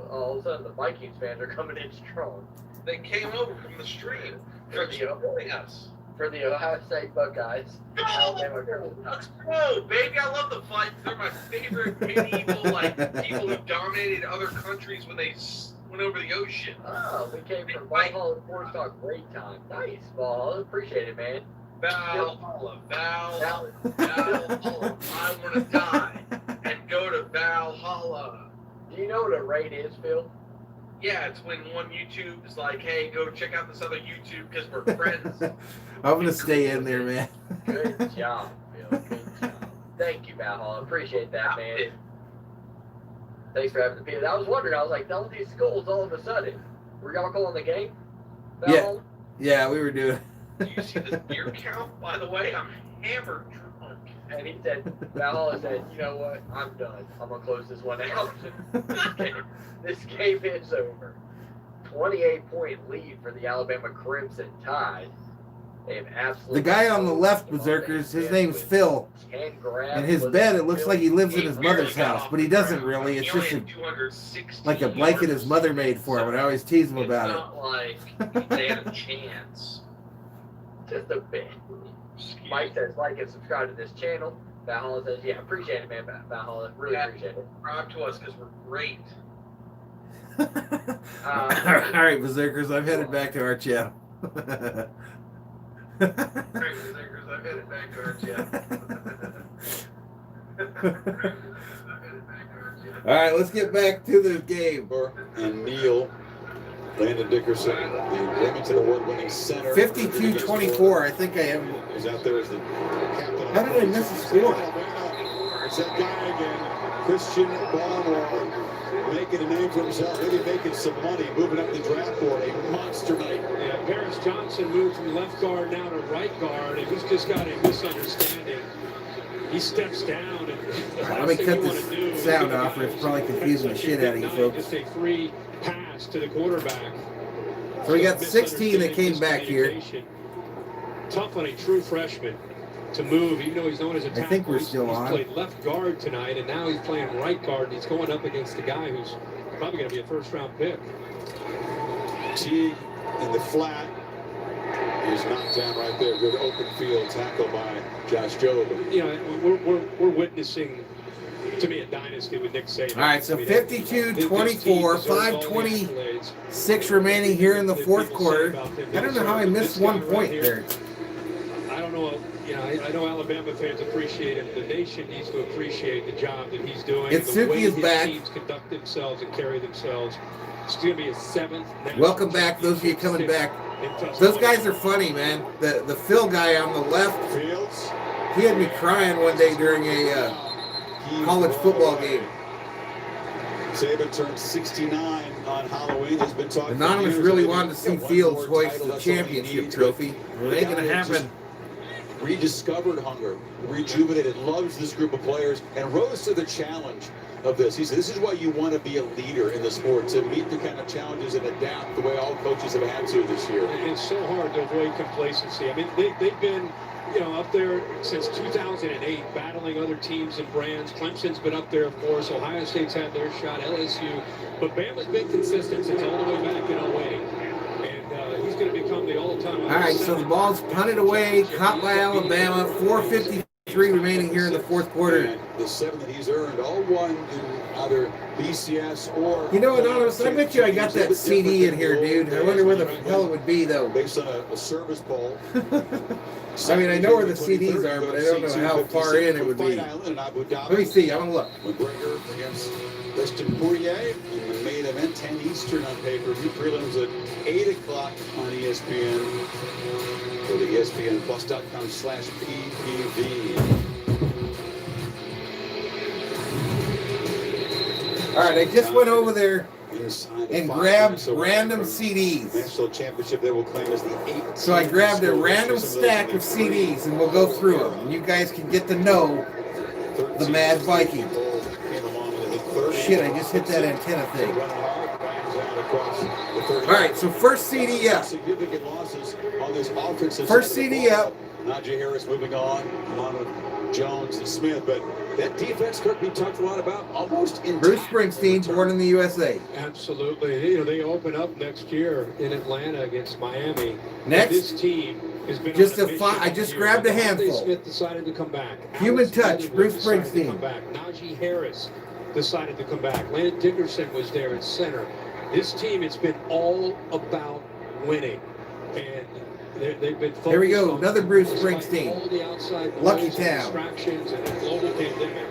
All of a sudden, the Vikings fans are coming in strong. They came over from the stream. They're supporting us. For the Ohio State Buckeyes. Alabama Go! girls. Let's go, baby! I love the fights. They're my favorite medieval, people who dominated other countries when they went over the ocean. Oh, we came from Valhalla Sports Talk. Great time. Nice, Valhalla. Appreciate it, man. Valhalla. I want to die and go to Valhalla. Do you know what a raid is, Phil? Yeah, it's when one YouTube is like, hey, go check out this other YouTube because we're friends. I'm gonna stay in there, man. Good job, Phil. Good job. Thank you, Valhalla. Appreciate that, man. Thanks for having the piece. I was wondering, I was like, all these schools all of a sudden. Were y'all calling the game? Valhalla? Yeah, we were doing. Do you see this beer count, by the way? I'm hammered drunk. And he said, Valhalla said, you know what? I'm done. I'm going to close this one out. This game is over. 28-point lead for the Alabama Crimson Tide. They have absolutely. The guy on the left, Berserkers, his name's Phil. And his bed, it looks like he lives in his mother's house, but he doesn't really. It's just like a blanket his mother made for him, and I always tease him about it. It's not like they had a chance. Just a bit. Mike says, like and subscribe to this channel. Valhalla says, yeah, appreciate it, man. Valhalla, really appreciate it. Subscribe to us because we're great. All right, Berserkers, I've headed back to our channel. I've headed back to our channel. All right, let's get back to the game. And Neal, Landon Dickerson, the Remington Award-winning center. 52-24, I think I have. Is out there as the captain. How did I miss a score? It's that guy again, Christian Barmore, making a name for himself, maybe making some money, moving up the draft board. A monster night. Yeah, Paris Johnson moved from left guard now to right guard, and he's just got a misunderstanding. He steps down, and Let me cut this sound off, or it's probably confusing the shit out of you folks. Just a free pass to the quarterback. So we got 16 that came back here. Tough on a true freshman to move, even though he's known as a tackle. I think we're still on. He's played left guard tonight, and now he's playing right guard, and he's going up against a guy who's probably going to be a first-round pick. Teague in the flat. He's knocked down right there. Good open field tackle by Josh Jobe. You know, we're witnessing, to me, a dynasty with Nick Saban. All right, so 52-24, 5:26 remaining here in the fourth quarter. I don't know how I missed 1 point there. I don't know. You know, I know Alabama fans appreciate it. The nation needs to appreciate the job that he's doing. Itsuki is back. Teams conduct themselves and carry themselves. It's going to be a 7th. Welcome back, those of you coming back. Those guys are funny, man. The Phil guy on the left, Fields. he had me crying one day during a college football game. Saban turned 69 on Halloween. Has been talking. Anonymous really wanted to see Fields hoist the championship trophy. Well, it ain't gonna happen. Rediscovered hunger, rejuvenated, loves this group of players, and rose to the challenge of this. He said, this is why you want to be a leader in the sport, to meet the kind of challenges and adapt the way all coaches have had to this year. It's so hard to avoid complacency. I mean, they've been, you know, up there since 2008, battling other teams and brands. Clemson's been up there, of course. Ohio State's had their shot, LSU. But Bama's been consistent since all the way back in 08. And he's going to become the all-time. All right, so the ball's punted away, caught by Alabama. 4:53 remaining here in the fourth quarter. And the 7 that he's earned, all won in either BCS or... You know, Anonymous, I bet you I got that CD in here, dude. I wonder where the hell it would be, though. Based on a service poll. I mean, I know where the CDs are, but I don't know how far in it would be. Let me see. I'm going to look. McGregor against Weston Poirier in the main event, 10 Eastern on pay-per-view. Prelims at 8 o'clock on ESPN. Go to ESPNplus.com/PPV. All right, I just went over there and grabbed random CDs. National championship they will claim as the 8th. So I grabbed a random stack of CDs, and we'll go through them. And you guys can get to know the Mad Viking. Shit, I just hit that antenna thing. All right, so first CD up. Significant losses on this offensive. First CD up. Najee Harris moving on, along with Jones and Smith, but that defense, Kirk, we talked a lot about, almost intact. Bruce Springsteen, born in the USA. Absolutely. You know, they open up next year in Atlanta against Miami. Next, this team has been just on a I just grabbed a handful. Smith decided to come back. Human Alex touch, Smith Bruce decided to Springsteen. come back. Najee Harris decided to come back. Landon Dickerson was there at center. This team, it's been all about winning. And they've been focused. Here we go, another Bruce all Springsteen. the outside Lucky noise and Town. distractions and a global pandemic.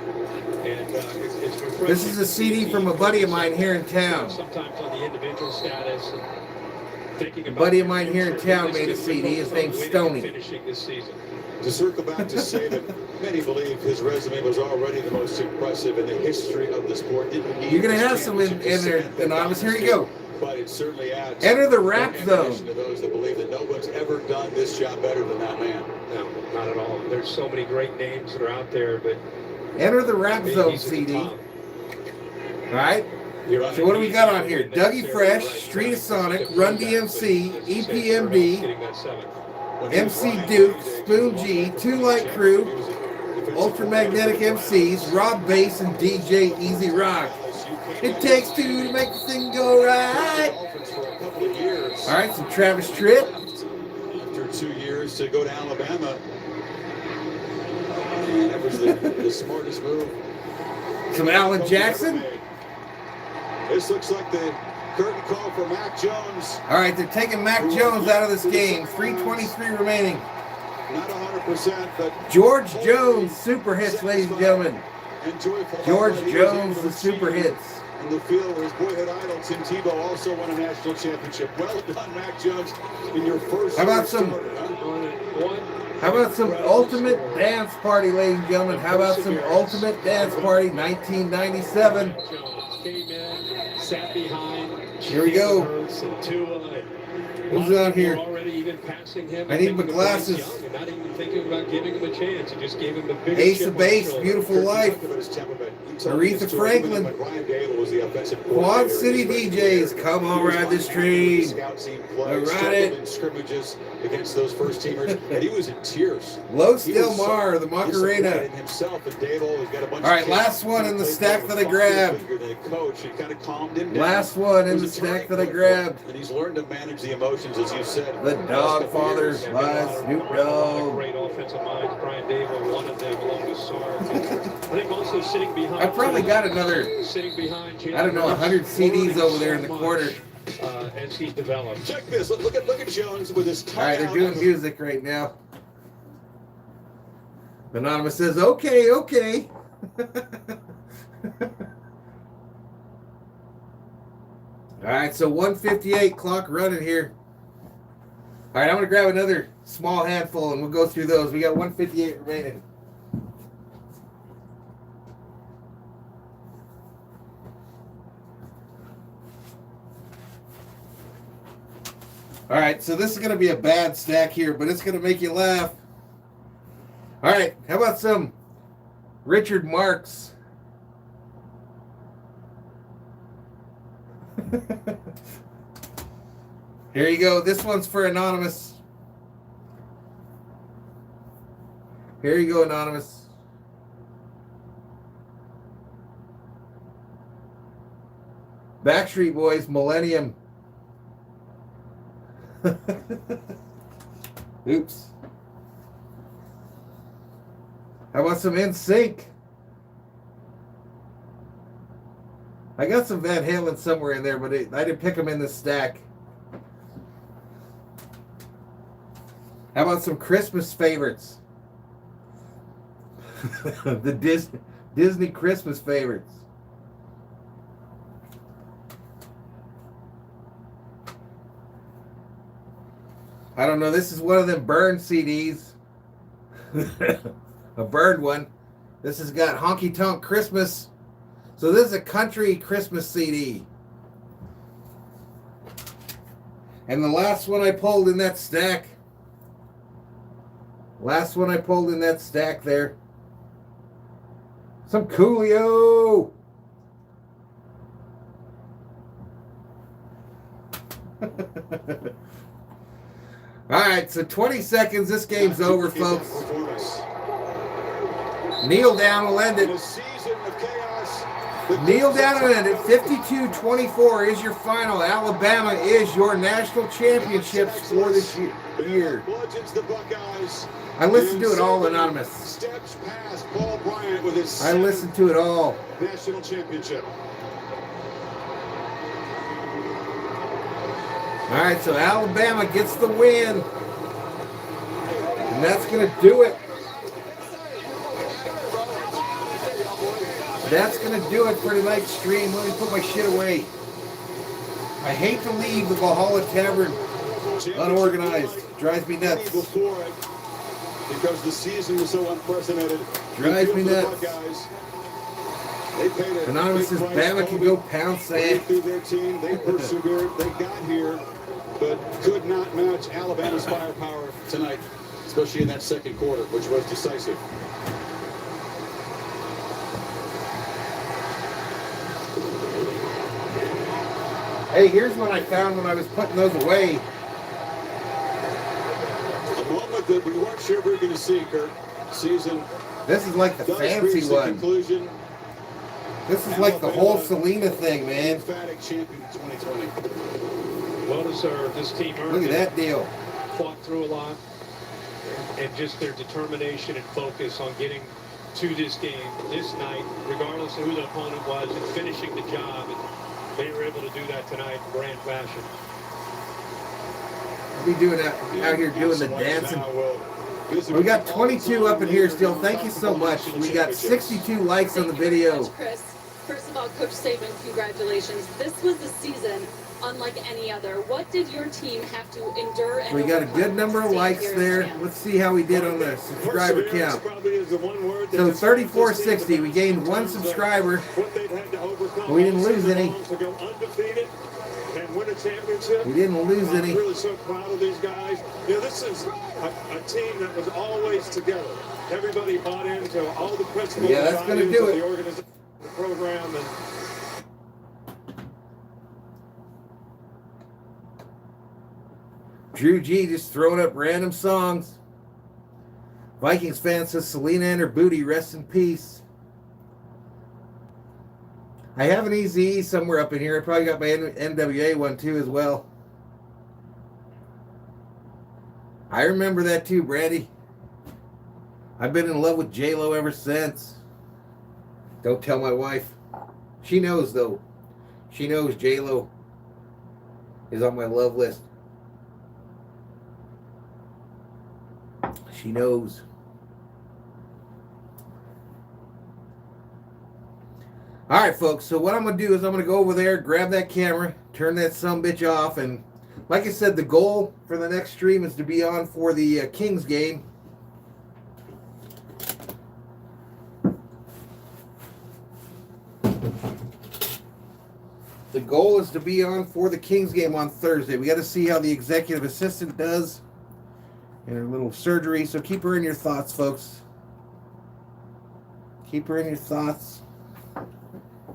And it's refreshing. This is a CD from a buddy of mine here in town. Sometimes on the individual status. And thinking A about buddy of mine here in town made a CD. His name's Stoney. Finishing this season. To circle back to say that many believe his resume was already the most impressive in the history of the sport. Didn't need You're going to this have some in there, championship to Anonymous. Here you cement go. But it certainly adds. Enter the rap ammunition zone. to those that believe that no one's ever done this job better than that man. No, not at all. There's so many great names that are out there, but Enter the rap zone he's at the CD. top. All right. So what do we got on here? Dougie Fresh, Street of Sonic, Run DMC, EPMD, MC Duke, Spoon G, Two Light Crew, Ultramagnetic MCs, Rob Bass, and DJ Easy Rock. It takes two to make the thing go right. All right, some Travis Tritt. After 2 years to go to Alabama, And that was the smartest move. Some Alan Jackson. This looks like the curtain call for Mac Jones. All right, they're taking Mac Jones out of this game. 3:23 remaining. Not 100%, but George Jones, super hits, ladies and gentlemen. George Jones, the super hits. In the field where his boyhood idol Tim Tebow also won a national championship. Well done, Mac Jones, in your first. How about some? How about some ultimate dance party, ladies and gentlemen? How about some ultimate dance party, 1997? Sat behind. Here we go. Who's on here? I need my glasses. Not even thinking about giving him a chance. He just gave him the big Ace of Base, Beautiful Life. Aretha Franklin. Quad City DJs, come on, ride this train. Ride it. Scrimmages against those first teamers, and he was in tears. Los Del Mar, the Macarena. All right, last one in the stack that I grabbed. Last one in the stack that I grabbed. And he's learned to manage the emotions, as you said. The Dog Fathers by Snoop Dogg. Great offensive minds. Brian Dable, one of them, along with Sarge. I think also sitting behind. I probably got another, sitting behind. I don't know, 100 CDs over there in the corner. As he develops. Check this. Look at Jones with his. All right, they're doing music right now. Anonymous says, "Okay, okay." All right, so 158 clock running here. All right, I'm going to grab another small handful and we'll go through those. We got 158 remaining. All right, so this is going to be a bad stack here, but it's going to make you laugh. All right, how about some Richard Marks? Here you go. This one's for Anonymous. Here you go, Anonymous. Backstreet Boys, Millennium. Oops. How about some NSYNC? I got some Van Halen somewhere in there, but I didn't pick them in this stack. How about some Christmas favorites? The Disney Christmas favorites. I don't know. This is one of them burned CDs. A burned one. This has got Honky Tonk Christmas. So this is a country Christmas CD. And the last one I pulled in that stack. Last one I pulled in that stack there. Some Coolio. All right, so 20 seconds. This game's over, folks. Kneel down will end it. Kneel down and end it. 52-24 is your final. Alabama is your national championships for this year. I listened to it all, Anonymous. I listened to it all. National championship. All right, so Alabama gets the win. And that's going to do it. That's going to do it for tonight's stream. Let me put my shit away. I hate to leave the Valhalla Tavern unorganized. Drives me nuts. Because the season was so unprecedented. Drives me nuts. Anonymous says Bama can go pound sand. Through their team, they persevered. They got here, but could not match Alabama's firepower tonight, especially in that second quarter, which was decisive. Hey, here's what I found when I was putting those away. A moment that we weren't sure we were going to see, Kurt. Season. This is like the fancy one. Conclusion. This is like the whole Selena thing, man. Emphatic champion 2020. Well deserved. This team earned Look at that deal. Fought through a lot. and just their determination and focus on getting to this game this night, regardless of who the opponent was, and finishing the job. And they were able to do that tonight in grand fashion. I'll be doing that out here doing the dancing. We got 22 up in here still. Thank you so much. We got 62 likes on the video. Chris. First of all, Coach Saban, congratulations. This was a season unlike any other. What did your team have to endure? And we got a good number of likes there. Let's see how we did on the subscriber count. So 3460. We gained one subscriber. We didn't lose any. We didn't lose any. I'm really so proud of these guys. You know, this is a team that was always together. Everybody bought into all the principles and values of the organization, the program, and Drew G just throwing up random songs. Vikings fan says Selena and her booty, rest in peace. I have an Easy somewhere up in here. I probably got my NWA one too as well. I remember that too, Brandy. I've been in love with J-Lo ever since. Don't tell my wife. She knows though. She knows J-Lo is on my love list. She knows. All right, folks. So what I'm going to do is I'm going to go over there, grab that camera, turn that sumbitch off. And like I said, the goal for the next stream is to be on for the Kings game. The goal is to be on for the Kings game on Thursday. We got to see how the executive assistant does in her little surgery. So keep her in your thoughts, folks. Keep her in your thoughts.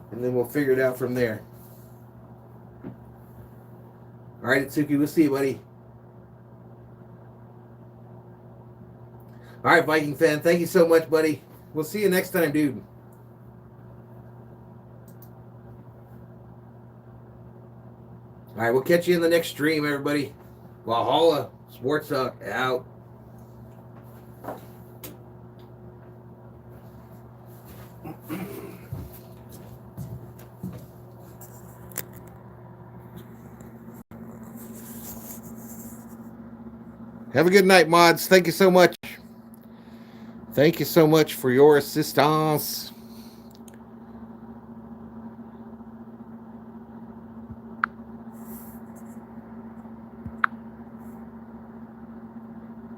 And then we'll figure it out from there. All right, Itsuki, we'll see you, buddy. All right, Viking fan, thank you so much, buddy. We'll see you next time, dude. All right, we'll catch you in the next stream, everybody. Valhalla Sports Talk out. Have a good night, mods. Thank you so much. Thank you so much for your assistance.